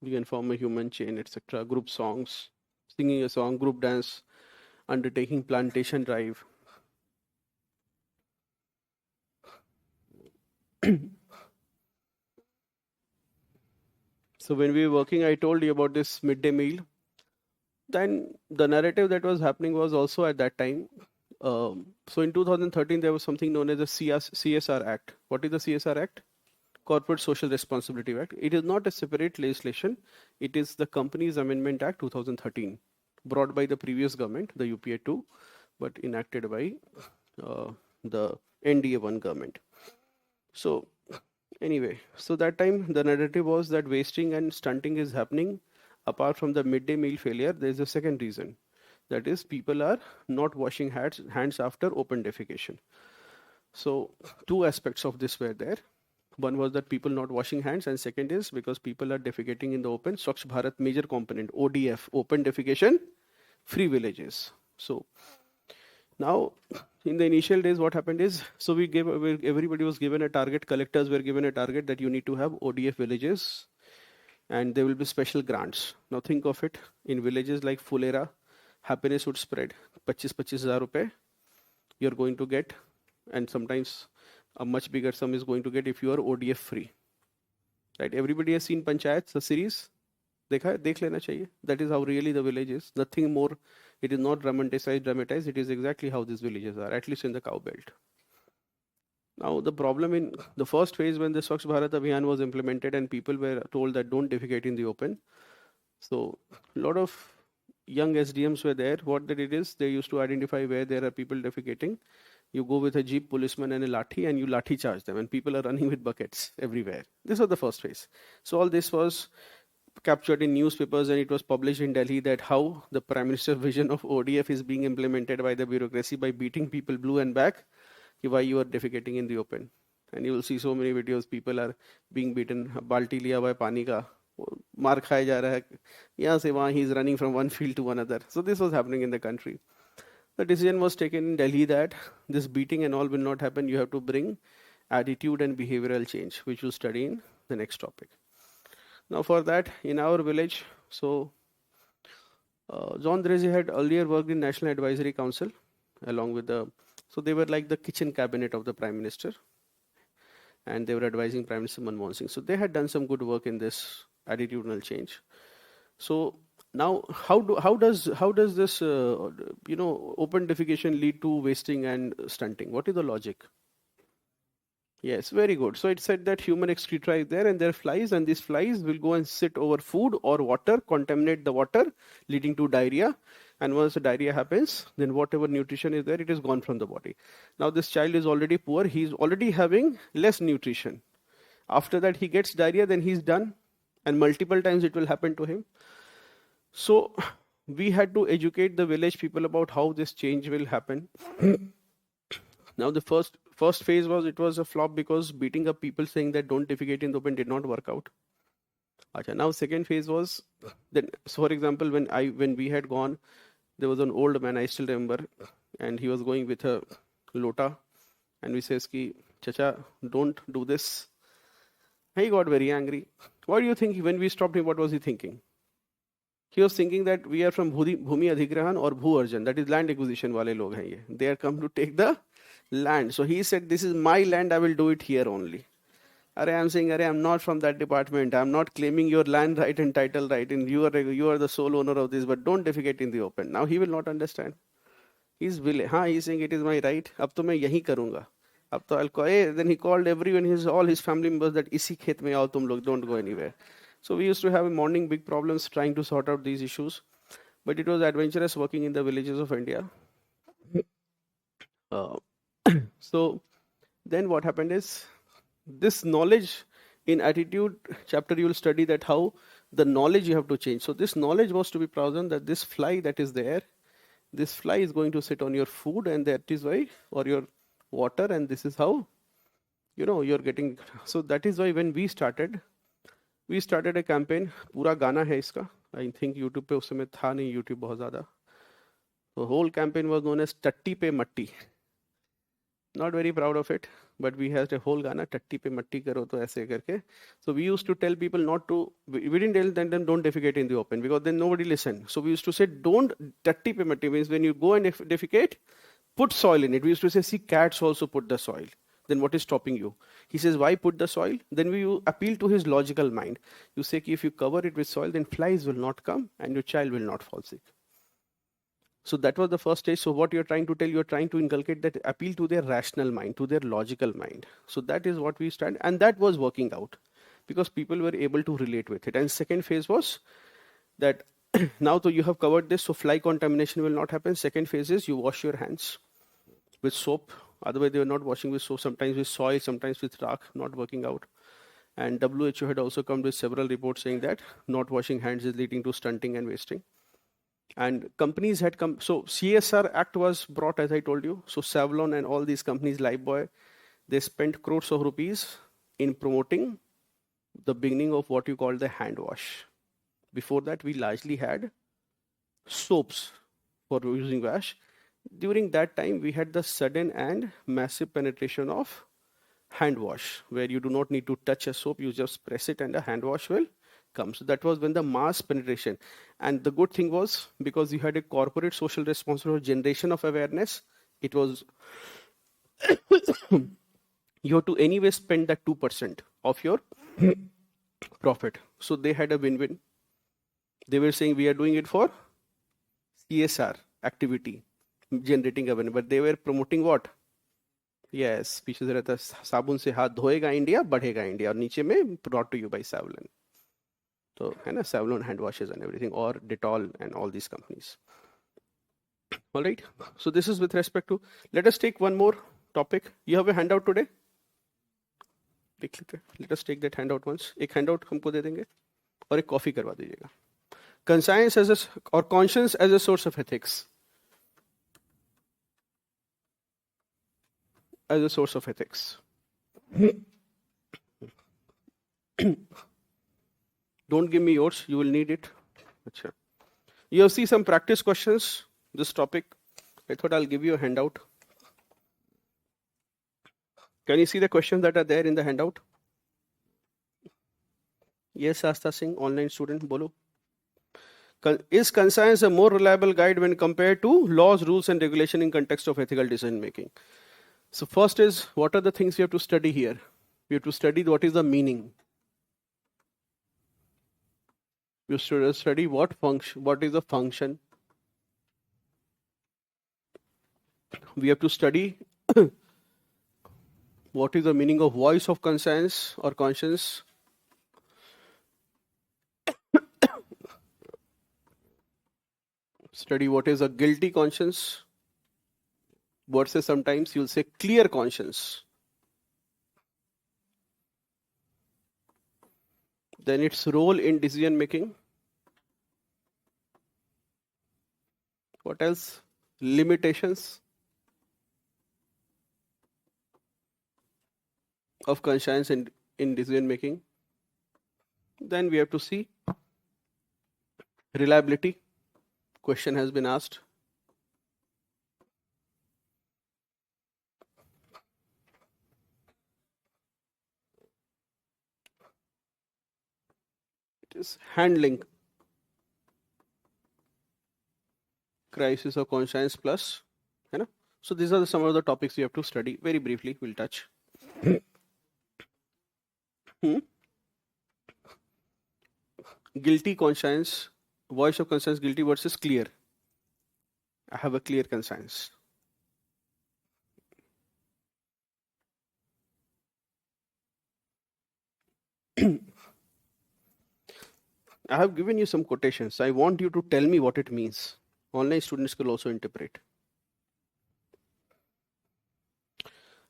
You can form a human chain, etc. Group songs, singing a song, group dance, undertaking plantation drive. So when we were working, I told you about this midday meal. Then the narrative that was happening was also at that time. So in 2013, there was something known as the CSR Act. What is the CSR Act? Corporate Social Responsibility Act. It is not a separate legislation. It is the Companies Amendment Act 2013, brought by the previous government, the UPA 2, but enacted by the NDA 1 government. So anyway, so that time the narrative was that wasting and stunting is happening. Apart from the midday meal failure, there is a second reason. That is, people are not washing hands after open defecation. So two aspects of this were there. One was that people not washing hands, and second is because people are defecating in the open. Swachh Bharat major component, ODF, open defecation, free villages. So now in the initial days, what happened is, so everybody was given a target, collectors were given a target that you need to have ODF villages and there will be special grants. Now think of it, in villages like Fulera, happiness would spread. 25,000 rupees you're going to get, and sometimes a much bigger sum is going to get if you are ODF free. Right? Everybody has seen Panchayat, the series. Dekh lena chahiye. That is how really the village is. Nothing more. It is not dramatized. It is exactly how these villages are, at least in the cow belt. Now the problem in the first phase, when the Swachh Bharat Abhiyan was implemented and people were told that don't defecate in the open. So a lot of young SDMs were there. What they did is they used to identify where there are people defecating. You go with a jeep policeman and a lathi and you lathi charge them, and people are running with buckets everywhere. This was the first phase. So all this was captured in newspapers and it was published in Delhi, that how the Prime Minister's vision of ODF is being implemented by the bureaucracy by beating people blue and back, why you are defecating in the open. And you will see so many videos, people are being beaten, balti liya hua hai pani ka, maar khaya ja raha hai, yahan se wahan, he is running from one field to another. So this was happening in the country. The decision was taken in Delhi that this beating and all will not happen. You have to bring attitude and behavioral change, which we'll study in the next topic. Now for that, in our village, so John Dresi had earlier worked in National Advisory Council along with so they were like the kitchen cabinet of the Prime Minister, and they were advising Prime Minister Manmohan Singh. So they had done some good work in this attitudinal change. So now, how does this open defecation lead to wasting and stunting? What is the logic? Yes, very good. So it said that human excreta is there and there are flies, and these flies will go and sit over food or water, contaminate the water, leading to diarrhea. And once the diarrhea happens, then whatever nutrition is there, it is gone from the body. Now this child is already poor, he's already having less nutrition. After that, he gets diarrhea, then he's done, and multiple times it will happen to him. So we had to educate the village people about how this change will happen. Now the first phase was, it was a flop because beating up people saying that don't defecate in the open did not work out. Acha, now second phase was then, so for example, when we had gone, there was an old man, I still remember, and he was going with a lota, and we says ki, Chacha, don't do this. He got very angry. What do you think when we stopped him, what was he thinking? He was thinking that we are from Bhumi Adhigrahan or Bhu Arjan, that is land acquisition wale log hain ye. They are come to take the land. So he said, this is my land, I will do it here only. I am saying, I'm not from that department. I'm not claiming your land right and title right. And you are the sole owner of this, but don't defecate in the open. Now he will not understand. He's saying it is my right. Ab to main yahi karunga. Ab to I'll call. Then he called everyone, all his family members, that isi khet mein aao tum log, don't go anywhere. So we used to have morning big problems trying to sort out these issues. But it was adventurous working in the villages of India. So then what happened is, this knowledge in attitude chapter, you will study that how the knowledge you have to change. So this knowledge was to be present that this fly that is there, this fly is going to sit on your food, and that is why, or your water, and this is how, you're getting. So that is why when we started a campaign. पूरा गाना है इसका. I think YouTube पे उस समय था नहीं, YouTube बहुत ज़्यादा. The whole campaign was known as Tatti Pe Matti. Not very proud of it, but we had a whole Gana, Tatti Pe Matti Karo to aise karke. So we used to tell people not to, we didn't tell them don't defecate in the open, because then nobody listened. So we used to say, don't, Tatti Pe Matti means when you go and defecate, put soil in it. We used to say, see, cats also put the soil. Then what is stopping you? He says, why put the soil? Then we appeal to his logical mind. You say, if you cover it with soil, then flies will not come and your child will not fall sick. So that was the first stage. So what you're trying to tell, you're trying to inculcate that appeal to their rational mind, to their logical mind. So that is what we stand, and that was working out because people were able to relate with it. And second phase was that now that you have covered this, so fly contamination will not happen. Second phase is you wash your hands with soap. Otherwise, they were not washing with soap, sometimes with soil, sometimes with rock, not working out. And WHO had also come with several reports saying that not washing hands is leading to stunting and wasting. And companies had come, so CSR Act was brought, as I told you. So Savlon and all these companies, Lifebuoy, they spent crores of rupees in promoting the beginning of what you call the hand wash. Before that, we largely had soaps for using wash. During that time, we had the sudden and massive penetration of hand wash, where you do not need to touch a soap, you just press it and a hand wash will come. So that was when the mass penetration. And the good thing was, because you had a corporate social responsibility generation of awareness, it was you have to anyway spend that 2% of your profit. So they had a win-win. They were saying we are doing it for CSR activity, generating awareness, but they were promoting what? Yes, पीछे से रहता साबुन से हाथ धोएगा India, बढ़ेगा India, और नीचे में brought to you by Savlon. So, है ना, Savlon hand washes and everything, or Dettol and all these companies. All right. So this is with respect to. Let us take one more topic. You have a handout today. Let us take that handout once. एक handout हमको दे देंगे और एक coffee करवा दीजिएगा. Conscience as a, or conscience as a source of ethics. As a source of ethics. Don't give me yours, you will need it. Achha. You see some practice questions, this topic. I thought I'll give you a handout. Can you see the questions that are there in the handout? Yes, Asta Singh, online student, bolo. Is conscience a more reliable guide when compared to laws, rules, and regulation in context of ethical decision making? So first is, what are the things you have to study here? You have to study what is the meaning. You should study what is the function. We have to study What is the meaning of voice of conscience or conscience? Study what is a guilty conscience versus sometimes you'll say clear conscience. Then its role in decision making. What else? Limitations of conscience in decision making. Then we have to see reliability. Question has been asked. It is handling crisis of conscience plus. So these are some of the topics you have to study. Very briefly, we'll touch. Guilty conscience, voice of conscience, guilty versus clear. I have a clear conscience. I have given you some quotations. I want you to tell me what it means. Online students will also interpret.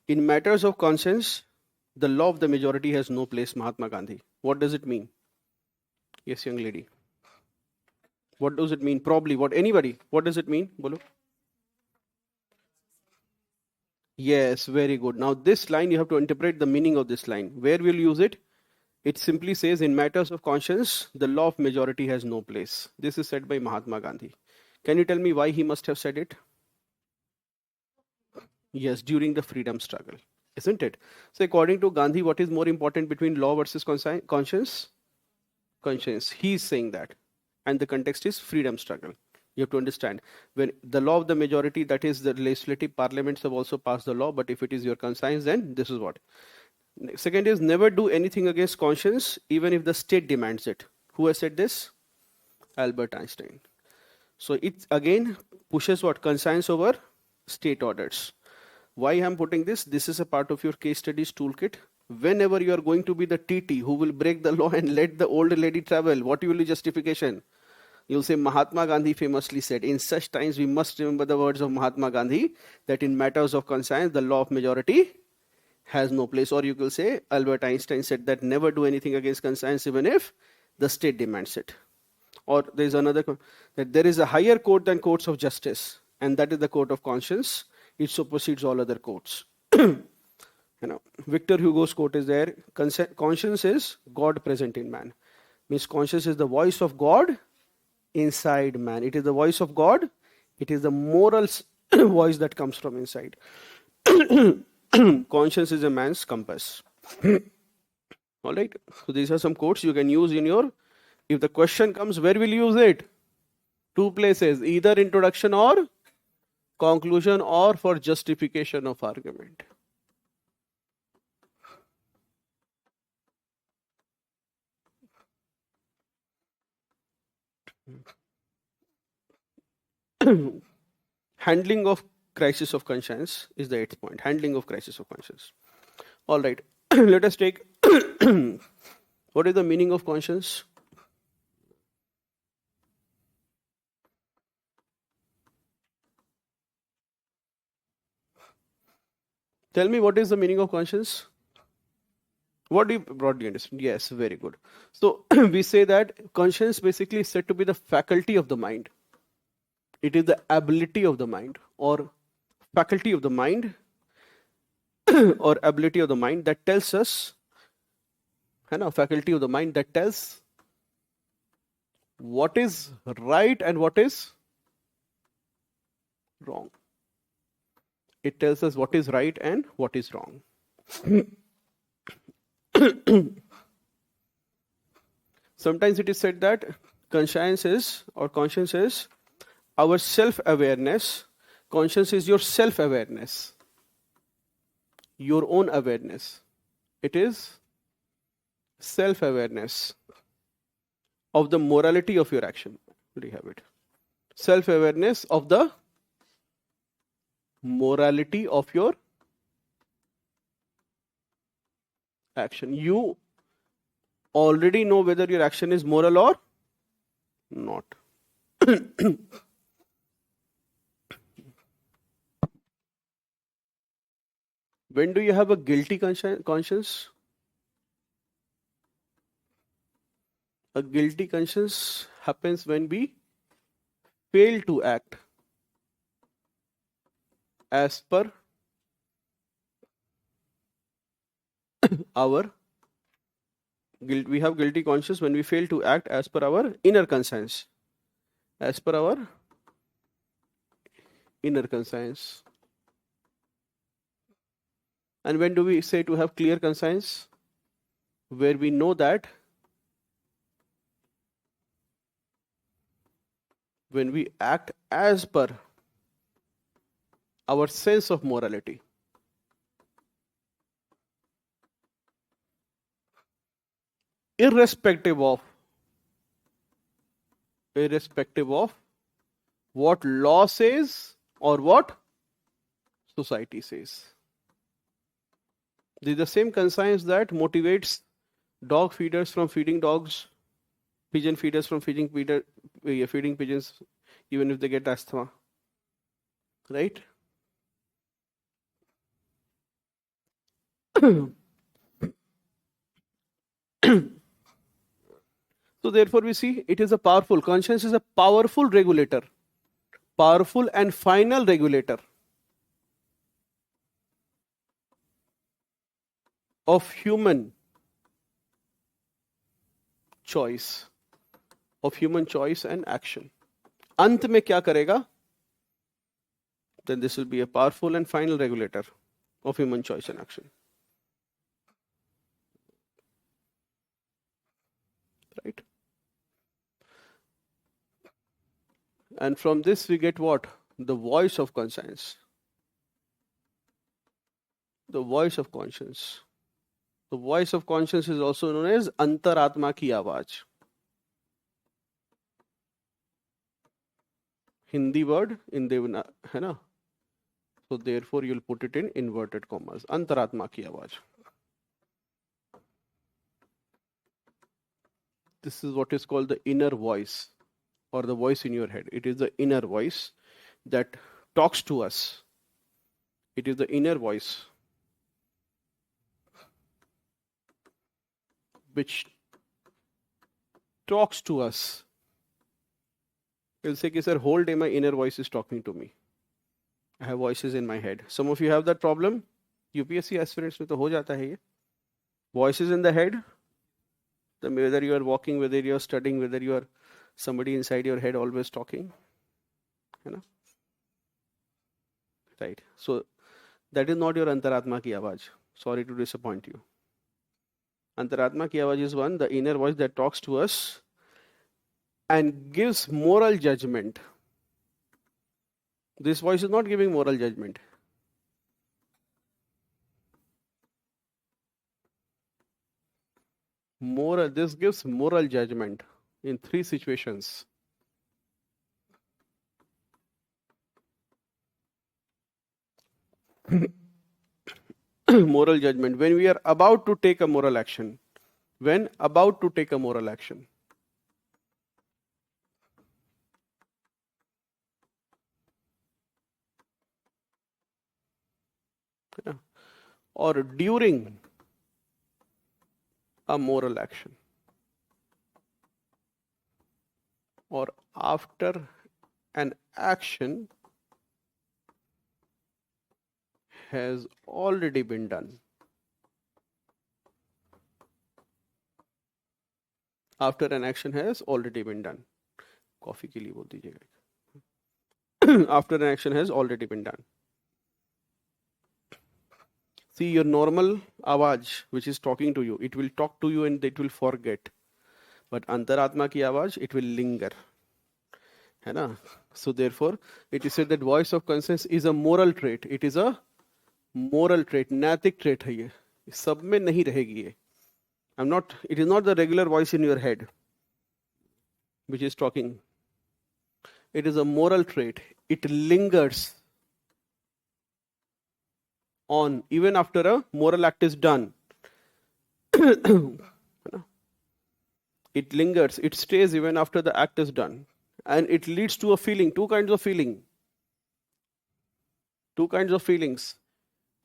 In matters of conscience, the law of the majority has no place, Mahatma Gandhi. What does it mean? Yes, young lady. What does it mean? Probably. What? Anybody? What does it mean? Bolo. Yes, very good. Now this line, you have to interpret the meaning of this line. Where will you use it? It simply says, in matters of conscience, the law of majority has no place. This is said by Mahatma Gandhi. Can you tell me why he must have said it? Yes, during the freedom struggle, isn't it? So according to Gandhi, what is more important between law versus conscience? Conscience. He is saying that. And the context is freedom struggle. You have to understand, when the law of the majority, that is the legislative parliaments have also passed the law, but if it is your conscience, then this is what. Second is, never do anything against conscience, even if the state demands it. Who has said this? Albert Einstein. So it again pushes what? Conscience over state orders. Why I'm putting this? This is a part of your case studies toolkit. Whenever you are going to be the TT who will break the law and let the old lady travel, what will be justification? You'll say Mahatma Gandhi famously said, in such times we must remember the words of Mahatma Gandhi, that in matters of conscience, the law of majority has no place. Or you will say Albert Einstein said that never do anything against conscience even if the state demands it. Or there is another, that there is a higher court than courts of justice, and that is the court of conscience. It supersedes all other courts. Victor Hugo's quote is there, conscience is God present in man. Means conscience is the voice of God inside man. It is the voice of God. It is the moral voice that comes from inside. Conscience is a man's compass. All right. So these are some quotes you can use in your, if the question comes, where will you use it? Two places, either introduction or conclusion or for justification of argument. Handling of crisis of conscience is the 8th point. Handling of crisis of conscience. All right. Let us take what is the meaning of conscience? Tell me, what is the meaning of conscience? What do you broadly understand? Yes, very good. So we say that conscience basically is said to be the faculty of the mind. It is the ability of the mind or faculty of the mind or ability of the mind that tells us, faculty of the mind that tells what is right and what is wrong. It tells us what is right and what is wrong. Sometimes it is said that conscience is our self-awareness. Conscience is your self-awareness, your own awareness. It is self-awareness of the morality of your action. Do you have it? Self-awareness of the morality of your action. You already know whether your action is moral or not. When do you have a guilty conscience? A guilty conscience happens when we fail to act as per our guilt. We have guilty conscience when we fail to act as per our inner conscience. As per our inner conscience. And when do we say to have clear conscience? Where we know that when we act as per our sense of morality. Irrespective of what law says or what society says. This is the same conscience that motivates dog feeders from feeding dogs, pigeon feeders from feeding pigeons, even if they get asthma. Right? So therefore we see it is a powerful, conscience is a powerful regulator, powerful and final regulator of human choice, and action. अंत में क्या करेगा? Then this will be a powerful and final regulator of human choice and action. Right? And from this we get what? The voice of conscience. The voice of conscience. The voice of conscience is also known as अंतरात्मा की आवाज. Hindi word in Devana, है ना? So therefore you'll put it in inverted commas. अंतरात्मा की आवाज. This is what is called the inner voice, or the voice in your head. It is the inner voice that talks to us. It is the inner voice which talks to us. You'll say, sir, whole day my inner voice is talking to me. I have voices in my head. Some of you have that problem. UPSC aspirants में तो हो जाता है ये. Voices in the head. Whether you are walking, whether you are studying, whether you are somebody inside your head always talking. You know? Right. So that is not your antaratma ki awaaz. Sorry to disappoint you. Antaratma ki awaaz is one, the inner voice that talks to us and gives moral judgment. This voice is not giving moral judgment. This gives moral judgment in 3 situations. Moral judgment. When we are about to take a moral action. When about to take a moral action. Or during a moral action. Or after an action has already been done. After an action has already been done. Coffee के लिए बोल दीजिएगा. After an action has already been done. See, your normal आवाज which is talking to you, it will talk to you and it will forget. But अंतरात्मा की आवाज, it will linger. है ना? So therefore, it is said that voice of conscience is a moral trait. It is a moral trait, नैतिक trait है ये. सब में नहीं रहेगी ये. It is not the regular voice in your head which is talking. It is a moral trait. It lingers on even after a moral act is done. It lingers, it stays even after the act is done. And it leads to a feeling, two kinds of feeling. Two kinds of feelings.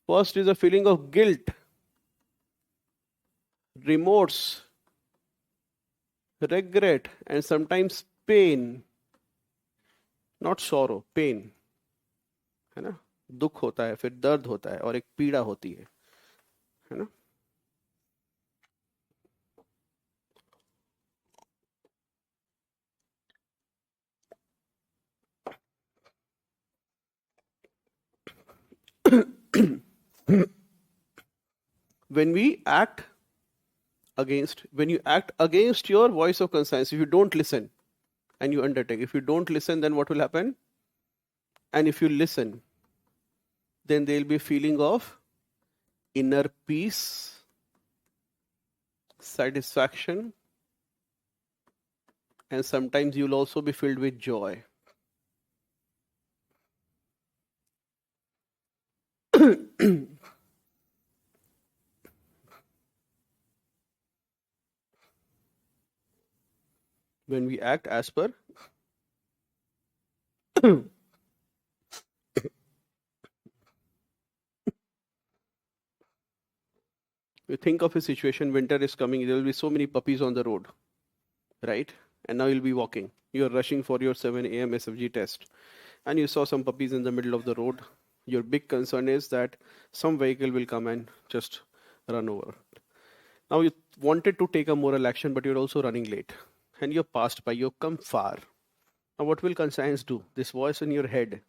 First is a feeling of guilt, remorse, regret, and sometimes pain. Not sorrow, pain. है ना? दुख होता है, फिर दर्द होता है और एक पीड़ा होती है ना? when you act against your voice of conscience, if you don't listen and you undertake, if you don't listen, then what will happen? And if you listen, then there will be a feeling of inner peace, satisfaction, and sometimes you'll also be filled with joy. When we act as per you think of a situation, winter is coming, there will be so many puppies on the road, right? And now you'll be walking. You're rushing for your 7 a.m. SFG test. And you saw some puppies in the middle of the road. Your big concern is that some vehicle will come and just run over. Now you wanted to take a moral action, but you're also running late. And you're passed by, you've come far. Now what will conscience do? This voice in your head,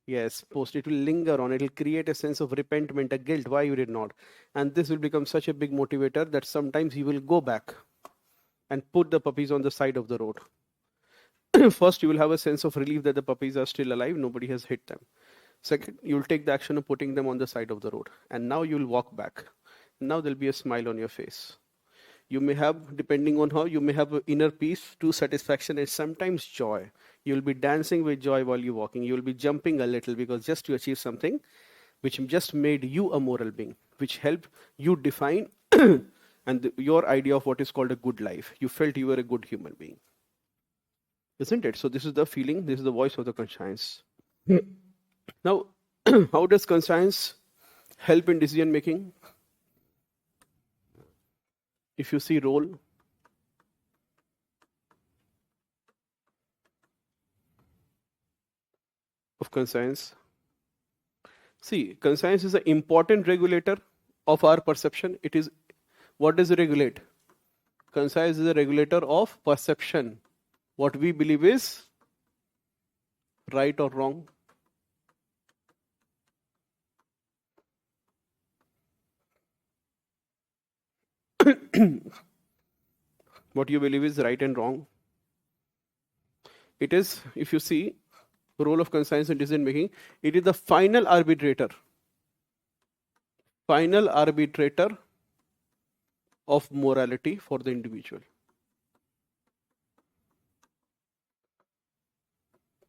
yes, it will linger on. It will create a sense of repentment, a guilt, why you did not. And this will become such a big motivator that sometimes you will go back and put the puppies on the side of the road. First, you will have a sense of relief that the puppies are still alive, nobody has hit them. Second, you will take the action of putting them on the side of the road. And now you will walk back. Now there will be a smile on your face. You may have, depending on how, you may have inner peace, true satisfaction, and sometimes joy. You will be dancing with joy while you're walking. You will be jumping a little because just to achieve something which just made you a moral being, which helped you define and your idea of what is called a good life. You felt you were a good human being. Isn't it? So this is the feeling, this is the voice of the conscience. Now, how does conscience help in decision making? If you see role of conscience, see, conscience is an important regulator of our perception. It is, what does it regulate? Conscience is a regulator of perception. What we believe is right or wrong. What you believe is right and wrong. It is, if you see, role of conscience in decision making, it is the final arbitrator. Final arbitrator of morality for the individual.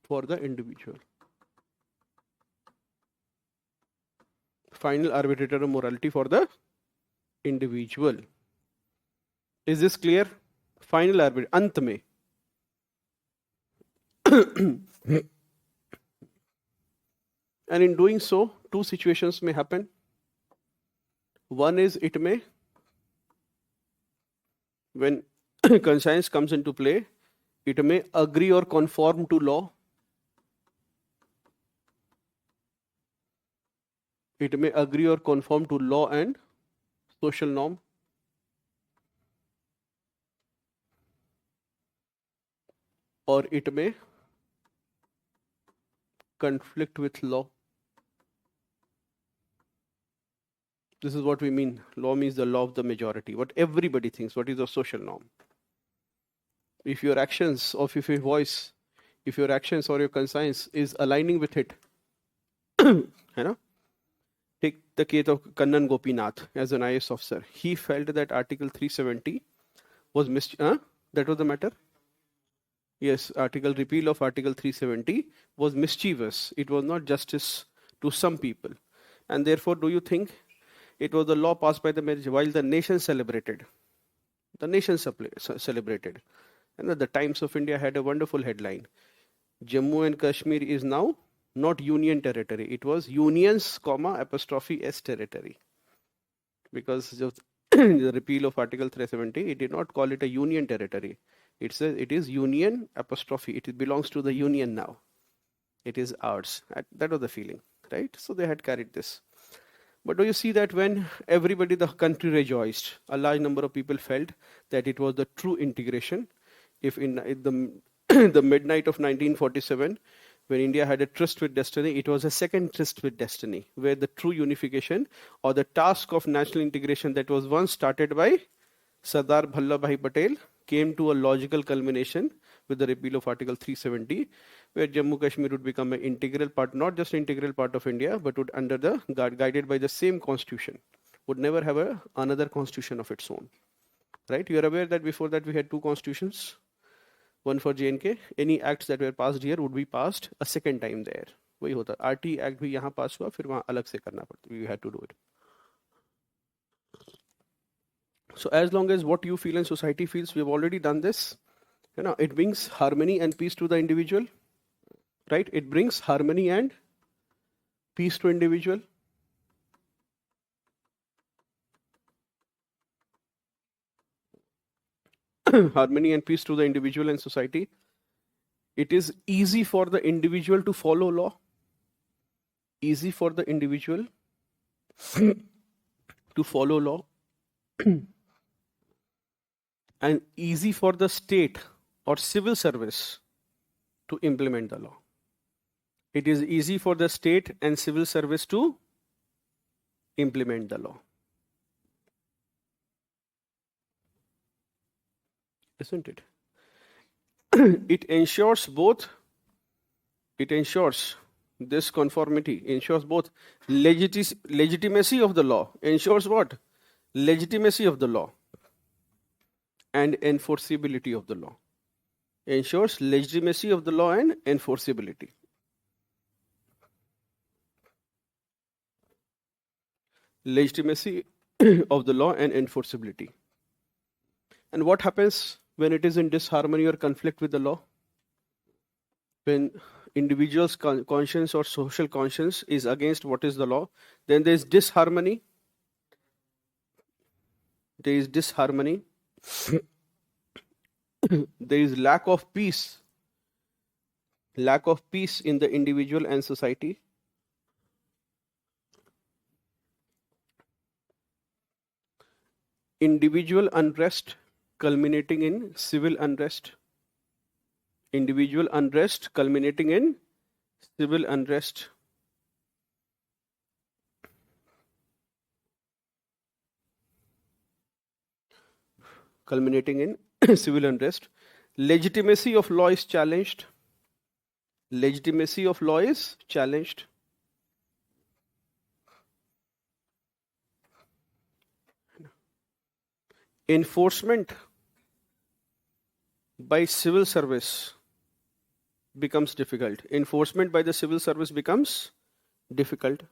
For the individual. Final arbitrator of morality for the individual. Is this clear? Final arbitrator, ant mein. And in doing so, two situations may happen. One is, it may, when conscience comes into play, it may agree or conform to law. It may agree or conform to law and social norm. Or it may conflict with law. This is what we mean. Law means the law of the majority. What everybody thinks, what is the social norm. If your actions, or if your voice, if your actions or your conscience is aligning with it, you know, take the case of Kannan Gopinath as an IAS officer. He felt that Article 370 was that was the matter? Yes, repeal of Article 370 was mischievous. It was not justice to some people. And therefore, do you think It was the law passed by the while the nation celebrated. The nation celebrated. And the Times of India had a wonderful headline. Jammu and Kashmir is now not union territory. It was unions, apostrophe S territory. Because of the repeal of Article 370, it did not call it a union territory. It says it is union apostrophe. It belongs to the union now. It is ours. That was the feeling, right? So they had carried this. But do you see that when everybody, the country rejoiced, a large number of people felt that it was the true integration. If in the, the midnight of 1947, when India had a tryst with destiny, it was a second tryst with destiny, where the true unification or the task of national integration that was once started by Sardar Vallabhbhai Patel came to a logical culmination with the repeal of Article 370, where Jammu Kashmir would become an integral part, not just an integral part of India, but would under the guided by the same constitution, would never have another constitution of its own. Right? You are aware that before that we had two constitutions, one for J&K. Any acts that were passed here would be passed a second time there. वही होता RT Act भी यहाँ पास हुआ, फिर वहाँ अलग से करना पड़ता. We had to do it. So as long as what you feel and society feels, we have already done this. You know, it brings harmony and peace to the individual, right? It brings harmony and peace to individual. Harmony and peace to the individual and society. It is easy for the individual to follow law. Easy for the individual to follow law. And easy for the state or civil service to implement the law. It is easy for the state and civil service to implement the law. Isn't it? It ensures both, it ensures this conformity, ensures both legitimacy of the law, ensures what? Legitimacy of the law and enforceability of the law. Ensures legitimacy of the law and enforceability. Legitimacy of the law and enforceability. And what happens when it is in disharmony or conflict with the law? When individual's conscience or social conscience is against what is the law, then there is disharmony. There is disharmony. There is lack of peace. Lack of peace in the individual and society. Individual unrest culminating in civil unrest. Individual unrest culminating in civil unrest. Culminating in civil unrest. Legitimacy of law is challenged. Legitimacy of law is challenged. Enforcement by civil service becomes difficult. Enforcement by the civil service becomes difficult.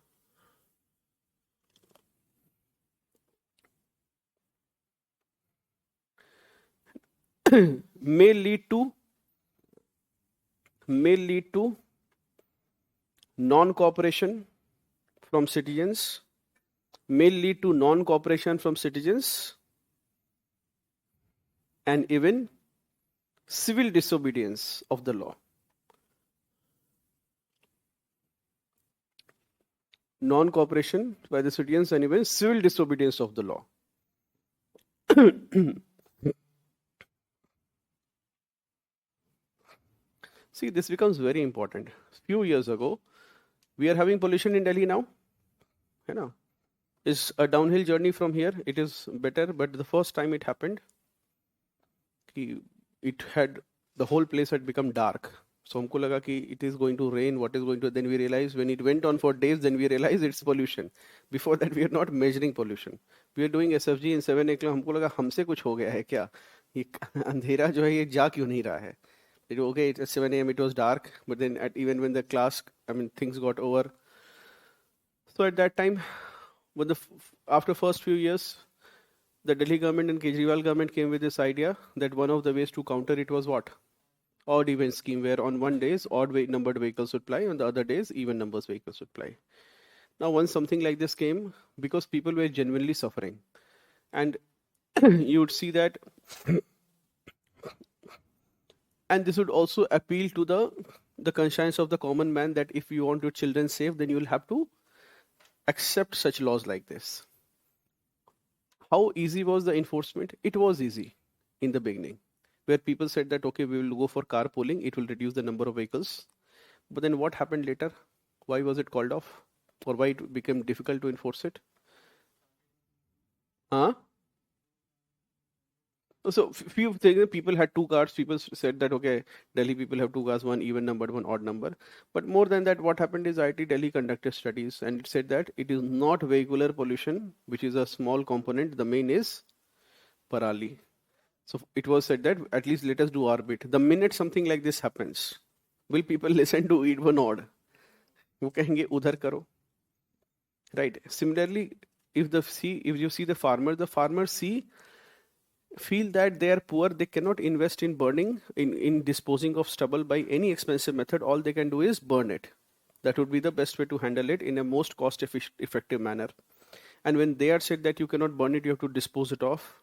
May lead to non-cooperation from citizens. May lead to non-cooperation from citizens and even civil disobedience of the law. Non-cooperation by the citizens and even civil disobedience of the law. See, this becomes very important. Few years ago, we are having pollution in Delhi now. You know, it's a downhill journey from here. It is better, but the first time it happened, it had, the whole place had become dark. So हमको लगा कि it is going to rain, what is going to, then we realized when it went on for days, then we realized it's pollution. Before that we are not measuring pollution. We are doing SFG in 7 o'clock, हमको लगा हमसे कुछ हो गया है क्या? ये अंधेरा जो है ये जा क्यों नहीं रहा है? Okay, at 7 a.m. it was dark, but then even when the class, things got over. So at that time, But after first few years, the Delhi government and Kejriwal government came with this idea that one of the ways to counter it was what? Odd even scheme, where on one days numbered vehicles would ply, on the other days even numbers vehicles would ply. Now, once something like this came, because people were genuinely suffering, and you would see that, and this would also appeal to the conscience of the common man, that if you want your children safe, then you will have to accept such laws like this. How easy was the enforcement? It was easy in the beginning, where people said that, okay, we will go for carpooling, it will reduce the number of vehicles. But then what happened later? Why was it called off? Or why it became difficult to enforce it? So few things, people had two cars. People said that, okay, Delhi people have two cars, one even numbered, one odd number. But more than that, what happened is IIT Delhi conducted studies, and it said that it is not vehicular pollution, which is a small component. The main is parali. So it was said that at least let us do our bit. The minute something like this happens, will people listen to even odd? वो कहेंगे उधर करो. Right. Similarly, if you see the farmers feel that they are poor, they cannot invest in burning, in disposing of stubble by any expensive method. All they can do is burn it. That would be the best way to handle it in a most cost effective manner. And when they are said that you cannot burn it, you have to dispose it off.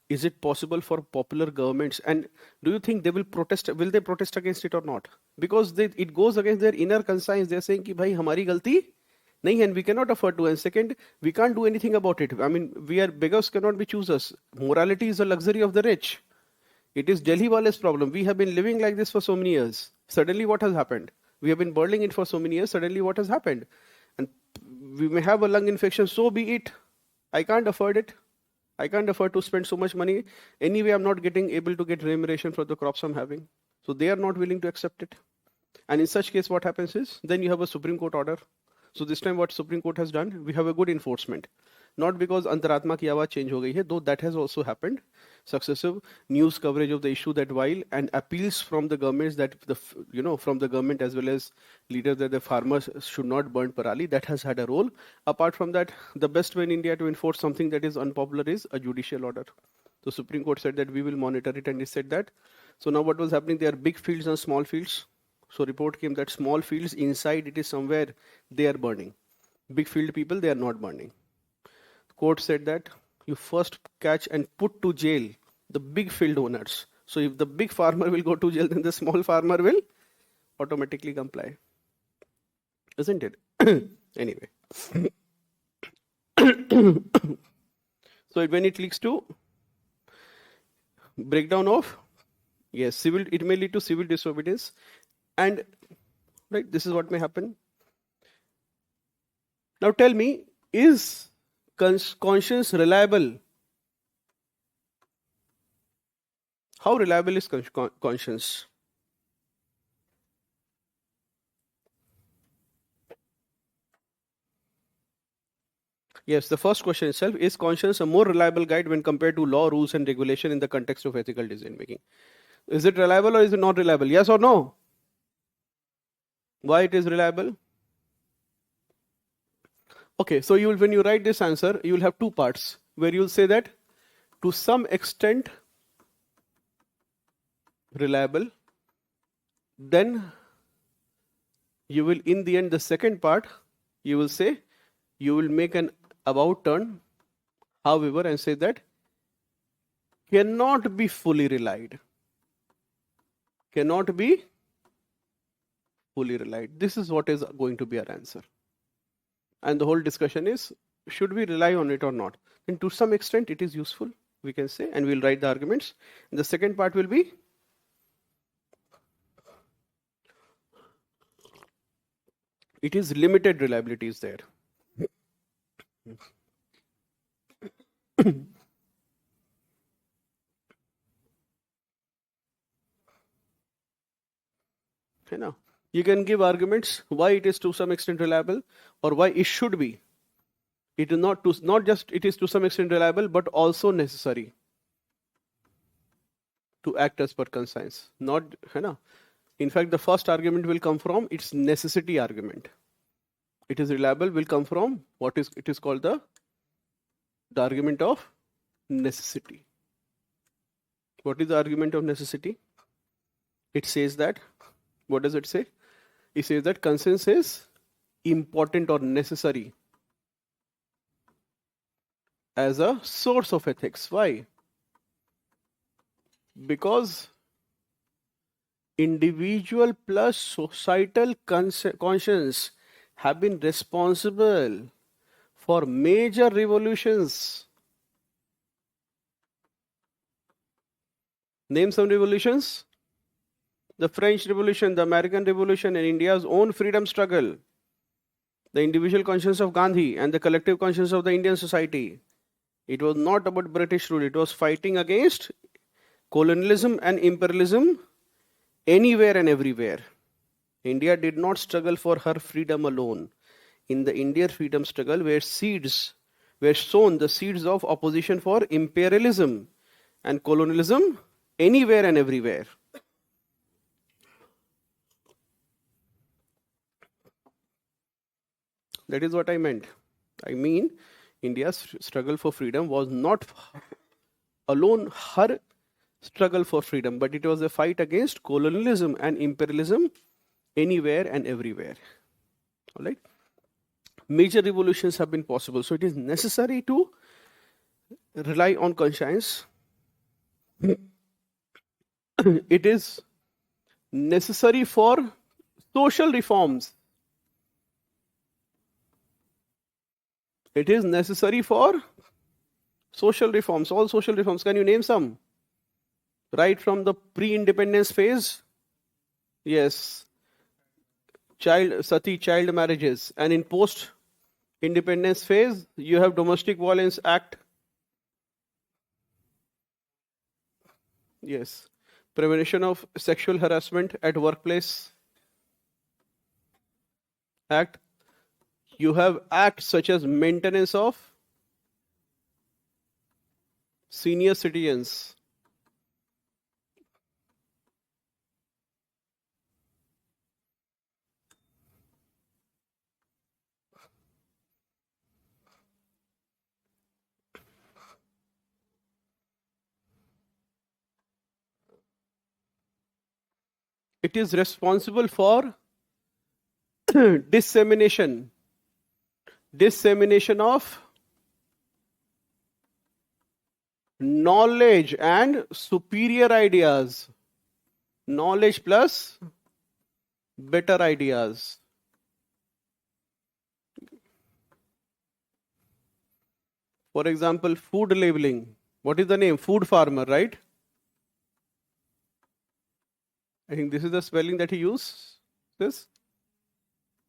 Is it possible for popular governments? And do you think they will protest? Will they protest against it or not? Because it goes against their inner conscience. They are saying, "Ki bhai, hamari galti nahi, and we cannot afford to." And second, we can't do anything about it. I mean, beggars cannot be choosers. Morality is a luxury of the rich. It is Delhi wale's problem. We have been living like this for so many years. Suddenly, what has happened? We have been burning it for so many years. Suddenly, what has happened? And we may have a lung infection. So be it. I can't afford it. I can't afford to spend so much money. Anyway, I'm not able to get remuneration for the crops I'm having. So they are not willing to accept it. And in such case, what happens is, then you have a Supreme Court order. So this time what Supreme Court has done, we have a good enforcement. Not because Antaratma ki awaaz change ho gayi hai, though that has also happened. Successive news coverage of the issue that while, and appeals from the governments that from the government as well as leaders that the farmers should not burn parali, that has had a role. Apart from that, the best way in India to enforce something that is unpopular is a judicial order. So Supreme Court said that we will monitor it, and it said that. So now what was happening? There are big fields and small fields. So report came that small fields, inside it is somewhere they are burning. Big field people, they are not burning. Court said that you first catch and put to jail the big field owners. So if the big farmer will go to jail, then the small farmer will automatically comply. Isn't it? Anyway. So when it leads to breakdown of, yes, it may lead to civil disobedience. And right, this is what may happen. Now tell me, is conscience reliable? How reliable is conscience? Yes, the first question itself, is conscience a more reliable guide when compared to law, rules, and regulation in the context of ethical decision making? Is it reliable or is it not reliable? Yes or no? Why it is reliable? Okay, so when you write this answer, you will have two parts where you will say that to some extent reliable. Then you will, in the end, the second part, you will say, you will make an about turn, however, and say that cannot be fully relied. Cannot be fully relied. This is what is going to be our answer. And the whole discussion is, should we rely on it or not? And to some extent, it is useful, we can say, and we'll write the arguments. And the second part will be, it is limited reliability is there. You can give arguments why it is to some extent reliable or why it should be. It is not just it is to some extent reliable, but also necessary to act as per conscience. Not, in fact, the first argument will come from its necessity argument. It is reliable will come from what it is called the The argument of necessity. What is the argument of necessity? It says that, what does it say? It says that conscience is important or necessary as a source of ethics. Why? Because individual plus societal conscience have been responsible for major revolutions. Name some revolutions. The French Revolution, the American Revolution, and India's own freedom struggle. The individual conscience of Gandhi and the collective conscience of the Indian society. It was not about British rule. It was fighting against colonialism and imperialism anywhere and everywhere. India did not struggle for her freedom alone. In the Indian freedom struggle were sown the seeds of opposition for imperialism and colonialism anywhere and everywhere. That is what I meant. I mean, India's struggle for freedom was not alone her struggle for freedom, but it was a fight against colonialism and imperialism anywhere and everywhere. All right. Major revolutions have been possible, so it is necessary to rely on conscience. It is necessary for social reforms. It is necessary for social reforms, all social reforms. Can you name some? Right from the pre-independence phase? Yes. Sati, child marriages. And in post-independence phase, you have Domestic Violence Act. Yes. Prevention of Sexual Harassment at Workplace Act. You have acts such as Maintenance of Senior Citizens. It is responsible for dissemination of knowledge and superior ideas. Knowledge plus better ideas. For example, food labeling. What is the name? Food farmer, right? I think this is the spelling that he uses. This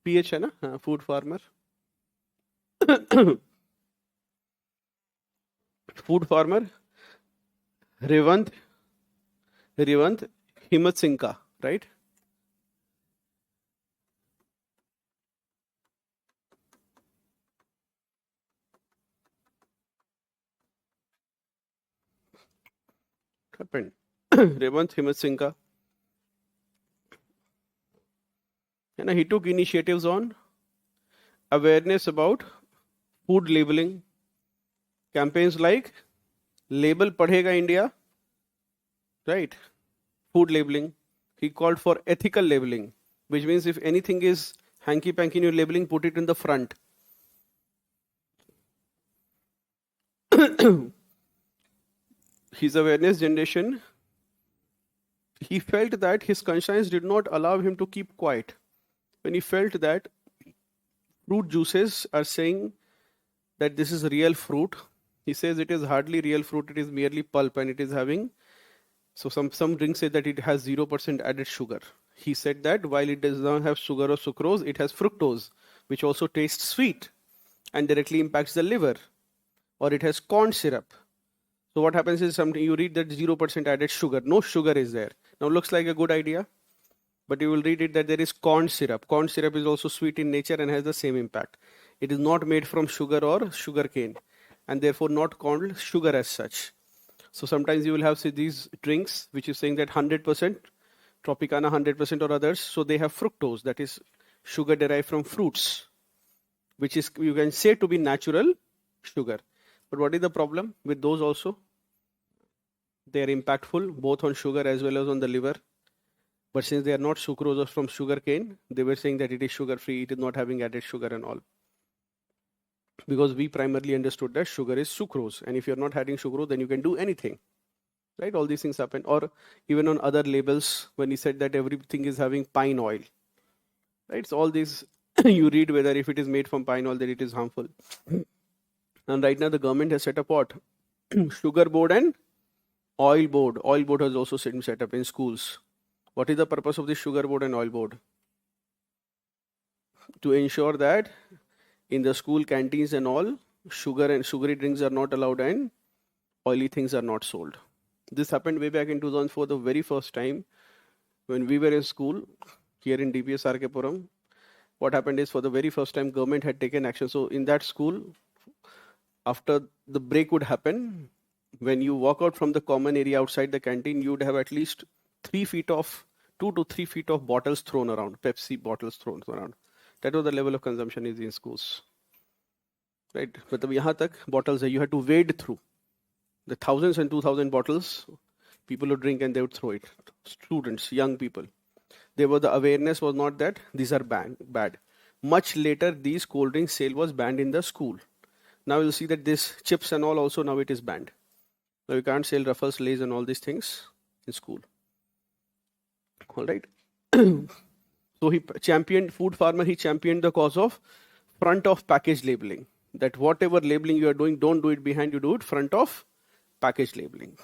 PH है ना? Food farmer. Food farmer. Revant Himmat Singh ka, right? What happened? Revant Himmat Singh ka. And he took initiatives on awareness about food labeling. Campaigns like Label Padhega India, right? Food labeling. He called for ethical labeling, which means if anything is hanky-panky in your labeling, put it in the front. His awareness generation, he felt that his conscience did not allow him to keep quiet. When he felt that fruit juices are saying that this is real fruit, he says it is hardly real fruit, it is merely pulp and it is having, so some drinks say that it has 0% added sugar. He said that while it does not have sugar or sucrose, it has fructose, which also tastes sweet and directly impacts the liver. Or it has corn syrup. So what happens is something you read that 0% added sugar. No sugar is there. Now looks like a good idea, but you will read it that there is corn syrup. Corn syrup is also sweet in nature and has the same impact. It is not made from sugar or sugarcane, and therefore not called sugar as such. So sometimes you will have these drinks which is saying that 100%, Tropicana 100% or others, so they have fructose, that is sugar derived from fruits, which is you can say to be natural sugar. But what is the problem with those also? They are impactful both on sugar as well as on the liver. But since they are not sucrose from sugar cane, they were saying that it is sugar free, it is not having added sugar and all. Because we primarily understood that sugar is sucrose. And if you're not adding sucrose, then you can do anything. Right? All these things happen. Or even on other labels, when he said that everything is having pine oil. Right? So all these, you read whether if it is made from pine oil, that it is harmful. And right now the government has set up what? Sugar board and oil board. Oil board has also been set up in schools. What is the purpose of this sugar board and oil board? To ensure that in the school canteens and all, sugar and sugary drinks are not allowed and oily things are not sold. This happened way back in 2004, the very first time when we were in school here in DPS RK Puram. What happened is, for the very first time, government had taken action. So in that school, after the break would happen, when you walk out from the common area outside the canteen, you would have at least 2 to 3 feet of bottles thrown around, Pepsi bottles thrown around. That was the level of consumption is in schools. Right? But yahan tak bottles you had to wade through the thousands and 2,000 bottles. People would drink and they would throw it. Students, young people. The awareness was not that these are bad. Much later, these cold drink sale was banned in the school. Now you'll see that this chips and all also now it is banned. Now you can't sell Ruffles, Lays and all these things in school. All right. So he championed, food farmer, he championed the cause of front of package labeling. That whatever labeling you are doing, don't do it behind, you do it front of package labeling.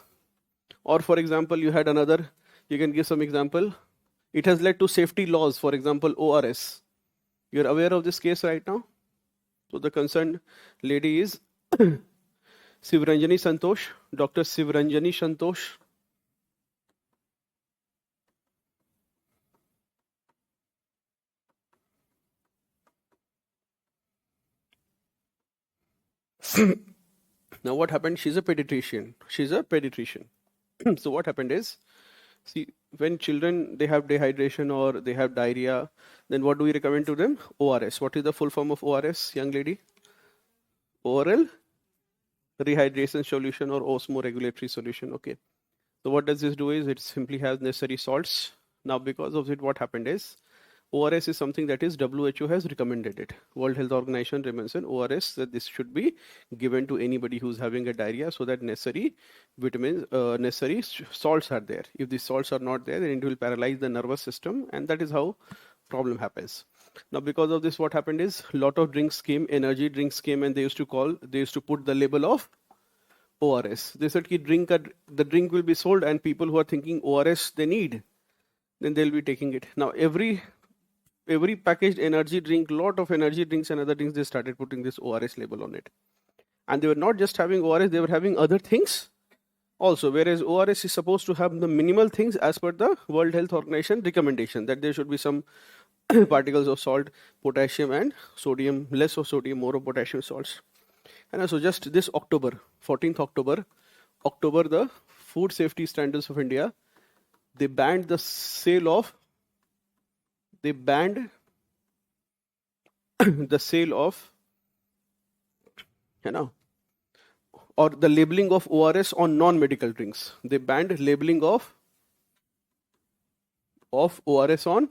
Or for example, you had another, you can give some example. It has led to safety laws, for example, ORS. You're aware of this case right now? So the concerned lady is Sivranjani Santosh, Dr. Sivranjani Santosh. Now what happened? She's a pediatrician. So what happened is, see, when children, they have dehydration or they have diarrhea, then what do we recommend to them? ORS. What is the full form of ORS, young lady? Oral rehydration solution or osmoregulatory solution. Okay. So what does this do is it simply has necessary salts. Now because of it, what happened is ORS is something that is WHO has recommended it. World Health Organization recommends an ORS that this should be given to anybody who's having a diarrhea so that necessary vitamins, necessary salts are there. If these salts are not there, then it will paralyze the nervous system, and that is how problem happens. Now because of this, what happened is lot of drinks came, energy drinks came, and they used to put the label of ORS. They said the drink will be sold, and people who are thinking ORS they need, then they'll be taking it. Now every packaged energy drink, lot of energy drinks and other drinks, they started putting this ORS label on it. And they were not just having ORS, they were having other things also. Whereas ORS is supposed to have the minimal things as per the World Health Organization recommendation, that there should be some particles of salt, potassium and sodium, less of sodium, more of potassium salts. And also just this October, 14th October, the Food Safety Standards of India, they banned the sale of or the labeling of ORS on non-medical drinks. They banned labeling of ORS on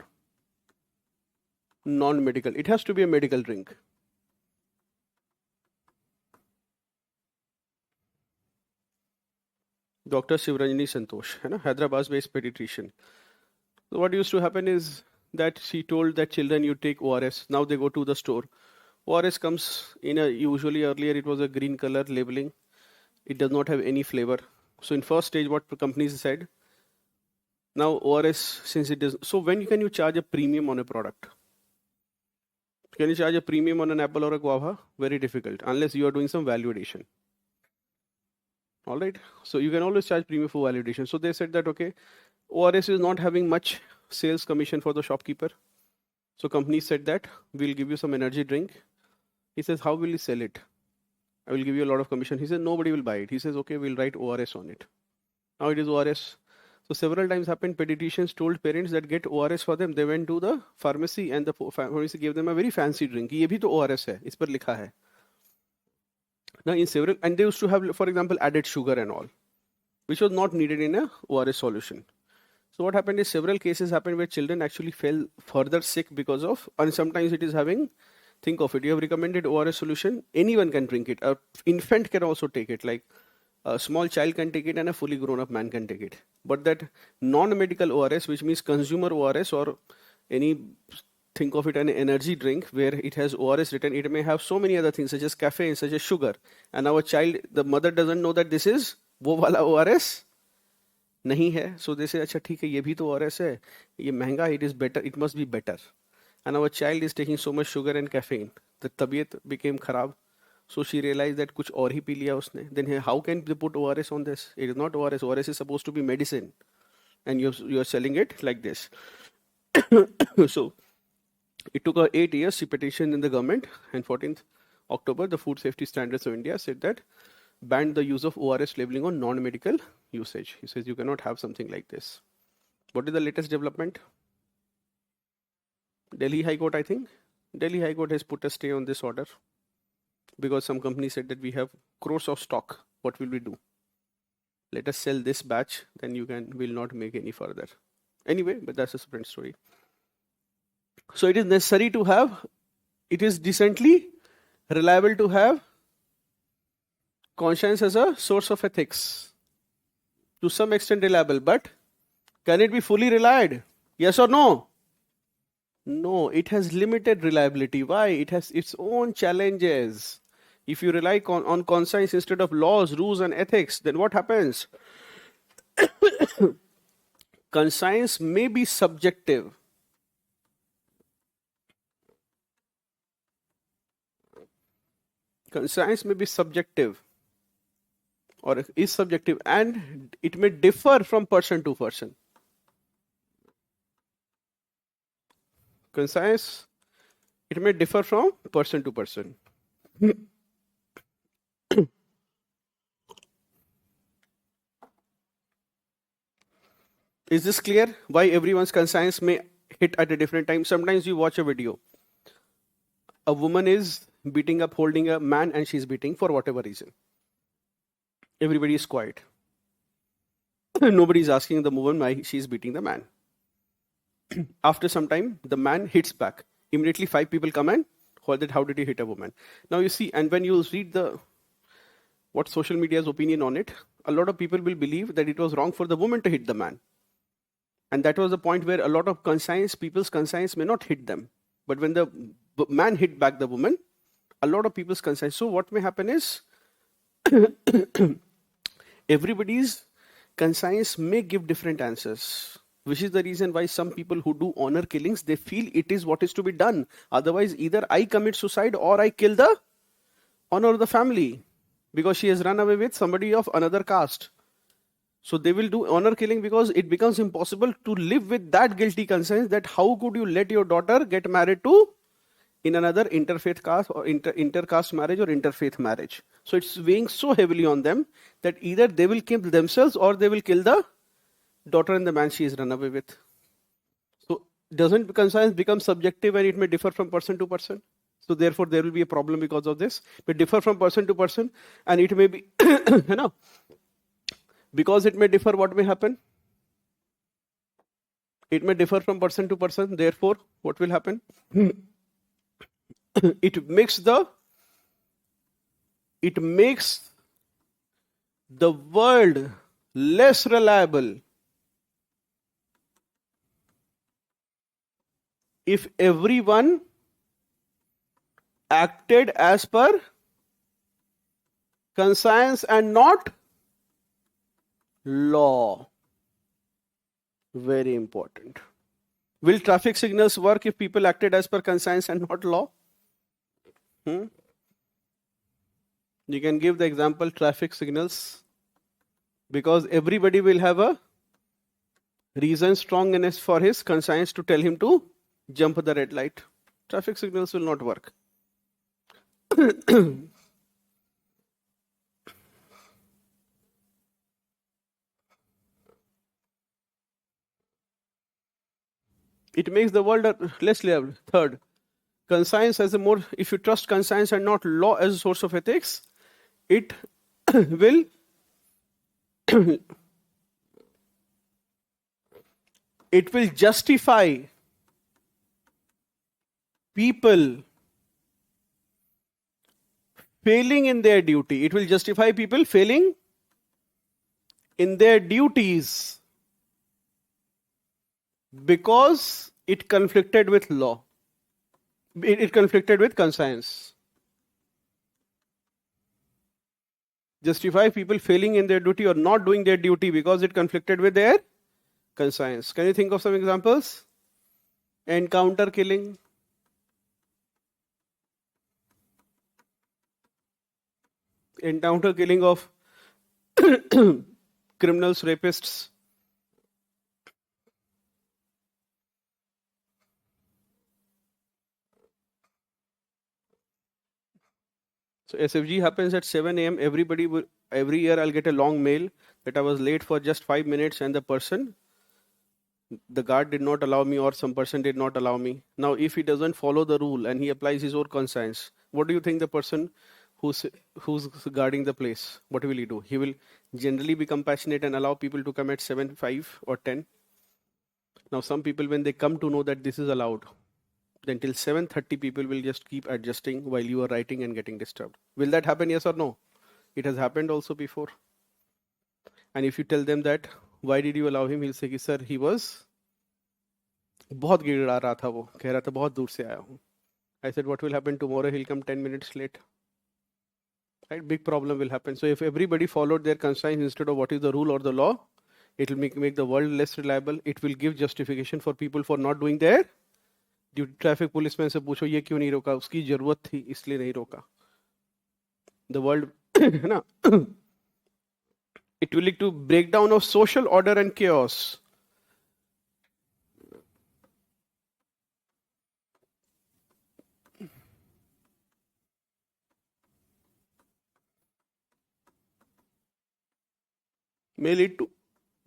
non-medical. It has to be a medical drink. Dr. Sivranjani Santosh, Hyderabad-based pediatrician. So what used to happen is that she told that children, you take ORS. Now they go to the store. ORS comes in usually earlier it was a green color labeling. It does not have any flavor. So in first stage, what companies said, now ORS, since it is, so when can you charge a premium on a product? Can you charge a premium on an apple or a guava? Very difficult, unless you are doing some value addition. All right. So you can always charge premium for value addition. So they said that, okay, ORS is not having much sales commission for the shopkeeper. So company said that we'll give you some energy drink. He says, how will you sell it? I will give you a lot of commission. He said, nobody will buy it. He says, okay, we'll write ORS on it. Now it is ORS. So several times happened, pediatricians told parents that get ORS for them. They went to the pharmacy and the pharmacy gave them a very fancy drink. ये भी तो ORS है, इस पर लिखा है. Now in several, and they used to have, for example, added sugar and all, which was not needed in a ORS solution. So what happened is several cases happened where children actually fell further sick because of, and sometimes it is having, think of it, you have recommended ORS solution, anyone can drink it. An infant can also take it, like a small child can take it and a fully grown up man can take it. But that non-medical ORS, which means consumer ORS or any, think of it an energy drink where it has ORS written, it may have so many other things such as caffeine, such as sugar. And our child, the mother doesn't know that this is वो वाला ORS नहीं है. So they say, अच्छा ठीक है, ये भी तो ORS है, ये महंगा, it is better, it must be better. And our child is taking so much sugar and caffeine. The तबीयत became खराब. So she realized that कुछ और ही पी लिया उसने. Then how can they put ORS on this? It is not ORS. ORS is supposed to be medicine. And you're selling it like this. So it took 8 years. She petitioned in the government, and 14th October, the Food Safety Standards of India said that banned the use of ORS labeling on non-medical usage. He says you cannot have something like this. What is the latest development? Delhi High Court, I think. Delhi High Court has put a stay on this order because some company said that we have crores of stock. What will we do? Let us sell this batch, then will not make any further. Anyway, but that's a different story. So it is necessary to have, it is decently reliable to have conscience as a source of ethics. To some extent reliable, but can it be fully relied? Yes or no? No, it has limited reliability. Why? It has its own challenges. If you rely on conscience instead of laws, rules, and ethics, then what happens? Conscience may be subjective. Conscience may be subjective or is subjective, and it may differ from person to person. Conscience, it may differ from person to person. Is this clear? Why everyone's conscience may hit at a different time? Sometimes you watch a video. A woman is beating up, holding a man, and she's beating for whatever reason. Everybody is quiet. Nobody is asking the woman why she's beating the man. After some time, the man hits back. Immediately 5 people come and hold it. How did he hit a woman? Now you see, and when you read what social media's opinion on it, a lot of people will believe that it was wrong for the woman to hit the man. And that was the point where a lot of people's conscience may not hit them. But when the man hit back the woman, a lot of people's conscience. So what may happen is, everybody's conscience may give different answers, which is the reason why some people who do honor killings, they feel it is what is to be done. Otherwise, either I commit suicide or I kill the honor of the family because she has run away with somebody of another caste. So they will do honor killing because it becomes impossible to live with that guilty conscience that how could you let your daughter get married to in another interfaith caste or intercaste marriage or interfaith marriage. So it's weighing so heavily on them that either they will kill themselves or they will kill the daughter and the man she has run away with. So doesn't conscience become subjective and it may differ from person to person? So therefore there will be a problem because of this. It may differ from person to person and it may be, because it may differ, what may happen? It may differ from person to person, therefore what will happen? It makes the world less reliable if everyone acted as per conscience and not law. Very important. Will traffic signals work if people acted as per conscience and not law? You can give the example traffic signals because everybody will have a reason strong enough for his conscience to tell him to jump the red light. Traffic signals will not work. It makes the world less reliable. Third, conscience as a more, if you trust conscience and not law as a source of ethics, it will it will justify people failing in their duty. It will justify people failing in their duties because it conflicted with law. It conflicted with conscience. Justify people failing in their duty or not doing their duty because it conflicted with their conscience. Can you think of some examples? Encounter killing. Encounter killing of criminals, rapists. So SFG happens at 7 a.m. Every year I'll get a long mail that I was late for just 5 minutes and the guard did not allow me or some person did not allow me. Now, if he doesn't follow the rule and he applies his own conscience, what do you think the person who's guarding the place, what will he do? He will generally be compassionate and allow people to come at 7, 5 or 10. Now, some people, when they come to know that this is allowed, then till 7:30 people will just keep adjusting while you are writing and getting disturbed. Will that happen, yes or no? It has happened also before. And if you tell them that, why did you allow him? He'll say, sir, he was बहुत गिड़गिड़ा रहा था वो, कह रहा था बहुत दूर से आया हूँ. I said, what will happen tomorrow? He'll come 10 minutes late. Right? Big problem will happen. So if everybody followed their conscience instead of what is the rule or the law, it will make the world less reliable. It will give justification for people for not doing their duty. Traffic policeman से पूछो ये क्यों नहीं रोका? उसकी जरूरत थी इसलिए नहीं रोका. The world, है ना? It will lead to breakdown of social order and chaos. May lead to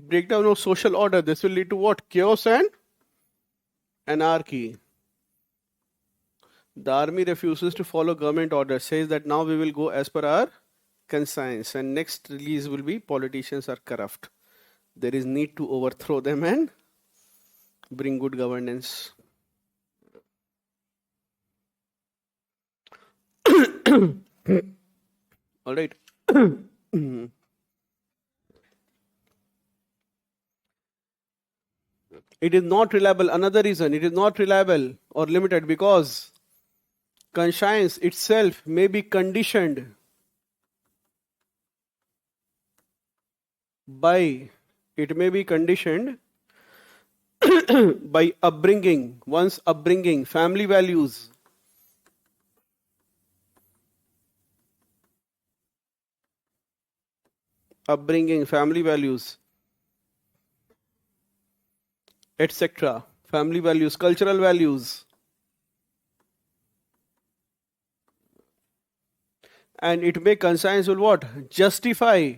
breakdown of social order. This will lead to what? Chaos and anarchy. The army refuses to follow government orders, says that now we will go as per our conscience, and next release will be politicians are corrupt. There is need to overthrow them and bring good governance. All right. It is not reliable. Another reason, it is not reliable or limited because conscience itself may be conditioned by upbringing, one's upbringing, family values. Upbringing, family values, etc. Family values, cultural values. And it may conscience will what? Justify.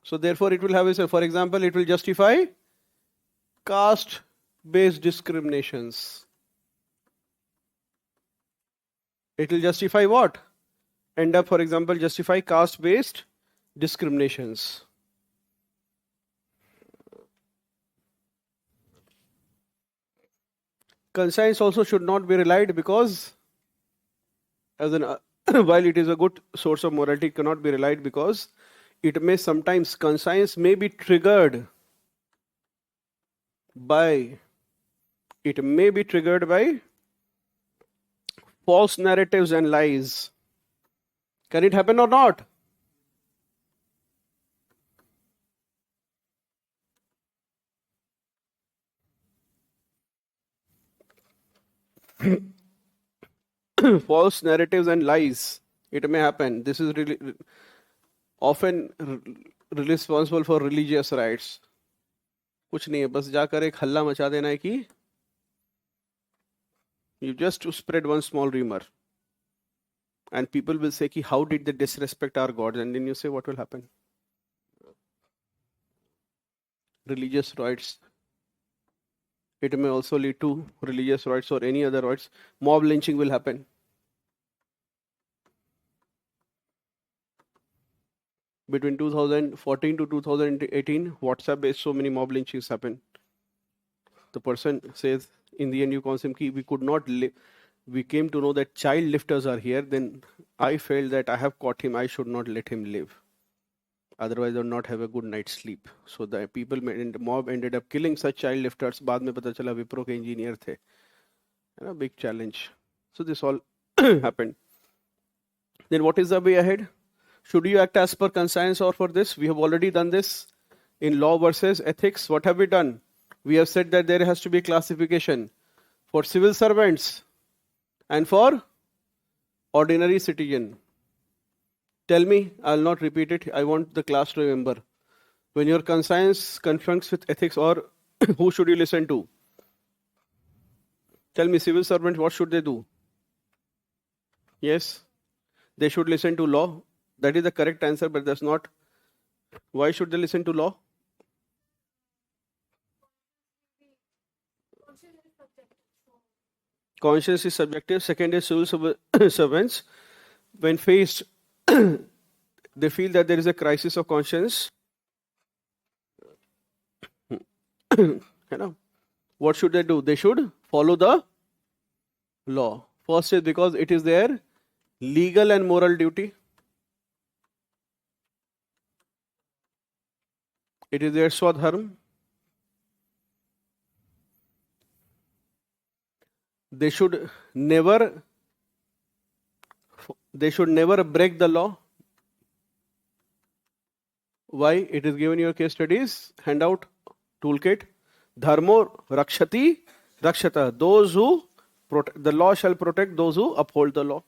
So therefore it will have a, for example, it will justify caste-based discriminations. It will justify what? End up, for example, justify caste-based discriminations. Conscience also should not be relied because, while it is a good source of morality, it cannot be relied because it may sometimes, conscience may be triggered by false narratives and lies. Can it happen or not? False narratives and lies. It may happen. This is really often responsible for religious rights. कुछ नहीं है, बस जाकर एक हल्ला मचा देना है कि you just spread one small rumor and people will say कि how did they disrespect our gods, and then you say what will happen? Religious rights. It may also lead to religious rights or any other rights. Mob lynching will happen. Between 2014 to 2018, WhatsApp-based so many mob lynchings happen. The person says, in the end, you convince him, we could not live. We came to know that child lifters are here. Then I felt that I have caught him. I should not let him live. Otherwise, I would not have a good night's sleep. So the people in the mob ended up killing such child lifters. बाद में पता चला विप्रो के engineer थे. A big challenge. So this all happened. Then what is the way ahead? Should you act as per conscience or for this? We have already done this in law versus ethics. What have we done? We have said that there has to be classification for civil servants and for ordinary citizen. Tell me, I'll not repeat it. I want the class to remember. When your conscience confronts with ethics, or who should you listen to? Tell me, civil servants, what should they do? Yes, they should listen to law. That is the correct answer, but that's not. Why should they listen to law? Conscience is subjective. Second is civil servants. When faced, they feel that there is a crisis of conscience. What should they do? They should follow the law. First is because it is their legal and moral duty. It is their swadharma. They should never break the law. Why? It is given in your case studies, handout, toolkit. Dharmo rakshati rakshata. Those who the law shall protect those who uphold the law.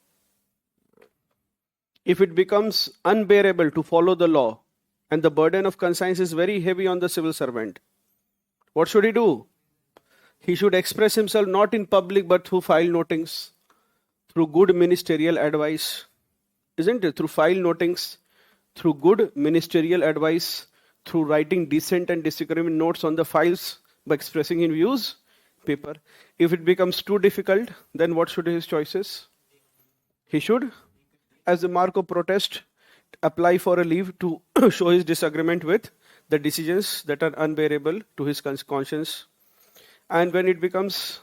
If it becomes unbearable to follow the law and the burden of conscience is very heavy on the civil servant, what should he do? He should express himself not in public but through file notings, through good ministerial advice. Isn't it? Through file notings, through good ministerial advice, through writing dissent and disagreement notes on the files by expressing his views, paper. If it becomes too difficult, then what should his choices? He should, as a mark of protest, apply for a leave to show his disagreement with the decisions that are unbearable to his conscience. And when it becomes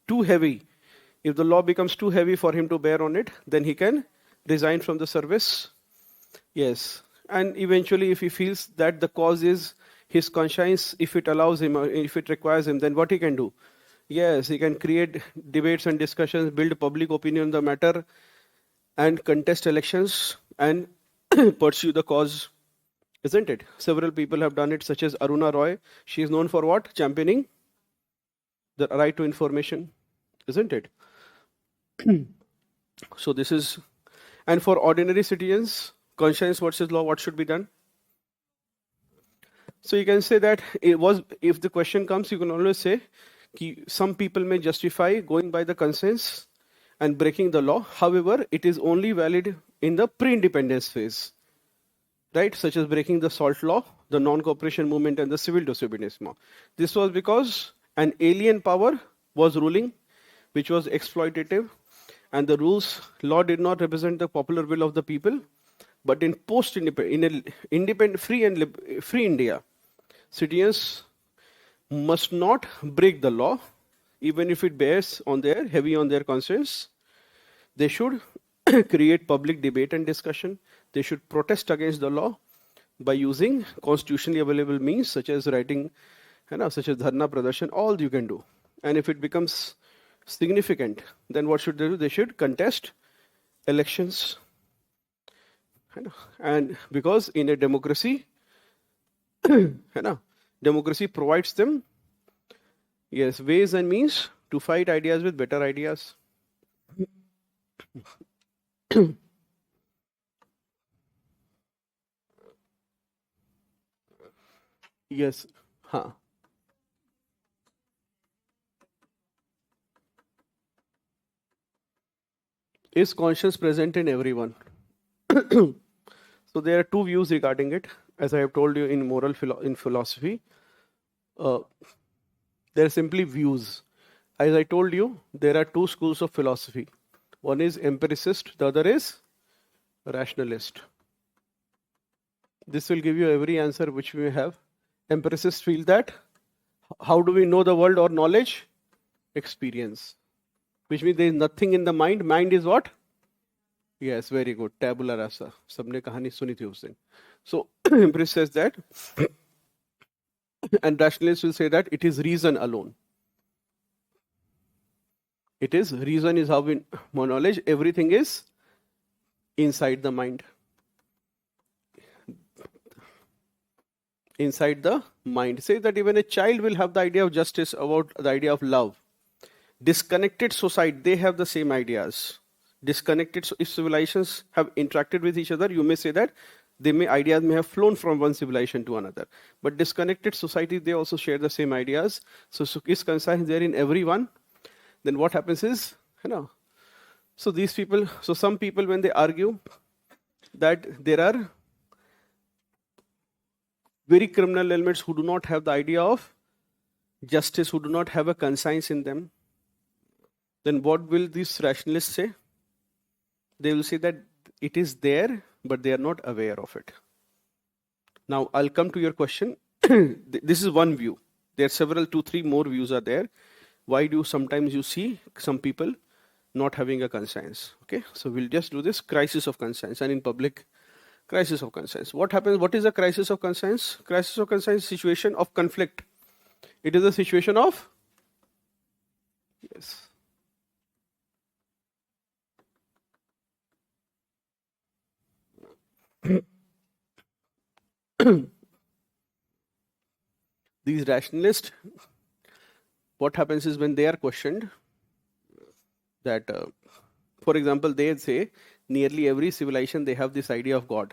too heavy, if the law becomes too heavy for him to bear on it, then he can resign from the service. Yes. And eventually, if he feels that the cause is his conscience, if it allows him, or if it requires him, then what he can do? Yes, he can create debates and discussions, build public opinion on the matter, and contest elections and pursue the cause. Isn't it? Several people have done it, such as Aruna Roy. She is known for what? Championing the right to information. Isn't it? So this is, and for ordinary citizens, conscience versus law, what should be done? So you can say that it was, if the question comes, you can always say some people may justify going by the conscience and breaking the law. However, it is only valid in the pre-independence phase, right? Such as breaking the SALT law, the non-cooperation movement, and the civil disobedience law. This was because an alien power was ruling, which was exploitative, and the rules law did not represent the popular will of the people. But in independent, free India, citizens must not break the law, even if it bears on heavy on their conscience. They should create public debate and discussion. They should protest against the law by using constitutionally available means, such as writing, such as dharna, pradarshan, all you can do. And if it becomes significant, then what should they do? They should contest elections. And because in a democracy, democracy provides them, yes, ways and means to fight ideas with better ideas. Yes. Is conscience present in everyone? So there are two views regarding it. As I have told you in in philosophy, there are simply views. As I told you, there are two schools of philosophy. One is empiricist, the other is rationalist. This will give you every answer which we have. Empiricists feel that. How do we know the world or knowledge? Experience. Which means there is nothing in the mind. Mind is what? Yes, very good. Tabula rasa. सबने कहानी सुनी थी उस दिन. So empiricist says that, and rationalists will say that it is reason alone. It is reason is how we know knowledge. Everything is inside the mind. Inside the mind. Say that even a child will have the idea of justice, about the idea of love. Disconnected society, they have the same ideas. Disconnected, if civilizations have interacted with each other, you may say that ideas may have flown from one civilization to another. But disconnected society, they also share the same ideas. So is conscience there in everyone? Then what happens is, so these people, so some people when they argue that there are very criminal elements who do not have the idea of justice, who do not have a conscience in them, then what will these rationalists say? They will say that it is there, but they are not aware of it. Now, I'll come to your question. This is one view. There are several, 2-3 more views are there. Why do sometimes you see some people not having a conscience? Okay, so we'll just do this crisis of conscience, and in public, crisis of conscience. What happens? What is a crisis of conscience? Crisis of conscience, situation of conflict. It is a situation of, yes. These rationalists, what happens is when they are questioned, that, for example, they say nearly every civilization they have this idea of God.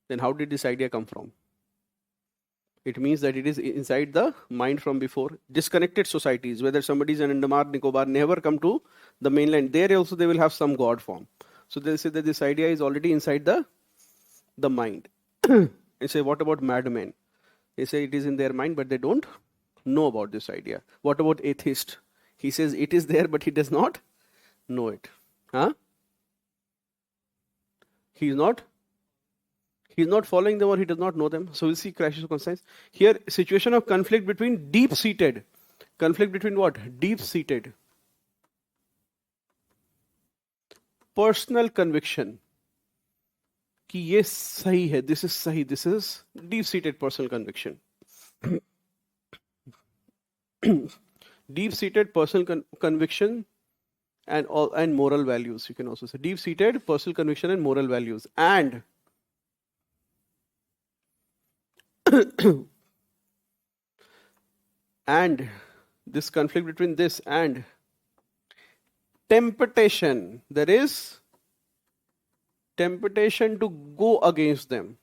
Then how did this idea come from? It means that it is inside the mind from before. Disconnected societies, whether somebody is in Andaman, Nicobar, never come to the mainland. There also they will have some God form. So they say that this idea is already inside the mind. And say, what about madmen? They say it is in their mind, but they don't know about this idea. What about atheist? He says it is there, but he does not know it. Huh? He is not following them, or he does not know them. So we'll see crisis of conscience. Here, situation of conflict between deep-seated. Conflict between what? Deep-seated. Personal conviction. कि ये सही है, this is सही, this is deep-seated personal conviction. Deep-seated personal conviction and moral values, you can also say. Deep-seated personal conviction and moral values. And and this conflict between this and temptation. There is temptation to go against them.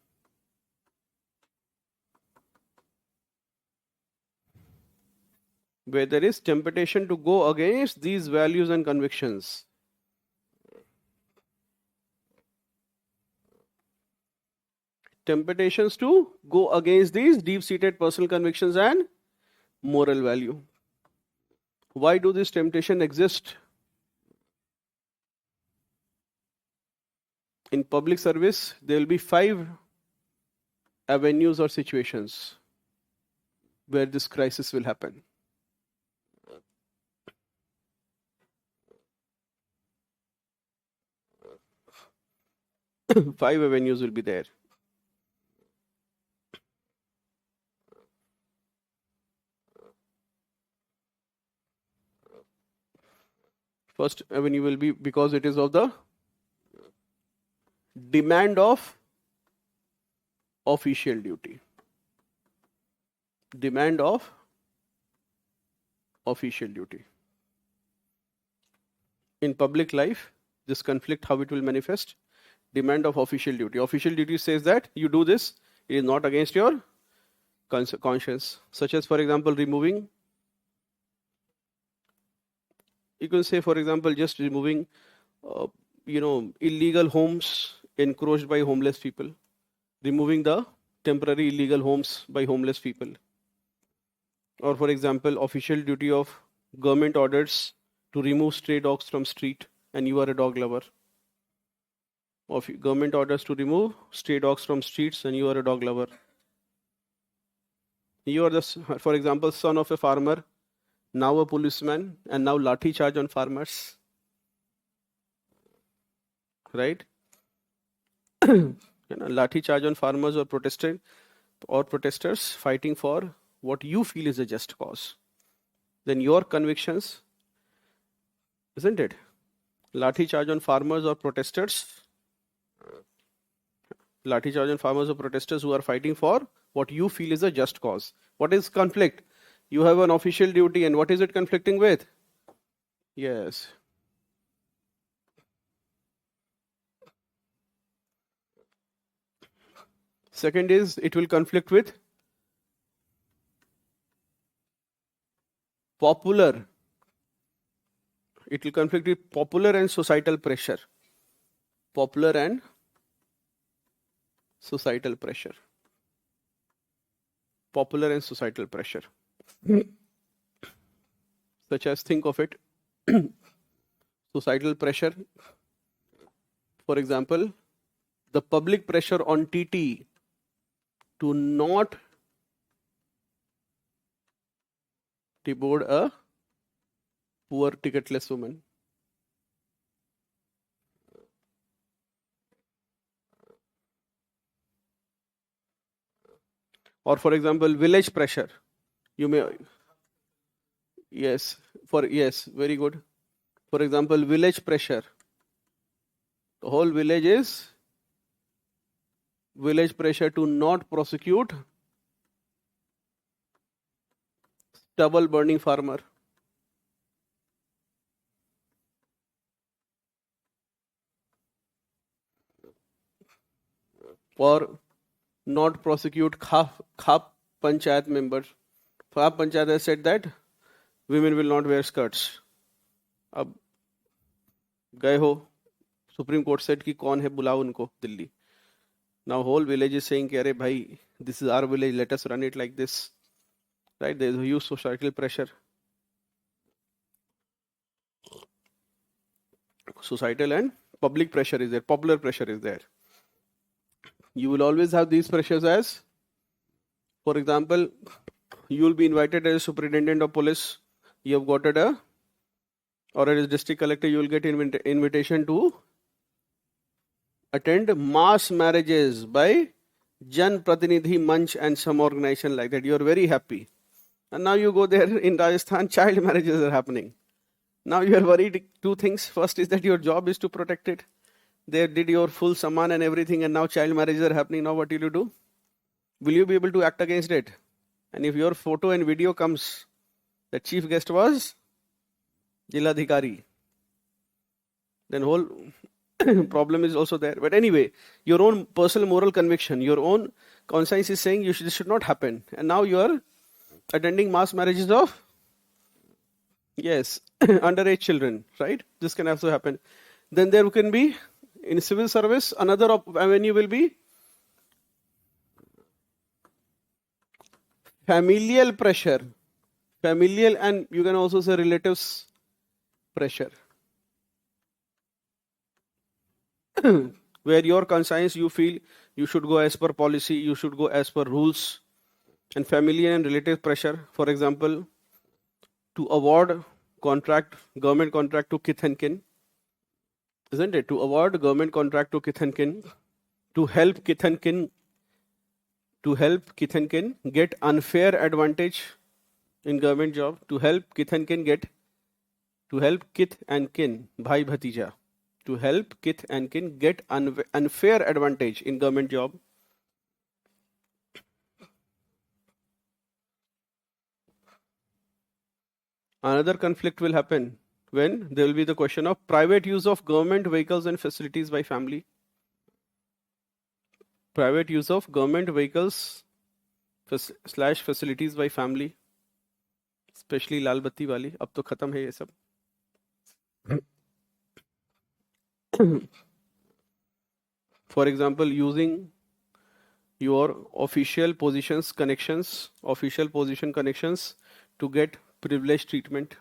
Where there is temptation to go against these values and convictions. Temptations to go against these deep-seated personal convictions and moral value. Why do this temptation exist? In public service, there will be 5 avenues or situations where this crisis will happen. 5 avenues will be there. First avenue will be because it is of the demand of official duty. Demand of official duty. In public life, this conflict, how it will manifest? Demand of official duty. Official duty says that you do this, it is not against your conscience. Such as, for example, removing, you can say, for example, just removing, illegal homes encroached by homeless people. Removing the temporary illegal homes by homeless people. Or, for example, official duty of government orders to remove stray dogs from street, and you are a dog lover. of government orders to remove stray dogs from streets, and you are a dog lover. You are the, for example, son of a farmer, now a policeman, and now lathi charge on farmers. Right? Lathi charge on farmers or protesters fighting for what you feel is a just cause. Then your convictions, isn't it? Lathi charge on farmers or protesters. Lathi charge on farmers or protesters who are fighting for what you feel is a just cause. What is conflict? You have an official duty, and what is it conflicting with? Yes. Second is, it will conflict with popular. It will conflict with popular and societal pressure. Popular and societal pressure. Popular and societal pressure. Such as, think of it, societal pressure. For example, the public pressure on TT to not deboard a poor ticketless woman. Or for example, village pressure. You may, yes, very good. For example, village pressure. The whole village is village pressure to not prosecute stubble burning farmer. Or not prosecute Khap Panchayat members. Khap Panchayat has said that women will not wear skirts. अब गए हो, Supreme Court said कि कौन है बुलाओ उनको Delhi. Now whole village is saying कि अरे भाई, this is our village, let us run it like this. Right? There is a huge societal pressure. Societal and public pressure is there. Popular pressure is there. You will always have these pressures as, for example, you will be invited as a superintendent of police. You have got or as district collector, you will get invitation to attend mass marriages by Jan Pratinidhi Manch and some organization like that. You are very happy. And now you go there in Rajasthan, child marriages are happening. Now you are worried two things. First is that your job is to protect it. They did your full saman and everything, and now child marriages are happening. Now what will you do? Will you be able to act against it? And if your photo and video comes, the chief guest was Jiladhikari, then whole problem is also there. But anyway, your own personal moral conviction, your own conscience is saying this should not happen. And now you are attending mass marriages of, yes, underage children, right? This can also happen. Then there can be, in civil service, another avenue will be familial pressure. Familial, and you can also say relatives pressure. Where your conscience, you feel you should go as per policy, you should go as per rules. And familial and relative pressure, for example, to award government contract to kith and kin. Isn't it? To award government contract to kith and kin, to help kith and kin get unfair advantage in government job, to help kith and kin, bhai bhatija, to help kith and kin get unfair advantage in government job. Another conflict will happen when there will be the question of private use of government vehicles and facilities by family. Private use of government vehicles / facilities by family, especially लाल बत्ती वाली. अब तो खत्म है ये सब. For example, using your official position connections to get privileged treatment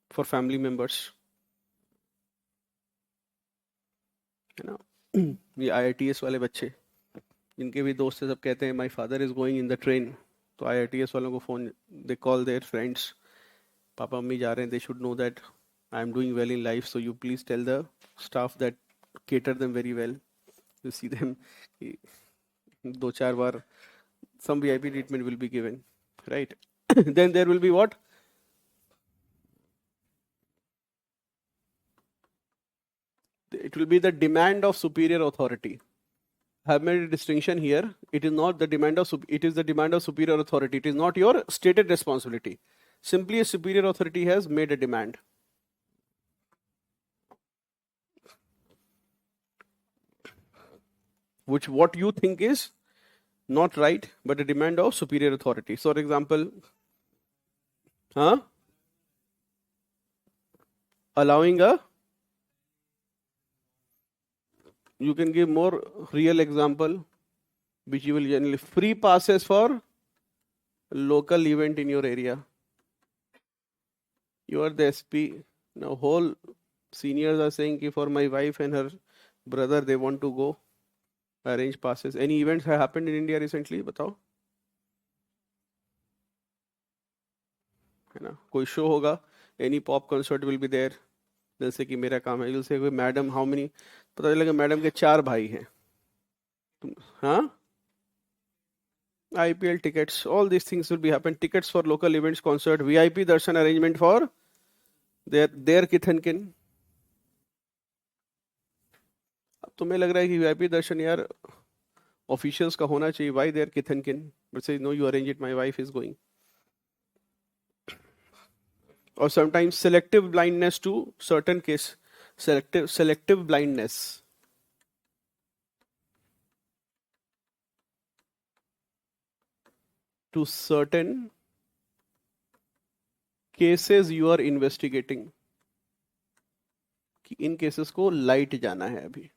for family members. ये IITS वाले बच्चे, इनके भी दोस्त सब कहते हैं my father is going in the train, तो IITS वालों को phone, they call their friends, पापा मम्मी जा रहे हैं, they should know that I am doing well in life, so you please tell the staff that cater them very well. You see them, दो चार बार some VIP treatment will be given, right? Then there will be what? It will be the demand of superior authority. I have made a distinction here. It is not the demand of it is the demand of superior authority. It is not your stated responsibility. Simply a superior authority has made a demand. Which what you think is not right, but a demand of superior authority. So, for example, allowing a, you can give more real example, which you will generally free passes for local event in your area. You are the SP. Now whole seniors are saying कि for my wife and her brother they want to go, arrange passes. Any events have happened in India recently? बताओ, है ना? कोई show होगा, any pop concert will be there. जैसे कि मेरा काम है, you'll say madam how many, पता चलेगा मैडम के 4 भाई हैं. हाँ, IPL tickets, all these things will be happen. Tickets for local events, concert, VIP darshan arrangement for their kith and kin. अब तुम्हें लग रहा है कि VIP दर्शन यार ऑफिशियल्स का होना चाहिए. Why their kith and kin? But say no, you arrange it. My wife is going. Or sometimes selective blindness to certain case. Selective blindness. To certain cases you are investigating. कि इन cases को light जाना है अभी.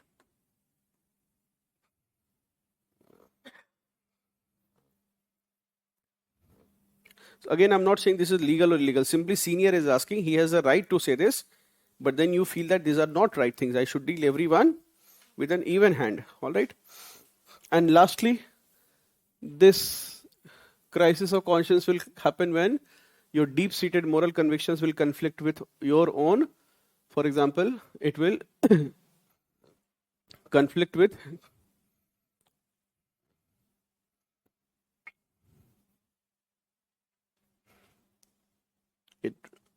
So again, I'm not saying this is legal or illegal. Simply senior is asking, he has a right to say this, but then you feel that these are not right things. I should deal everyone with an even hand. All right. And lastly, this crisis of conscience will happen when your deep-seated moral convictions will conflict with your own. For example, it will conflict with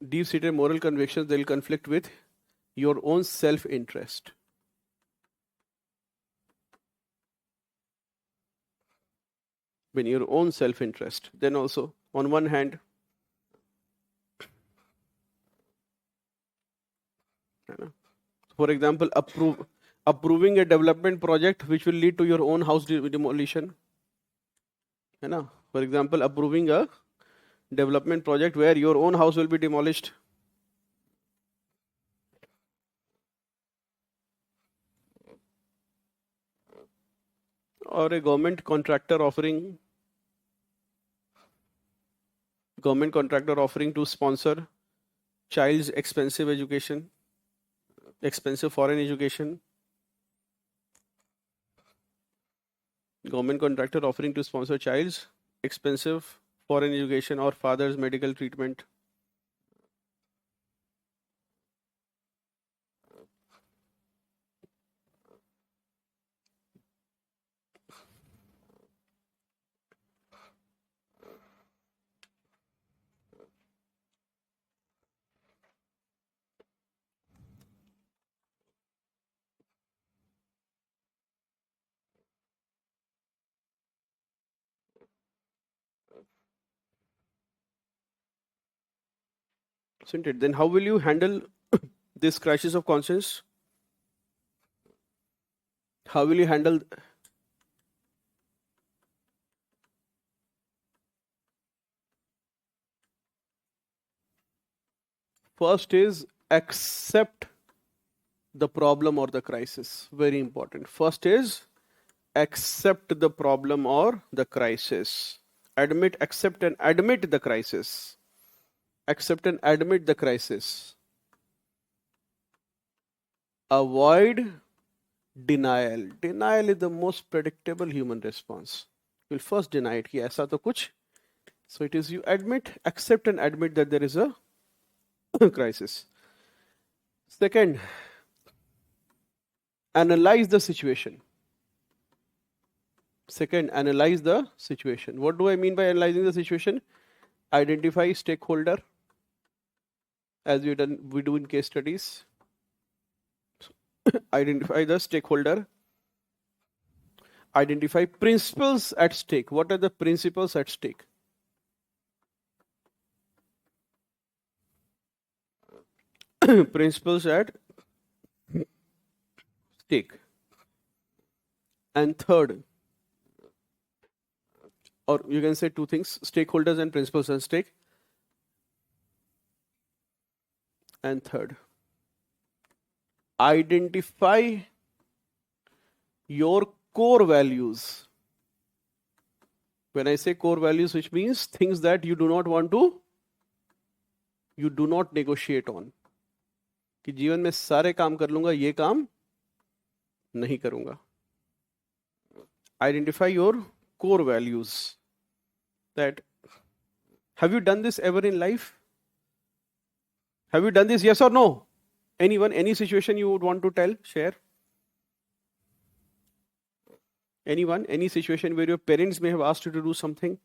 deep-seated moral convictions, they'll conflict with your own self-interest. When your own self-interest, then also, on one hand, for example, approving a development project which will lead to your own house demolition. For example, approving a development project where your own house will be demolished. Or a government contractor offering to sponsor child's expensive education, expensive foreign education. Government contractor offering to sponsor child's expensive foreign education or father's medical treatment. Isn't it? Then how will you handle this crisis of conscience? How will you handle? First is accept the problem or the crisis. Very important. First is accept the problem or the crisis. Admit, accept, and admit the crisis. Accept and admit the crisis. Avoid Denial. Denial is the most predictable human response. You'll first deny it कि ऐसा तो कुछ. So it is you accept and admit that there is a crisis. Second, analyze the situation. Second, analyze the situation. What do I mean by analyzing the situation? Identify stakeholder, as we do in case studies. Identify the stakeholder. Identify principles at stake. What are the principles at stake? Principles at stake. And third, or you can say two things, stakeholders and principles at stake. And third, identify your core values. When I say core values, which means things that you do not negotiate on. कि जीवन में सारे काम कर लूंगा, ये काम नहीं करूंगा. Identify your core values. That, have you done this ever in life? Have you done this, yes or no? Anyone, any situation you would want to tell, share? Anyone, any situation where your parents may have asked you to do something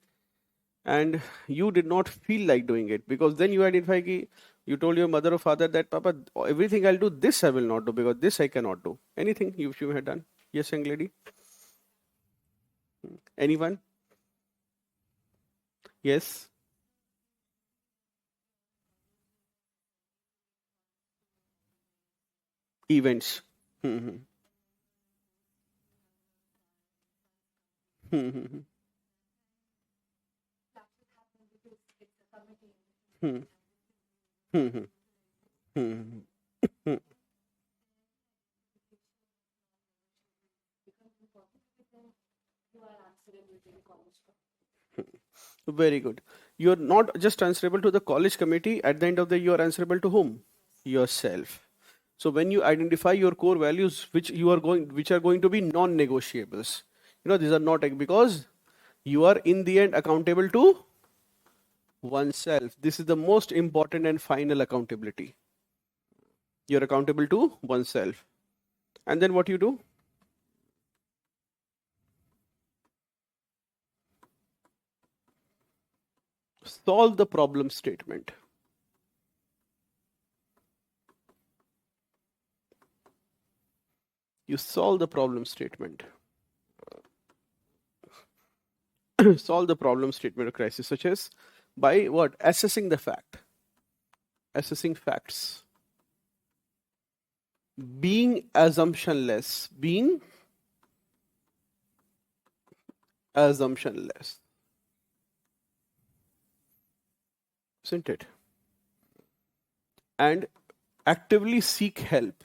and you did not feel like doing it, because then you identify ki you told your mother or father that, Papa, everything I'll do, this I will not do because this I cannot do. Anything you have done? Yes, young lady? Anyone? Yes? Events. Hmm. Very good. You're not just answerable to the college committee. At the end of the year, you are answerable to whom? Yourself. So when you identify your core values, which are going to be non-negotiables, these are not, because you are in the end accountable to oneself. This is the most important and final accountability. You're accountable to oneself. And then what you do? Solve the problem statement. You solve the problem statement. Solve the problem statement of crisis, such as by what? Assessing the fact. Assessing facts. Being assumptionless. Being assumptionless. Isn't it? And actively seek help.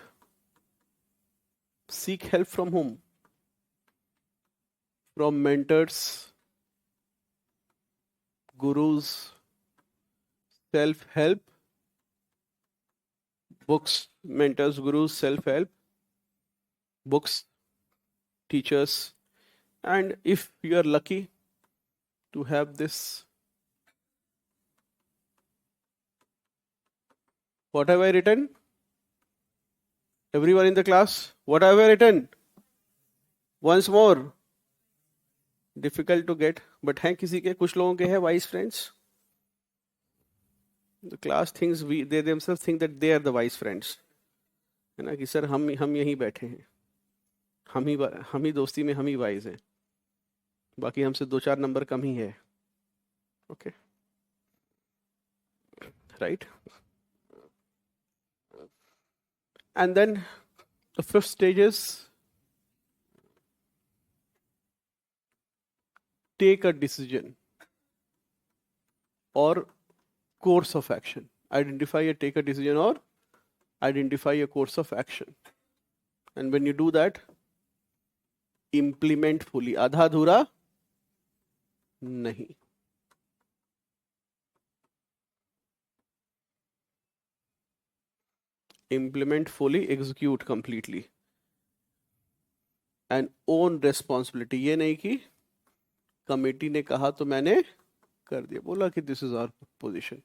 Seek help from whom? From mentors, gurus, self-help, books, mentors, gurus, self-help, books, teachers, and if you are lucky to have this, what have I written? Everyone in the class, what have I written? Once more. Difficult to get, but हैं किसी के, कुछ लोगों के हैं wise friends. The class thinks they themselves think that they are the wise friends. है ना कि सर हम यहीं बैठे हैं, हम ही दोस्ती में हम ही wise हैं, बाकी हमसे 2-4 नंबर कम ही है. Okay, right? And then the fifth stage is take a decision or course of action. Take a decision or identify a course of action. And when you do that, implement fully. आधा अधूरा नहीं. Implement fully, execute completely. And own responsibility, ये नहीं कि committee ने कहा तो मैंने कर दिया, बोला कि this is our position.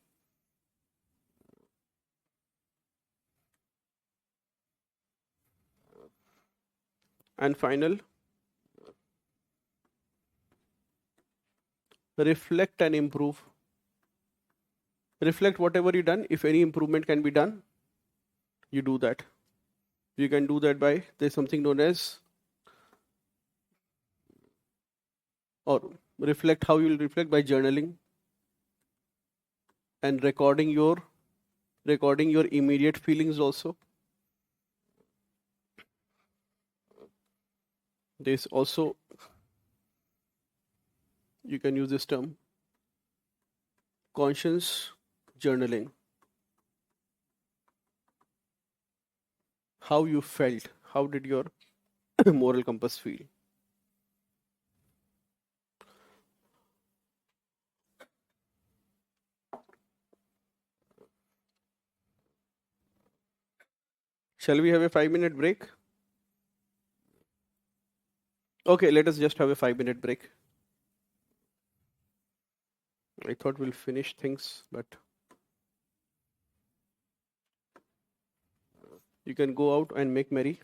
And final, reflect and improve. Reflect whatever you done. If any improvement can be done, you do that. You can do that by, there's something known as, or reflect, how you will reflect by journaling and recording your immediate feelings also. There's also, you can use this term, conscious journaling. How you felt, how did your moral compass feel? Shall we have a 5-minute break? Okay, let us just have a 5-minute break. I thought we'll finish things, but you can go out and make merry.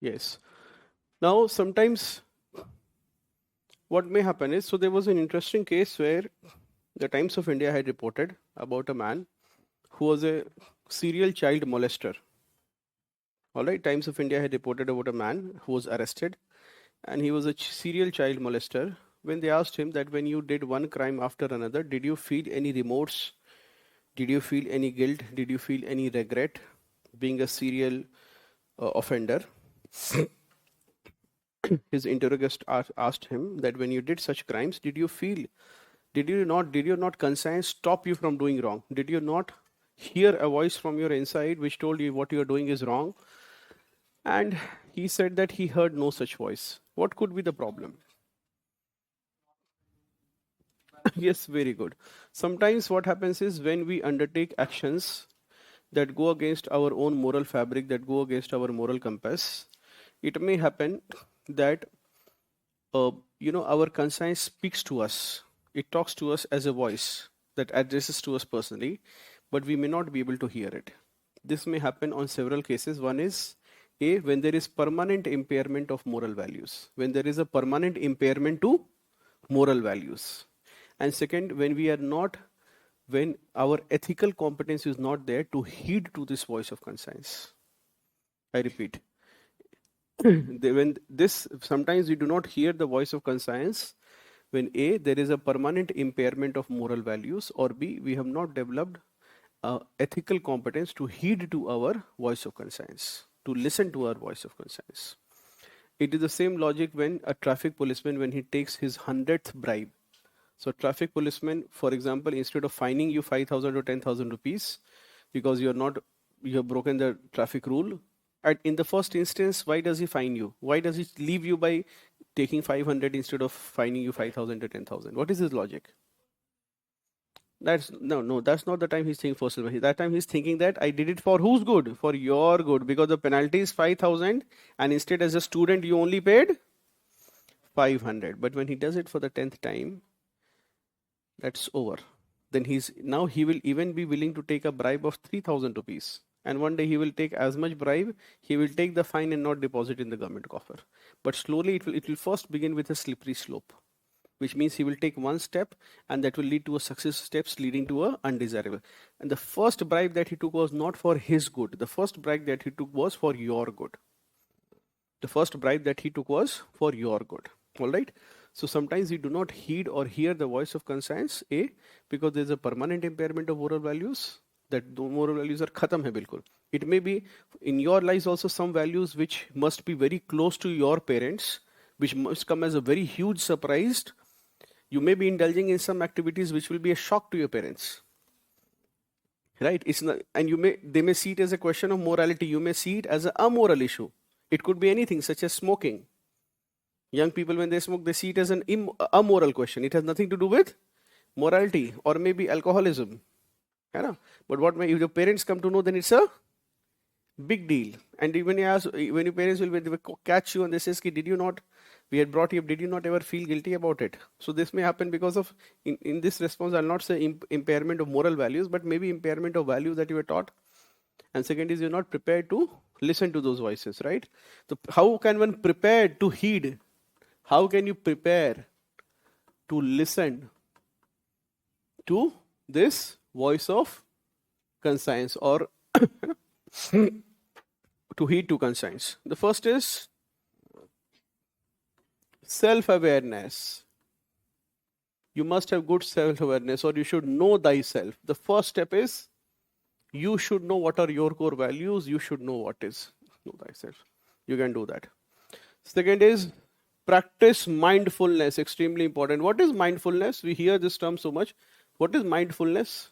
Yes. Now, sometimes what may happen is, so there was an interesting case where the Times of India had reported about a man who was a serial child molester. All right, Times of India had reported about a man who was arrested, and he was a serial child molester. When they asked him that when you did one crime after another, did you feel any remorse? Did you feel any guilt? Did you feel any regret being a serial offender? His interrogator asked him that when you did such crimes, did your not conscience stop you from doing wrong? Did you not hear a voice from your inside which told you what you are doing is wrong? And he said that he heard no such voice. What could be the problem? Yes, very good. Sometimes what happens is when we undertake actions that go against our own moral fabric, that go against our moral compass, it may happen that our conscience speaks to us. It talks to us as a voice that addresses to us personally, but we may not be able to hear it. This may happen on several cases. One is when there is permanent impairment of moral values, when there is a permanent impairment to moral values. And second, when our ethical competence is not there to heed to this voice of conscience. I repeat, sometimes we do not hear the voice of conscience when A, there is a permanent impairment of moral values, or B, we have not developed ethical competence to heed to our voice of conscience, to listen to our voice of conscience. It is the same logic when a traffic policeman, when he takes his 100th bribe. So traffic policeman, for example, instead of fining you 5,000 or 10,000 rupees because you have broken the traffic rule, in the first instance, why does he fine you? Why does he leave you by taking 500 instead of fining you 5,000 or 10,000? What is his logic? That's not the time he's thinking for silver. That time he's thinking that I did it for whose good? For your good, because the penalty is 5,000 and instead as a student you only paid 500. But when he does it for the 10th time, that's over. Then he will even be willing to take a bribe of 3,000 rupees. And one day he will take as much bribe, he will take the fine and not deposit in the government coffer. But slowly it will first begin with a slippery slope, which means he will take one step and that will lead to a successive steps leading to a undesirable. And the first bribe that he took was not for his good. The first bribe that he took was for your good. The first bribe that he took was for your good. All right. So sometimes we do not heed or hear the voice of conscience, A, because there is a permanent impairment of moral values, that the moral values are khatam hai bilkul. It may be in your lives also some values which must be very close to your parents, which must come as a very huge surprise. You may be indulging in some activities which will be a shock to your parents. Right? It's not, and they may see it as a question of morality. You may see it as an amoral issue. It could be anything such as smoking. Young people, when they smoke, they see it as an amoral question. It has nothing to do with morality, or maybe alcoholism. Yeah? But if the parents come to know, then it's a big deal. And when your parents will catch you and they say, we had brought you up, did you not ever feel guilty about it? So this may happen because of, in this response, I'll not say impairment of moral values, but maybe impairment of values that you were taught. And second is you're not prepared to listen to those voices, right? So how can one prepare to heed? How can you prepare to listen to this voice of conscience, or to heed to conscience? The first is self-awareness. You must have good self-awareness, or you should know thyself. The first step is you should know what are your core values. You should know what is know thyself. You can do that. Second is practice mindfulness. Extremely important. What is mindfulness? We hear this term so much. What is mindfulness?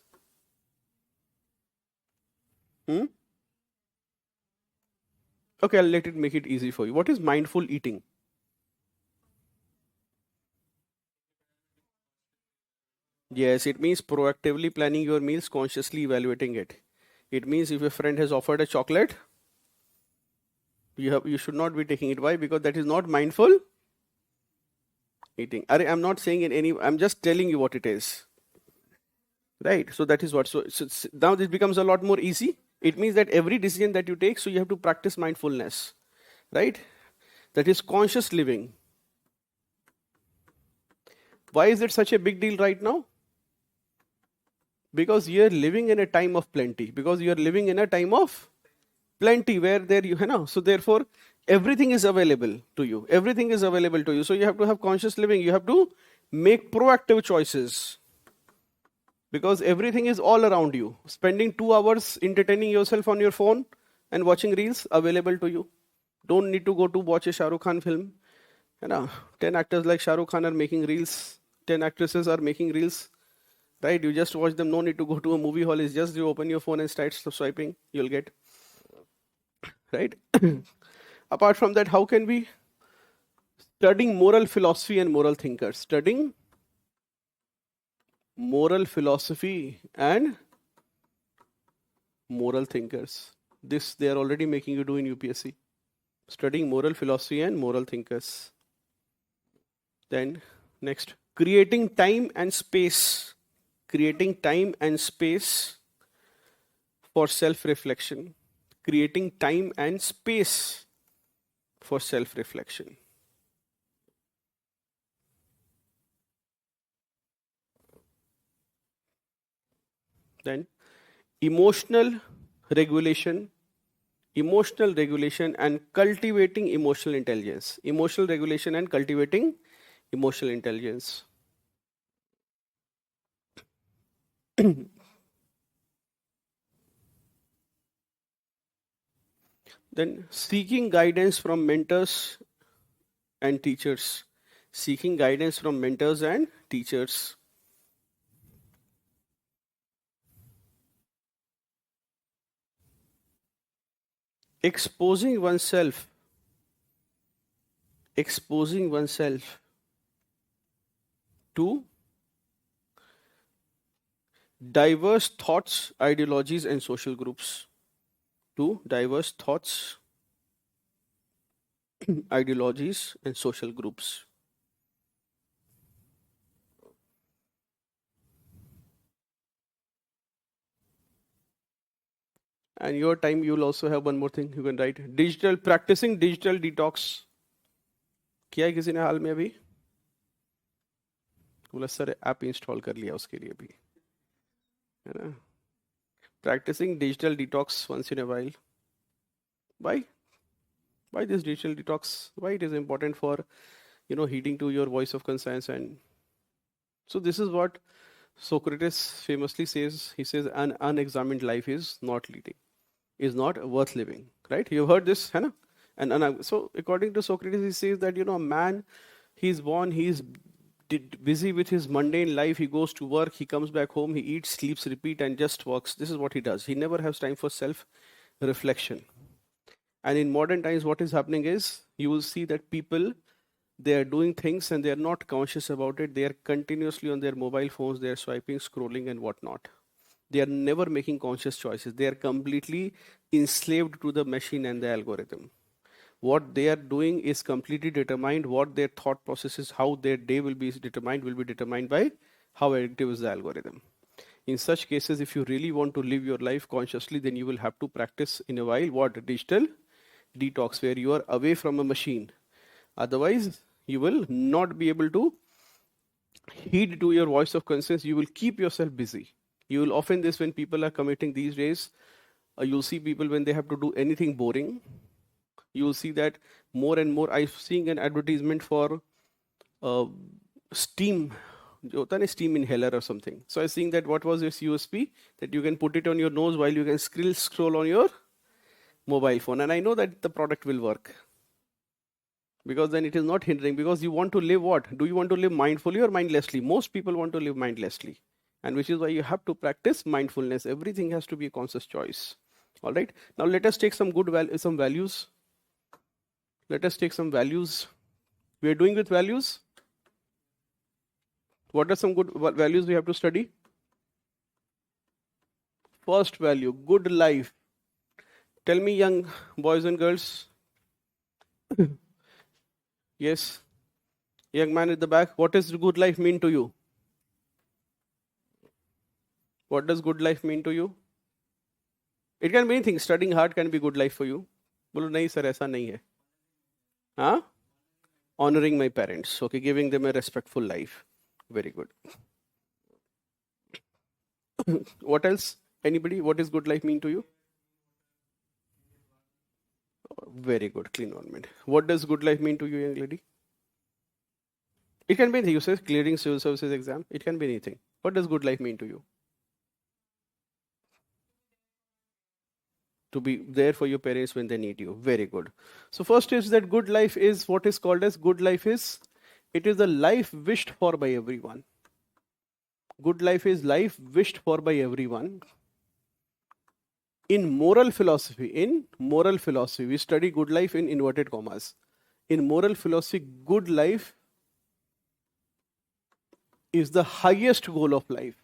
Okay, I'll make it easy for you. What is mindful eating? Yes, it means proactively planning your meals, consciously evaluating it. It means if a friend has offered a chocolate, you should not be taking it. Why? Because that is not mindful eating. I'm not saying I'm just telling you what it is. Right? So that is what. So now this becomes a lot more easy. It means that every decision that you take, so you have to practice mindfulness. right? That is conscious living. Why is it such a big deal right now? Because you are living in a time of plenty. Because you are living in a time of plenty where there you know. So therefore, everything is available to you. Everything is available to you. So you have to have conscious living. You have to make proactive choices. Because everything is all around you. Spending 2 hours entertaining yourself on your phone and watching reels available to you. Don't need to go to watch a Shah Rukh Khan film. 10 actors like Shah Rukh Khan are making reels. 10 actresses are making reels. Right? You just watch them. No need to go to a movie hall. It's just you open your phone and start swiping. You'll get. Right? Apart from that, how can we studying moral philosophy and moral thinkers? Studying moral philosophy and moral thinkers. This they are already making you do in UPSC. Studying moral philosophy and moral thinkers. Then next, creating time and space. Creating time and space for self-reflection. Creating time and space for self-reflection. Then emotional regulation and cultivating emotional intelligence. Emotional regulation and cultivating emotional intelligence. Then seeking guidance from mentors and teachers. Seeking guidance from mentors and teachers. Exposing oneself to diverse thoughts, ideologies, and social groups. To diverse thoughts, ideologies, and social groups. And your time, you'll also have one more thing you can write. Practicing digital detox. किया है किसी ने हाल में अभी? बोला sir app install कर लिया उसके लिए भी, है ना? Practicing digital detox once in a while. Why? Why this digital detox? Why it is important for, heeding to your voice of conscience? And so this is what Socrates famously says. He says an unexamined life is not worth living. Right? You've heard this, है ना? And so according to Socrates, he says that a man, he's born, he's busy with his mundane life. He goes to work, he comes back home, he eats, sleeps, repeat, and just works. This is what he does. He never has time for self-reflection. And in modern times, what is happening is you will see that people, they are doing things and they are not conscious about it. They are continuously on their mobile phones, they are swiping, scrolling, and whatnot. They are never making conscious choices. They are completely enslaved to the machine and the algorithm. What they are doing is completely determined. What their thought processes, how their day will be determined by how addictive is the algorithm. In such cases, if you really want to live your life consciously, then you will have to practice in a while what? Digital detox, where you are away from a machine. Otherwise, you will not be able to heed to your voice of conscience. You will keep yourself busy. You will often this when people are committing these days, you'll see people when they have to do anything boring, you will see that more and more. I'm seeing an advertisement for steam, steam inhaler or something. So I was seeing that what was this USP, that you can put it on your nose while you can scroll on your mobile phone. And I know that the product will work, because then it is not hindering, because you want to live what? Do you want to live mindfully or mindlessly? Most people want to live mindlessly. And which is why you have to practice mindfulness. Everything has to be a conscious choice. All right. Now let us take some values. Let us take some values. We are doing with values. What are some good values we have to study? First value, good life. Tell me, young boys and girls. Yes. Young man at the back, what does good life mean to you? What does good life mean to you? It can be anything. Studying hard can be good life for you. बोलो नहीं sir ऐसा नहीं है. Huh? Honoring my parents. Okay, giving them a respectful life. Very good. What else? Anybody? What does good life mean to you? Very good. Clean environment. What does good life mean to you, young lady? It can be anything. You say clearing civil services exam. It can be anything. What does good life mean to you? To be there for your parents when they need you. Very good. So first is that good life is what is called as good life is. It is the life wished for by everyone. Good life is life wished for by everyone. In moral philosophy, we study good life in inverted commas. In moral philosophy, good life is the highest goal of life.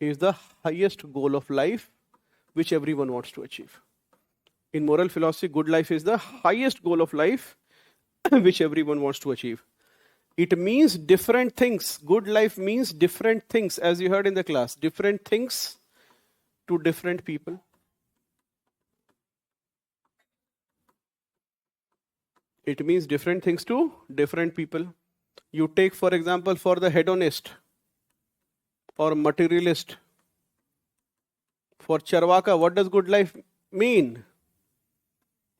Is the highest goal of life which everyone wants to achieve. In moral philosophy, good life is the highest goal of life which everyone wants to achieve. It means different things. Good life means different things, as you heard in the class. Different things to different people. It means different things to different people. You take, for example, for the hedonist or materialist. For Charvaka, what does good life mean?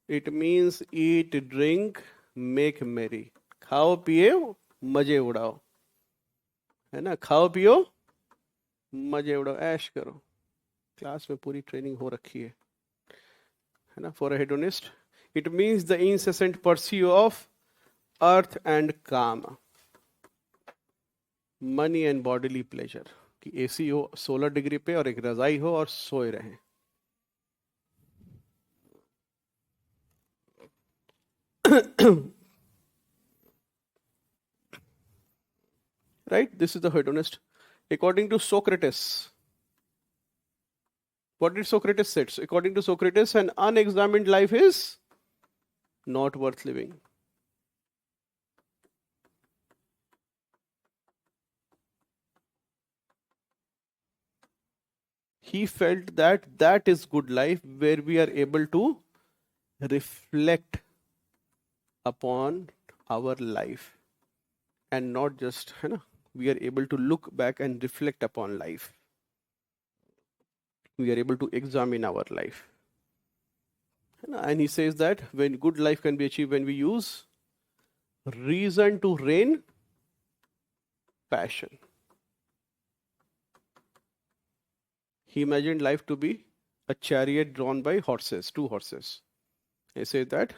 It means eat, drink, make merry. खाओ पियो मजे उड़ाओ, है ना? खाओ पियो मजे उड़ाओ, ऐश करो. क्लास में पूरी ट्रेनिंग हो रखी है ना? For a hedonist, it means the incessant pursuit of earth and काम, money and bodily pleasure. कि एसी हो 16 डिग्री पे और एक रजाई हो और सोए रहें. Right? This is the hedonist. According to Socrates, what did Socrates say? According to Socrates, an unexamined life is not worth living. He felt that that is good life, where we are able to reflect upon our life and not just, we are able to look back and reflect upon life. We are able to examine our life. And he says that when good life can be achieved when we use reason to rein passion. He imagined life to be a chariot drawn by horses, 2 horses. He said that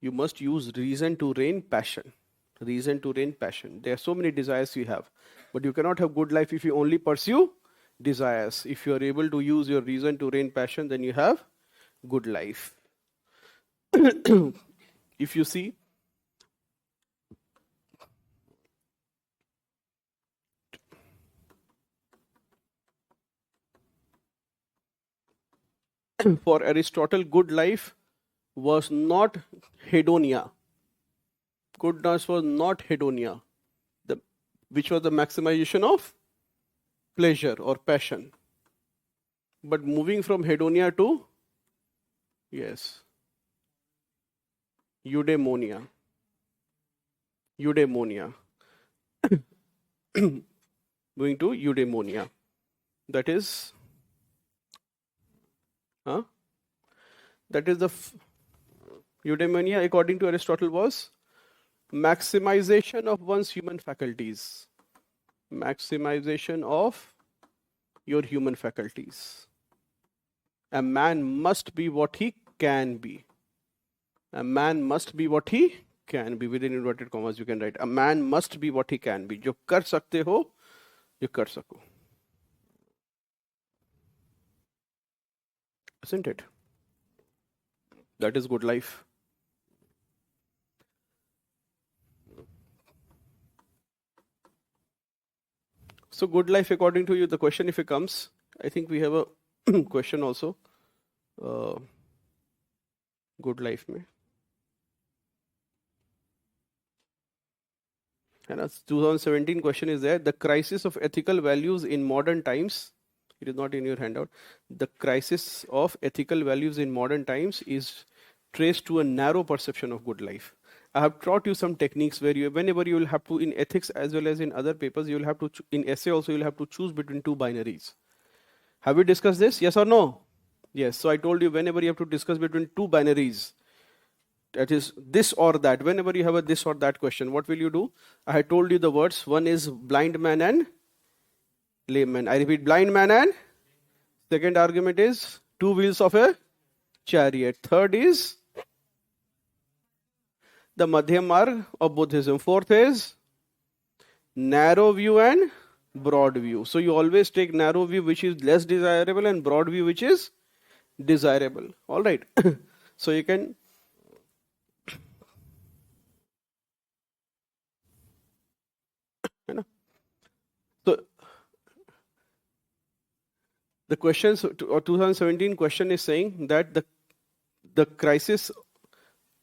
you must use reason to rein passion. Reason to rein passion. There are so many desires you have, but you cannot have good life if you only pursue desires. If you are able to use your reason to rein passion, then you have good life. If you see, for Aristotle, good life was not hedonia. Goodness was not hedonia, which was the maximization of pleasure or passion. But moving from hedonia to, yes, eudaimonia. Eudaimonia. Going to eudaimonia. That is, that is the eudaimonia, according to Aristotle, was maximization of one's human faculties. Maximization of your human faculties. A man must be what he can be. A man must be what he can be. Within inverted commas, you can write, a man must be what he can be. जो कर सकते हो, you कर सको. Isn't it? That is good life. So good life, according to you, the question if it comes, I think we have a question also. Good life mein. And as 2017 question is there, the crisis of ethical values in modern times. It is not in your handout. The crisis of ethical values in modern times is traced to a narrow perception of good life. I have taught you some techniques where whenever you will have to, in ethics as well as in other papers, you will have to, in essay also, you will have to choose between two binaries. Have we discussed this? Yes or no? Yes. So I told you whenever you have to discuss between two binaries, that is this or that, whenever you have a this or that question, what will you do? I had told you the words, one is blind man and lame man. I repeat, blind man and second argument is two wheels of a chariot. Third is the Madhyam Marg of Buddhism. Fourth is narrow view and broad view. So you always take narrow view which is less desirable and broad view which is desirable. All right. So you can so the questions or 2017 question is saying that the crisis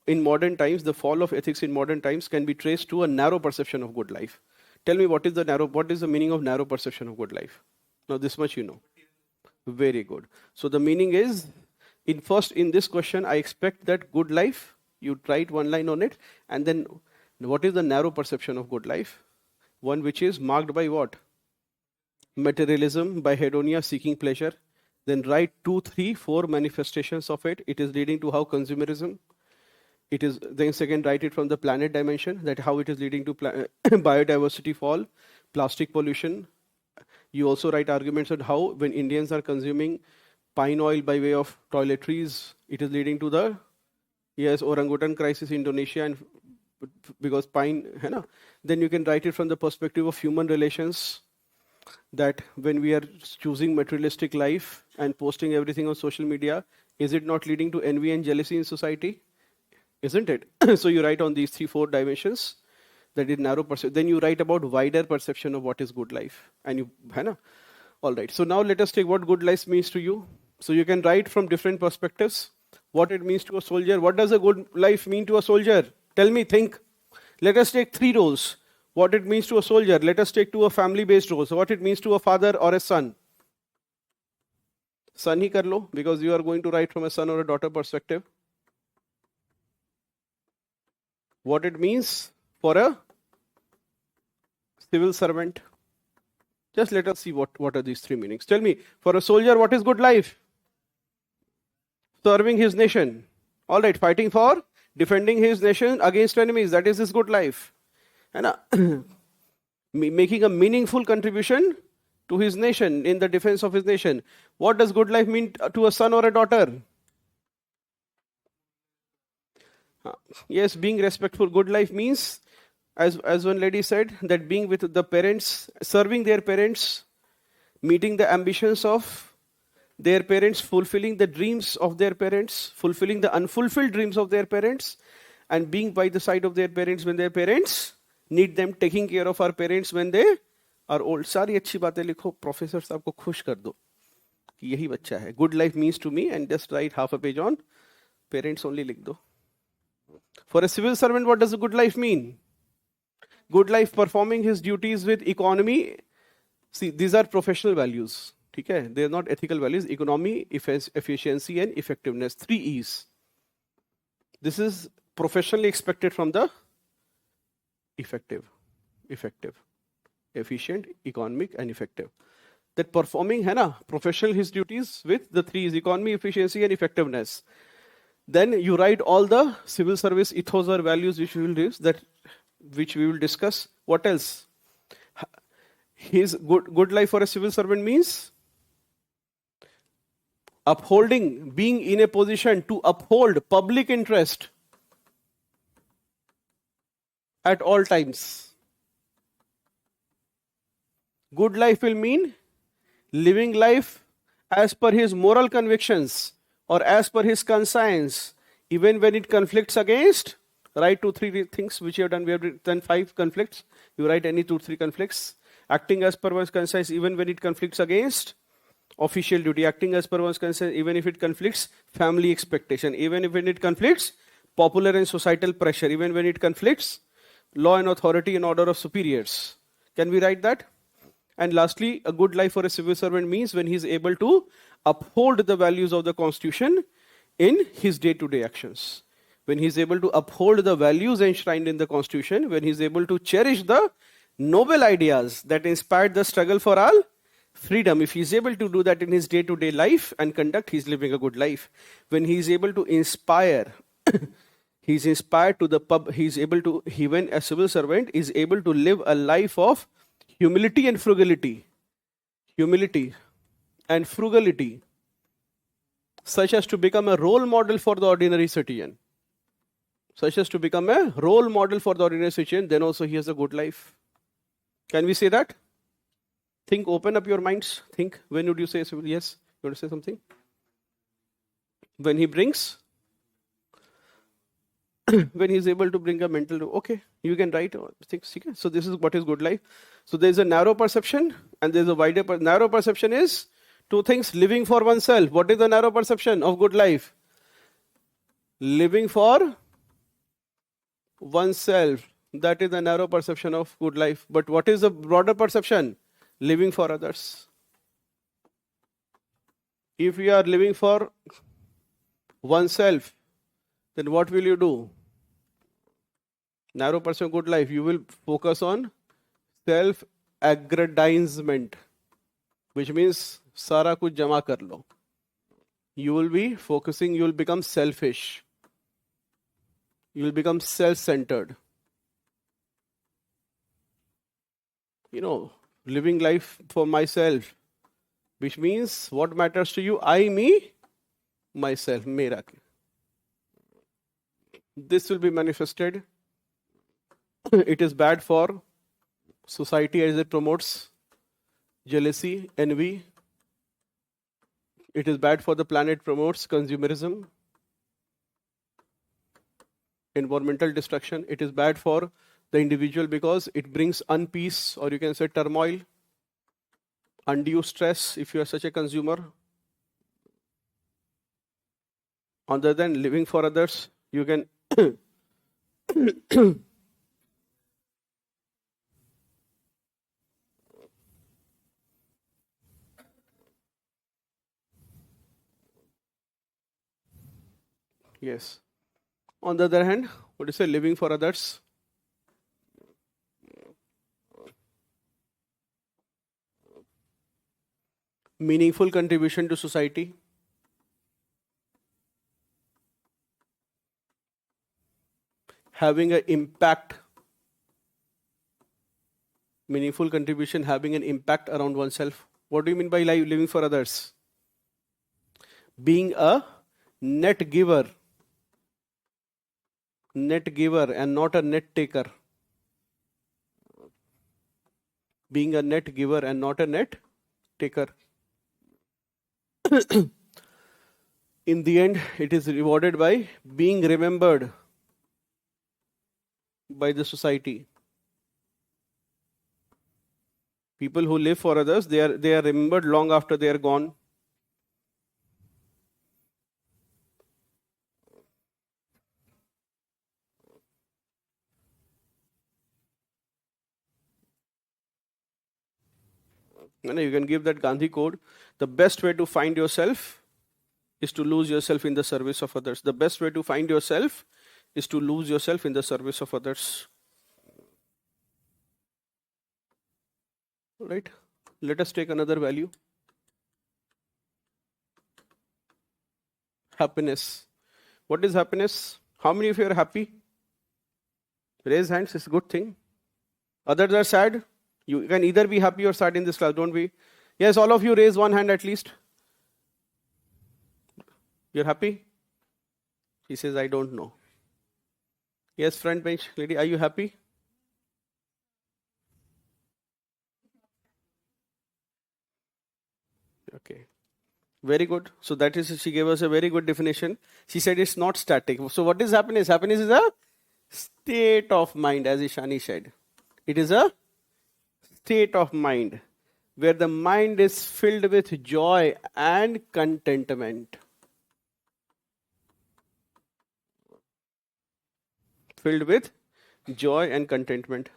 in modern times, the fall of ethics in modern times can be traced to a narrow perception of good life. Tell me what is the meaning of narrow perception of good life? Now this much you know. Very good. So the meaning is, in this question, I expect that good life, you write one line on it, and then what is the narrow perception of good life? One which is marked by what? Materialism, by hedonia, seeking pleasure. Then write 2, 3, 4 manifestations of it. It is leading to how consumerism. It is then second, write it from the planet dimension, that how it is leading to biodiversity fall, plastic pollution. You also write arguments on how when Indians are consuming pine oil by way of toiletries, it is leading to the orangutan crisis in Indonesia, and because pine, then you can write it from the perspective of human relations, that when we are choosing materialistic life and posting everything on social media, is it not leading to envy and jealousy in society? Isn't it? So you write on these 3, 4 dimensions, that is narrow perception. Then you write about wider perception of what is good life. And you, all right. So now let us take what good life means to you. So you can write from different perspectives what it means to a soldier. What does a good life mean to a soldier? Tell me, think. Let us take 3 roles. What it means to a soldier. Let us take to a family-based role. So what it means to a father or a son. Son hi kar lo, because you are going to write from a son or a daughter perspective. What it means for a civil servant. Just let us see what are these 3 meanings. Tell me, for a soldier, what is good life? Serving his nation. All right, fighting for, defending his nation against enemies. That is his good life. And making a meaningful contribution to his nation, in the defense of his nation. What does good life mean to a son or a daughter? Yes, being respectful. Good life means, as one lady said, that being with the parents, serving their parents, meeting the ambitions of their parents, fulfilling the dreams of their parents, fulfilling the unfulfilled dreams of their parents, and being by the side of their parents when their parents need them, taking care of our parents when they are old. सारी अच्छी बातें लिखो, professor साहब को खुश कर दो कि यही बच्चा है. Good life means to me, and just write half a page on parents only लिख दो. For a civil servant, what does a good life mean? Good life, performing his duties with economy. See, these are professional values. Okay? They are not ethical values. Economy, efficiency, and effectiveness. 3 E's. This is professionally expected from the effective, efficient, economic, and effective. That performing professional his duties with the 3 E's: economy, efficiency, and effectiveness. Then you write all the civil service ethos or values which we will discuss. What else? His good life for a civil servant means upholding, being in a position to uphold public interest at all times. Good life will mean living life as per his moral convictions or as per his conscience, even when it conflicts against. Write 2, 3 things which you have done. We have done 5 conflicts. You write any 2, 3 conflicts. Acting as per one's conscience, even when it conflicts against official duty. Acting as per one's conscience, even if it conflicts family expectation. Even when it conflicts popular and societal pressure. Even when it conflicts law and authority and order of superiors. Can we write that? And lastly, a good life for a civil servant means when he is able to uphold the values of the Constitution in his day-to-day actions. When he's able to uphold the values enshrined in the Constitution, when he's able to cherish the noble ideas that inspired the struggle for all freedom, if he's able to do that in his day-to-day life and conduct, he's living a good life. When he's able to inspire, he's inspired to the he's able to, when a civil servant is able to live a life of humility and frugality, such as to become a role model for the ordinary citizen, then also he has a good life. Can we say that? Think, open up your minds. Think, when would you say, yes, you want to say something? When he brings, when he's able to bring a mental, okay, you can write things. Okay? So this is what is good life. So there's a narrow perception and there's a wider, narrow perception is two things: living for oneself. What is the narrow perception of good life? Living for oneself. That is the narrow perception of good life. But what is the broader perception? Living for others. If you are living for oneself, then what will you do? Narrow perception of good life. You will focus on self-aggrandizement, which means sara kuch jama kar lo. You will be focusing, you will become selfish. You will become self-centered. Living life for myself, which means what matters to you? I, me, myself, mera. This will be manifested. It is bad for society as it promotes jealousy, envy. It is bad for the planet, promotes consumerism, environmental destruction. It is bad for the individual because it brings unpeace, or you can say turmoil, undue stress if you are such a consumer. Other than living for others, you can yes. On the other hand, what do you say? Living for others. Meaningful contribution to society. Having an impact. Meaningful contribution, having an impact around oneself. What do you mean by living for others? Being a net giver. Net giver and not a net taker. Being a net giver and not a net taker. In the end, it is rewarded by being remembered by the society. People who live for others, they are remembered long after they are gone. And you can give that Gandhi code. The best way to find yourself is to lose yourself in the service of others. The best way to find yourself is to lose yourself in the service of others. Right? Let us take another value. Happiness. What is happiness? How many of you are happy? Raise hands, it's a good thing. Others are sad. You can either be happy or sad in this class, don't we? Yes, all of you raise one hand at least. You're happy? He says, I don't know. Yes, front bench lady, are you happy? Okay. Very good. So that is, she gave us a very good definition. She said it's not static. So what is happiness? Happiness is a state of mind, as Ishani said. It is a state of mind where the mind is filled with joy and contentment. Filled with joy and contentment.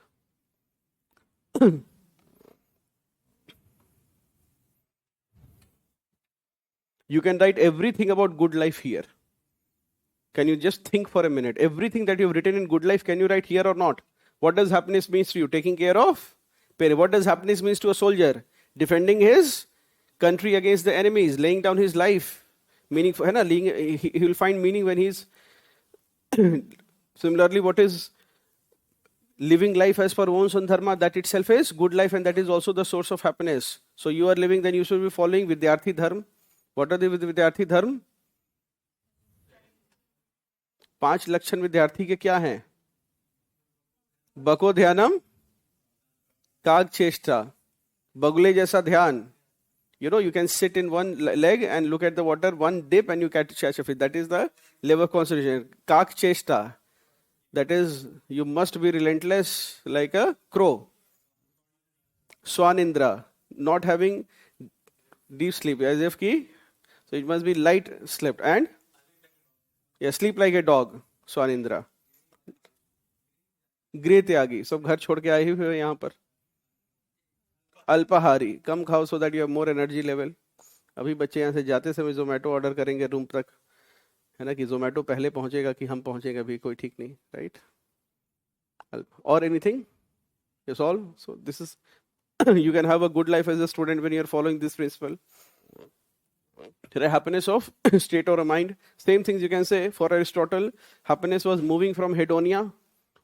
You can write everything about good life here. Can you just think for a minute? Everything that you've written in Good Life, can you write here or not? What does happiness means to you? Taking care of parents. What does happiness means to a soldier? Defending his country against the enemies, laying down his life. Meaning, he will find meaning when he's similarly. What is living life as per one's own dharma? That itself is good life, and that is also the source of happiness. So you are living, then you should be following Vidyarthi Dharma. What are the Vidyarthi Dharma? 5 लक्षण विद्यार्थी के क्या हैं? बको ध्यानम, काग चेष्टा, बगुले जैसा ध्यान. You know, you can sit in one leg and look at the water, one dip and you catch a fish. That is the level of concentration. Kak chesta. That is, you must be relentless like a crow. Swanindra. Not having deep sleep. As if ki. So it must be light slept. And? Yeah, sleep like a dog. Swanindra. गृह त्यागी. सब घर छोड़ के आए हुए यहाँ पर. अल्पाहारी. कम खाओ so that you have more energy level. अभी बच्चे यहाँ से जाते समय जोमेटो ऑर्डर करेंगे रूम तक, है ना, कि जोमेटो पहले पहुंचेगा कि हम पहुंचेगा, भी कोई ठीक नहीं, राइट? और anything? Yes, all. So this is you can have a good life as a student when you are following this principle. The happiness of state or a mind. Same things you can say for Aristotle. Happiness was moving from hedonia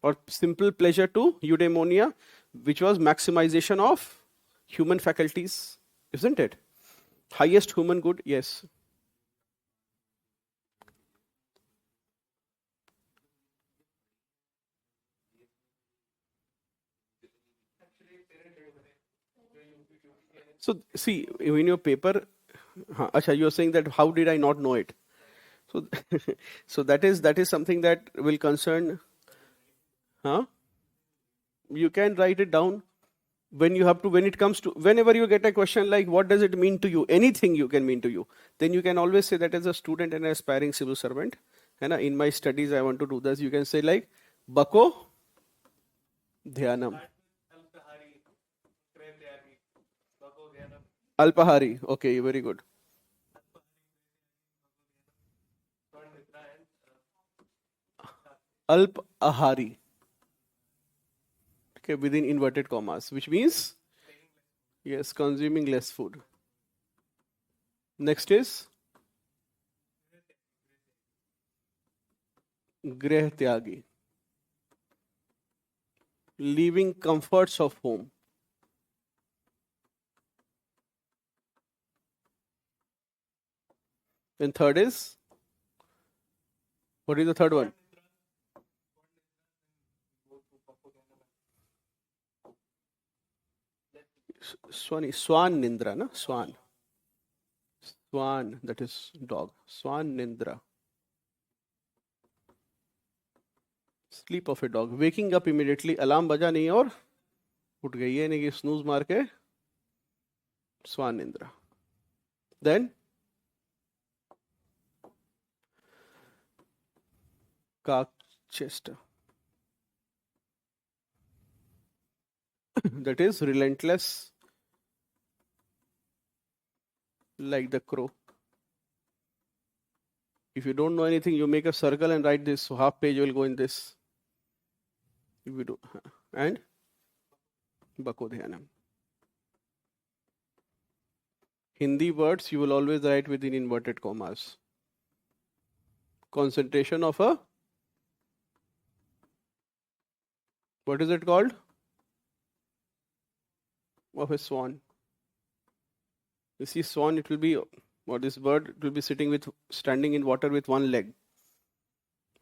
or simple pleasure to eudaimonia, which was maximization of human faculties, isn't it? Highest human good, yes. So see, in your paper, Acha, you are saying that how did I not know it? So, so that is something that will concern. You can write it down when you have to. When it comes to, whenever you get a question like what does it mean to you, anything you can mean to you, then you can always say that as a student and an aspiring civil servant, and in my studies I want to do this. You can say like Bako Dhyanam. Alpahari. Okay, very good. Alpahari. Okay, within inverted commas, which means yes, consuming less food. Next is Greh Tyagi. Leaving comforts of home. And third is, what is the third one? Swan Nindra, na? Swan. Swan, that is dog. Swan Nindra. Sleep of a dog. Waking up immediately. Alarm baja nahi aur उठ गई है, नहीं कि snooze मार के. Swan Nindra. Then Kak Chester. That is relentless like the crow. If you don't know anything, you make a circle and write this. So half page will go in this. If you do. And Bako Dhyanam. Hindi words you will always write within inverted commas. Concentration of a, what is it called? Of a swan. You see swan, it will be, or this bird, it will be standing in water with one leg.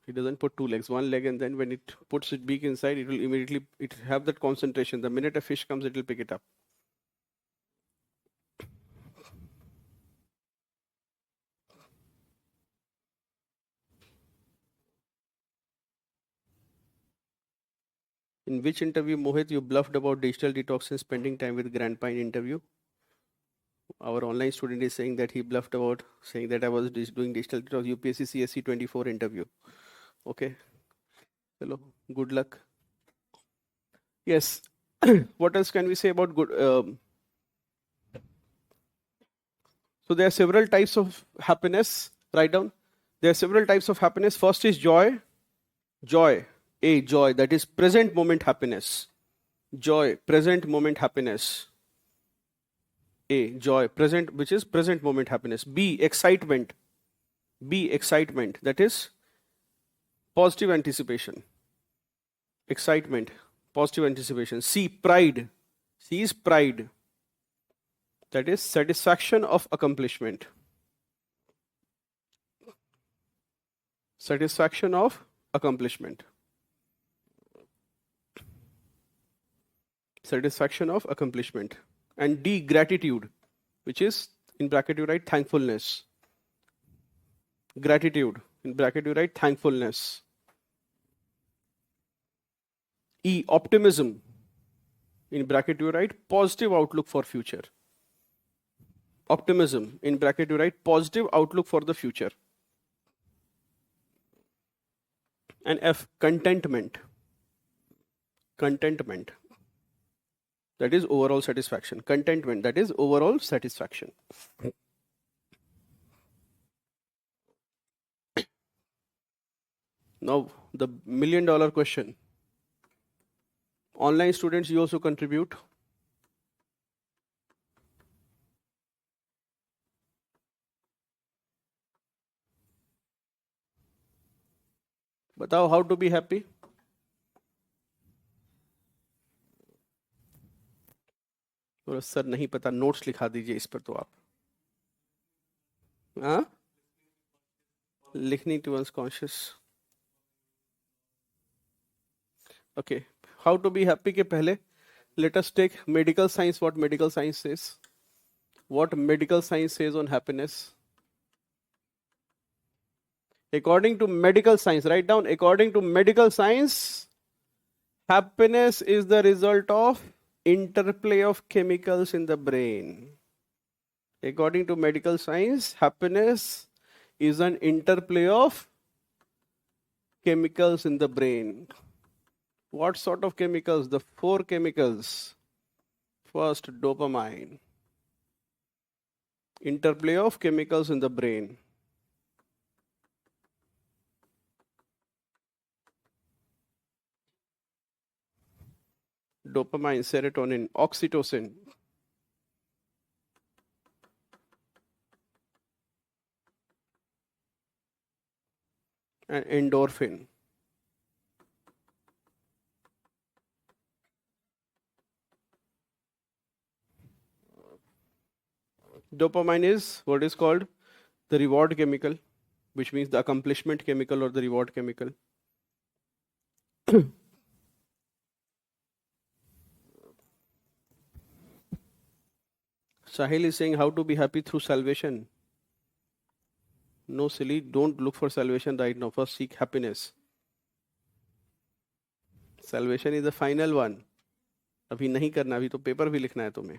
It doesn't put two legs, one leg, and then when it puts its beak inside, it will immediately, it have that concentration. The minute a fish comes, it will pick it up. In which interview, Mohit, you bluffed about digital detox and spending time with grandpa in interview? Our online student is saying that he bluffed about saying that I was doing digital detox, UPSC CSC 24 interview. Okay. Hello. Good luck. Yes. What else can we say about good? So there are several types of happiness. Write down. There are several types of happiness. First is joy. Joy. A, joy, that is present moment happiness. Joy, present moment happiness. A, joy, present, which is present moment happiness. B, excitement. B, excitement, that is positive anticipation. Excitement, positive anticipation. C, pride. C is pride. That is satisfaction of accomplishment. Satisfaction of accomplishment. Satisfaction of accomplishment. And D, gratitude, which is, in bracket you write thankfulness. Gratitude, in bracket you write thankfulness. E, optimism, in bracket you write positive outlook for future. Optimism, in bracket you write positive outlook for the future. And F, contentment. Contentment, that is overall satisfaction. Contentment, that is overall satisfaction. Now, the $1 million question. Online students, you also contribute. बताओ how to be happy. तो sir नहीं पता, notes लिखा दीजिए इस पर तो आप. हाँ, लिखनी to one's conscious. Okay, how to be happy के पहले let us take medical science. What medical science says? What medical science says on happiness? According to medical science, write down, according to medical science, happiness is the result of interplay of chemicals in the brain. According to medical science, happiness is an interplay of chemicals in the brain. What sort of chemicals? The 4 chemicals. First, dopamine. Interplay of chemicals in the brain. Dopamine, serotonin, oxytocin. And endorphin. Dopamine is what is called the reward chemical, which means the accomplishment chemical or the reward chemical. Sahil is saying how to be happy through salvation. No, silly, don't look for salvation right now. First seek happiness. Salvation is the final one. अभी नहीं करना, अभी तो paper भी लिखना है तुम्हें,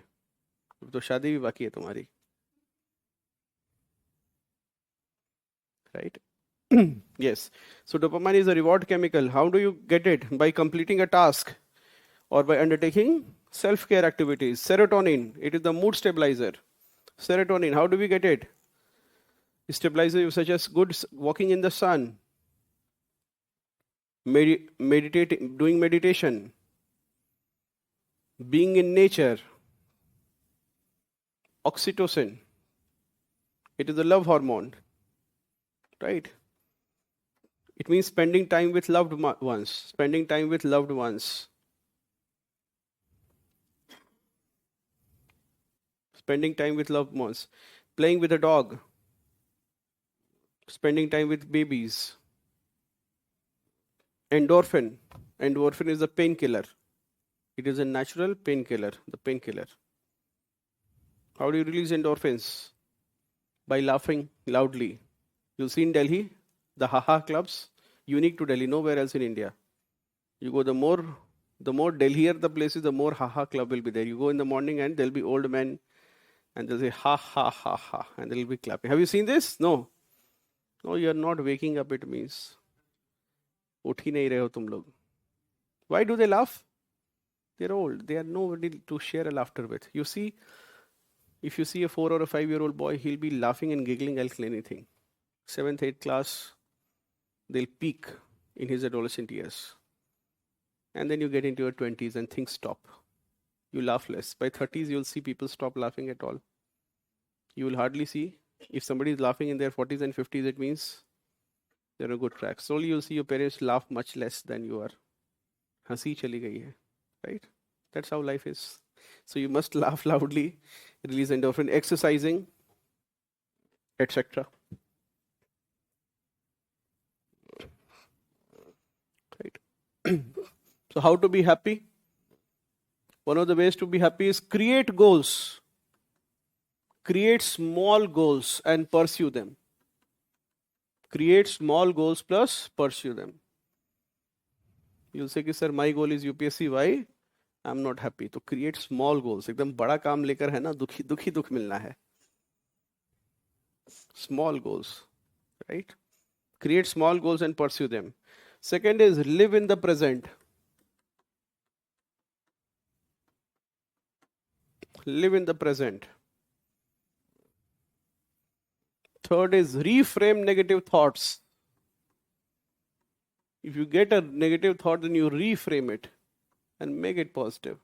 अभी तो शादी भी बाकी है तुम्हारी. Right? Yes. So dopamine is a reward chemical. How do you get it? By completing a task or by undertaking self-care activities. Serotonin, it is the mood stabilizer. Serotonin, how do we get it? Stabilizer such as good walking in the sun, meditating, doing meditation, being in nature. Oxytocin, it is the love hormone, right? It means spending time with loved ones. Spending time with loved ones. Spending time with loved ones. Playing with a dog. Spending time with babies. Endorphin. Endorphin is a painkiller. It is a natural painkiller, the painkiller. How do you release endorphins? By laughing loudly. You'll see in Delhi, the haha clubs, unique to Delhi, nowhere else in India. You go, the more Delhier the place is, the more haha club will be there. You go in the morning and there'll be old men and they'll say ha ha ha ha and they'll be clapping. Have you seen this? No. No, you're not waking up, it means. उठ ही नहीं रहे हो तुम लोग. Why do they laugh? They're old. They are nobody to share a laughter with. You see, if you see a 4 or a 5-year-old boy, he'll be laughing and giggling like anything. 7th, 8th class, they'll peak in his adolescent years. And then you get into your 20s and things stop. You laugh less. By 30s, you'll see people stop laughing at all. You will hardly see. If somebody is laughing in their 40s and 50s, it means they're on a good track. Slowly, you'll see your parents laugh much less than you are. Hansi chali gayi hai, right? That's how life is. So you must laugh loudly, release endorphin, exercising, etc. Right? So how to be happy? One of the ways to be happy is create goals. Create small goals and pursue them. Create small goals plus pursue them. You'll say, sir, my goal is UPSC. Why? I'm not happy. So create small goals. एकदम बड़ा काम लेकर है ना, दुखी दुखी दुख मिलना है. Small goals, right? Create small goals and pursue them. Second is live in the present. Live in the present. Third is reframe negative thoughts. If you get a negative thought, then you reframe it and make it positive.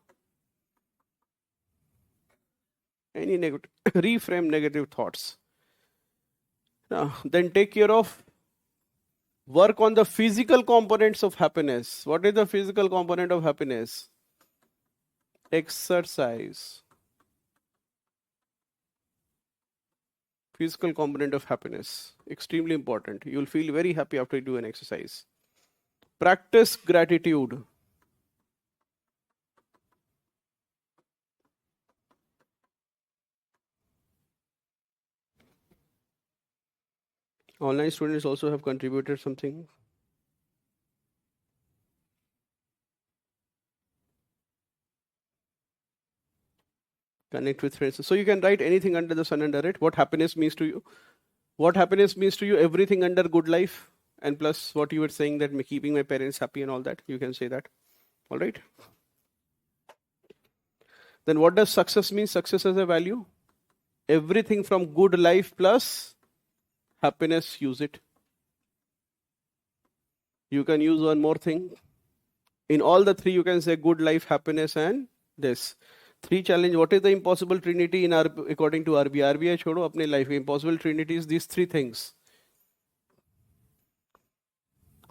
Any negative, reframe negative thoughts. Now, then take care of, work on the physical components of happiness. What is the physical component of happiness? Exercise. Physical component of happiness. Extremely important. You'll feel very happy after you do an exercise. Practice gratitude. Online students also have contributed something. Connect with friends. So you can write anything under the sun under it. What happiness means to you. What happiness means to you, everything under good life. And plus what you were saying, that keeping my parents happy and all that. You can say that. All right. Then what does success mean? Success as a value. Everything from good life plus happiness, use it. You can use one more thing. In all the three, you can say good life, happiness, and this. Three challenge. What is the impossible trinity in according to RBI? RBI छोड़ो अपने life. Impossible trinity is these three things.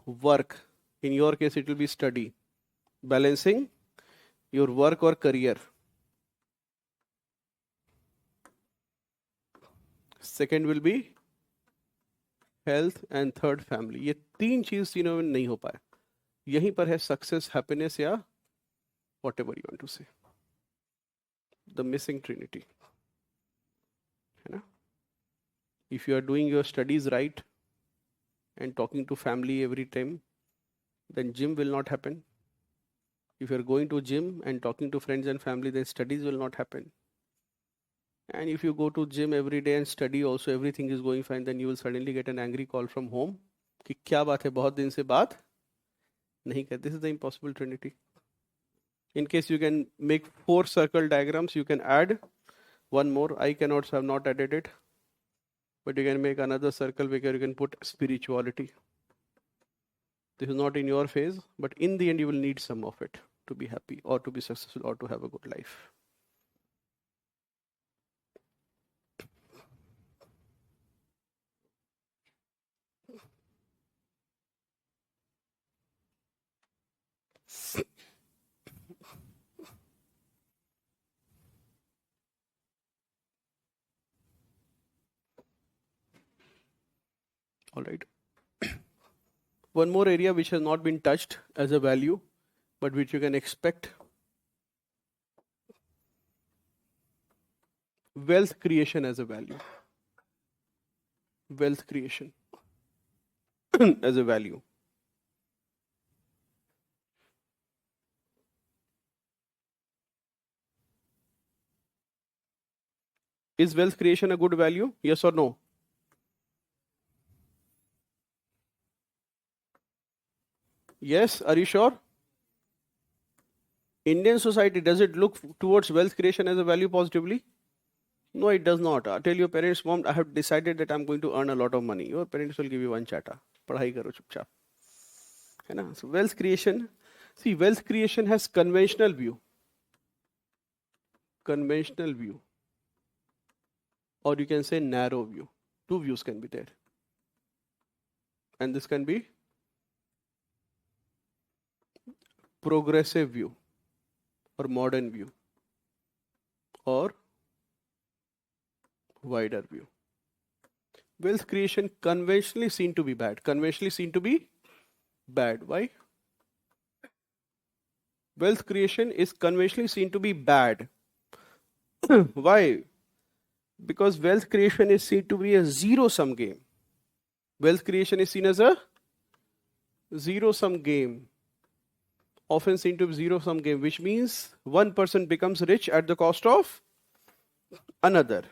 Work. In your case, it will be study. Balancing your work or career. Second will be health and third family. ये तीन चीज तीनों में नहीं हो पाए. यहीं पर है success, happiness या whatever you want to say. The missing trinity. है ना? If you are doing your studies right and talking to family every time, then gym will not happen. If you are going to gym and talking to friends and family, then studies will not happen. And if you go to gym every day and study also, everything is going fine, then you will suddenly get an angry call from home कि क्या बात है, बहुत दिन से बात नहीं कर. This is the impossible trinity. In case you can make 4 circle diagrams, you can add one more. I cannot have not added it, but you can make another circle where you can put spirituality. This is not in your phase, but in the end you will need some of it to be happy or to be successful or to have a good life. All right. One more area which has not been touched as a value, but which you can expect. Wealth creation as a value. Wealth creation as a value. Is wealth creation a good value? Yes or no? Yes, are you sure? Indian society, does it look towards wealth creation as a value positively? No, it does not. Tell your parents, mom, I have decided that I'm going to earn a lot of money. Your parents will give you one chata. पढ़ाई करो चुपचाप. है ना? So wealth creation. See, wealth creation has conventional view. Conventional view. Or you can say narrow view. Two views can be there. And this can be progressive view or modern view or wider view. Wealth creation conventionally seen to be bad. Conventionally seen to be bad. Why? Wealth creation is conventionally seen to be bad. Why? Because wealth creation is seen to be a zero-sum game. Wealth creation is seen as a zero-sum game. Often seen to be zero-sum game, which means one person becomes rich at the cost of another.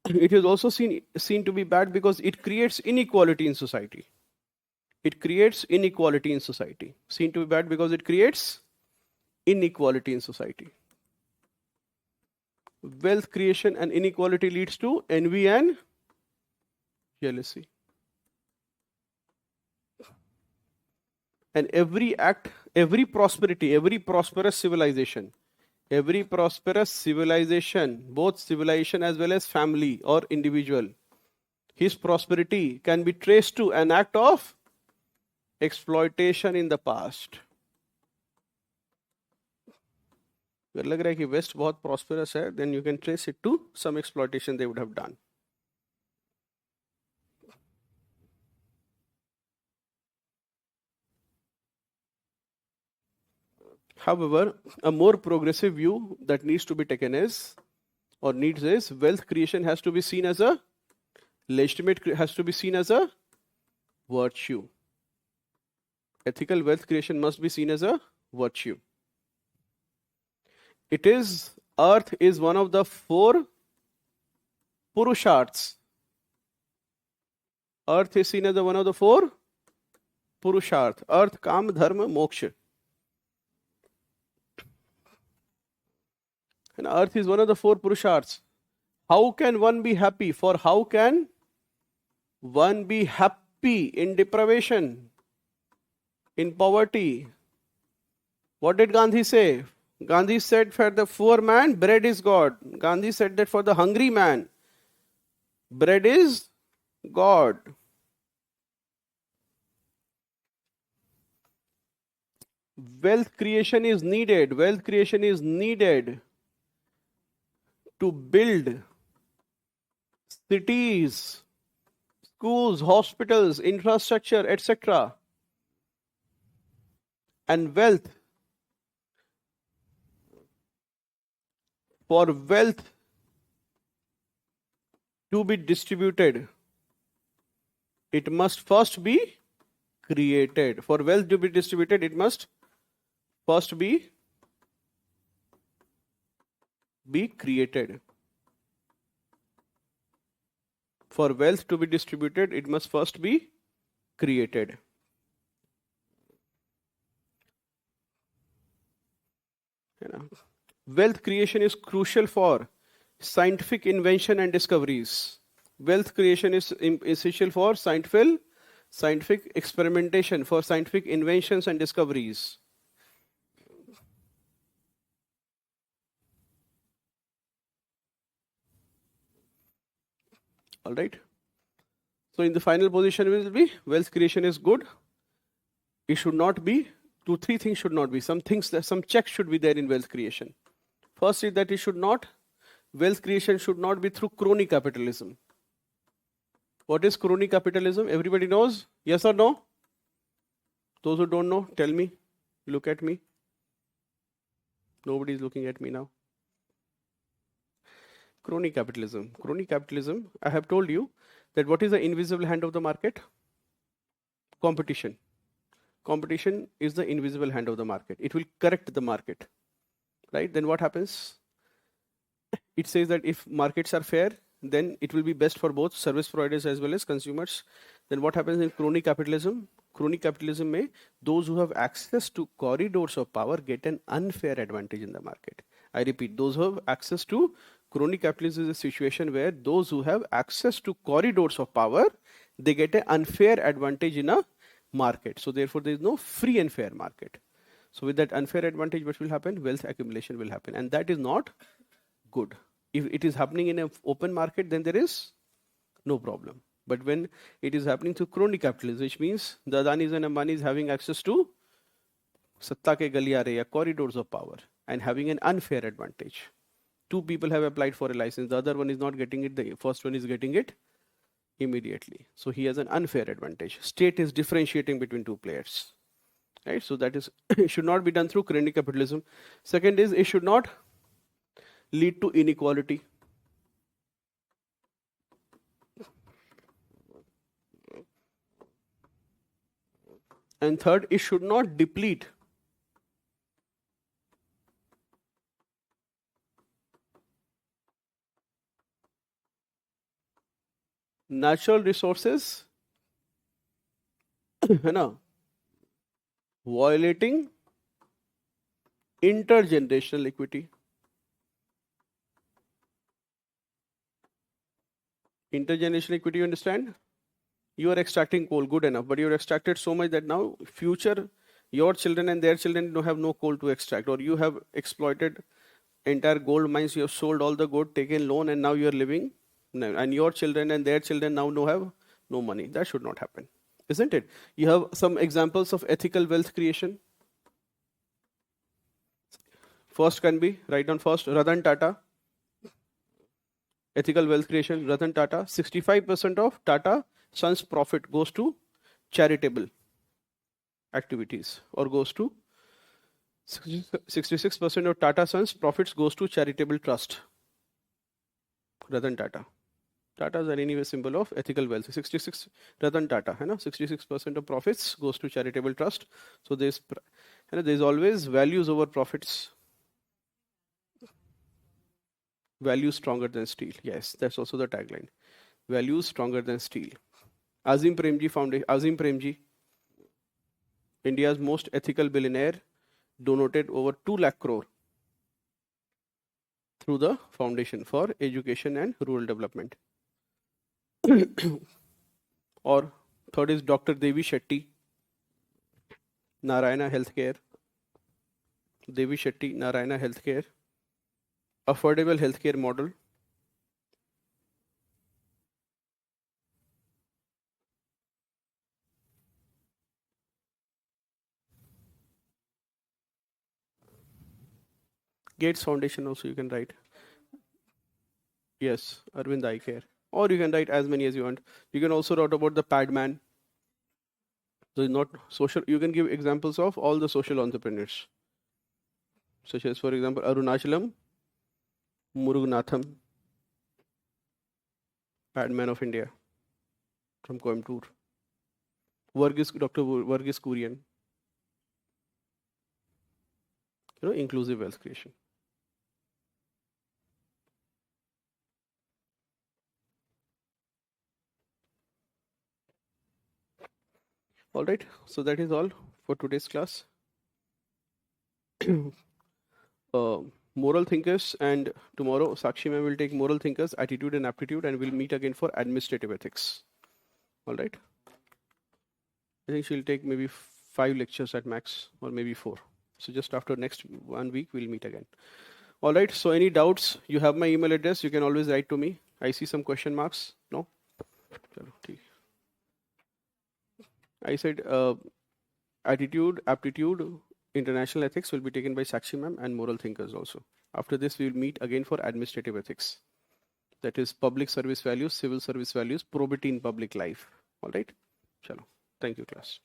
It is also seen to be bad because it creates inequality in society. It creates inequality in society. Seen to be bad because it creates inequality in society. Wealth creation and inequality leads to envy and jealousy. And every act, every prosperity, every prosperous civilization, both civilization as well as family or individual, his prosperity can be traced to an act of exploitation in the past. अगर लग रहा है कि waste बहुत prosperous है, then you can trace it to some exploitation they would have done. However, a more progressive view that needs to be taken is, or needs is, wealth creation has to be seen as a legitimate, has to be seen as a virtue. Ethical wealth creation must be seen as a virtue. It is, earth is one of the 4 purusharths. Earth is seen as one of the 4 purusharths. Earth, Kam, Dharma, Moksha. And earth is one of the 4 purusharths. How can one be happy? For how can one be happy in deprivation, in poverty? What did Gandhi say? Gandhi said for the poor man, bread is God. Gandhi said that for the hungry man, bread is God. Wealth creation is needed. Wealth creation is needed to build cities, schools, hospitals, infrastructure, etc. And wealth, for wealth to be distributed, it must first be created. For wealth to be distributed, it must first be created. For wealth to be distributed, it must first be created. Wealth creation is crucial for scientific invention and discoveries. Wealth creation is essential for scientific experimentation, for scientific inventions and discoveries. All right. So in the final position will be wealth creation is good. It should not be 2-3 things should not be. Some checks should be there in wealth creation. First is that wealth creation should not be through crony capitalism. What is crony capitalism? Everybody knows? Yes or no? Those who don't know, tell me. Look at me. Nobody is looking at me now. Crony capitalism. Crony capitalism, I have told you that what is the invisible hand of the market? Competition. Competition is the invisible hand of the market. It will correct the market. Right? Then what happens? It says that if markets are fair, then it will be best for both service providers as well as consumers. Then what happens in crony capitalism? Crony capitalism may those who have access to corridors of power get an unfair advantage in the market. I repeat, those who have access to crony capitalism is a situation where those who have access to corridors of power, they get an unfair advantage in a market. So therefore, there is no free and fair market. So with that unfair advantage, what will happen? Wealth accumulation will happen, and that is not good. If it is happening in an open market, then there is no problem. But when it is happening through crony capitalism, which means the Adanis and Ambanis having access to satta ke galiyare, corridors of power, and having an unfair advantage. Two people have applied for a license, the other one is not getting it, the first one is getting it immediately. So he has an unfair advantage. State is differentiating between two players. Right? So that is, it should not be done through crony capitalism. Second is, it should not lead to inequality. And third, it should not deplete natural resources, है ना, violating intergenerational equity. Intergenerational equity, you understand? You are extracting coal, good enough, but you are extracted so much that now future your children and their children don't have no coal to extract, or you have exploited entire gold mines, you have sold all the gold, taken loan, and now you are living, and your children and their children now have no money. That should not happen, isn't it? You have some examples of ethical wealth creation. First can be, write down first, Ratan Tata. Ethical wealth creation, Ratan Tata. 65% of Tata Sons' profit goes to charitable activities, or goes to 66% of Tata Sons' profits goes to charitable trust. Ratan Tata. Tata is an anyway symbol of ethical wealth. 66 Ratan Tata, है ना? 66% of profits goes to charitable trust. So there's always values over profits. Values stronger than steel. Yes, that's also the tagline. Values stronger than steel. Azim Premji Foundation. Azim Premji, India's most ethical billionaire, donated over 2 lakh crore through the Foundation for Education and Rural Development. Or third is Dr. Devi Shetty, Narayana Healthcare. Devi Shetty, Narayana Healthcare. Affordable healthcare model. Gates Foundation also you can write. Yes, Arvind Eye Care. Or you can write as many as you want. You can also write about the Padman. So it's not social. You can give examples of all the social entrepreneurs, such as, for example, Arunachalam Muruganathan, Padman of India, from Coimbatore. Dr. Varghese Kurian. Inclusive wealth creation. All right, so that is all for today's class. Moral thinkers, and tomorrow Sakshi ma'am will take moral thinkers, attitude and aptitude, and we'll meet again for administrative ethics. All right. I think she'll take maybe 5 lectures at max, or maybe 4. So just after next 1 week, we'll meet again. All right. So any doubts, you have my email address. You can always write to me. I see some question marks. No? I said attitude, aptitude, international ethics will be taken by Sakshi ma'am, and moral thinkers also. After this, we will meet again for administrative ethics. That is public service values, civil service values, probity in public life. All right? Chalo. Thank you, class.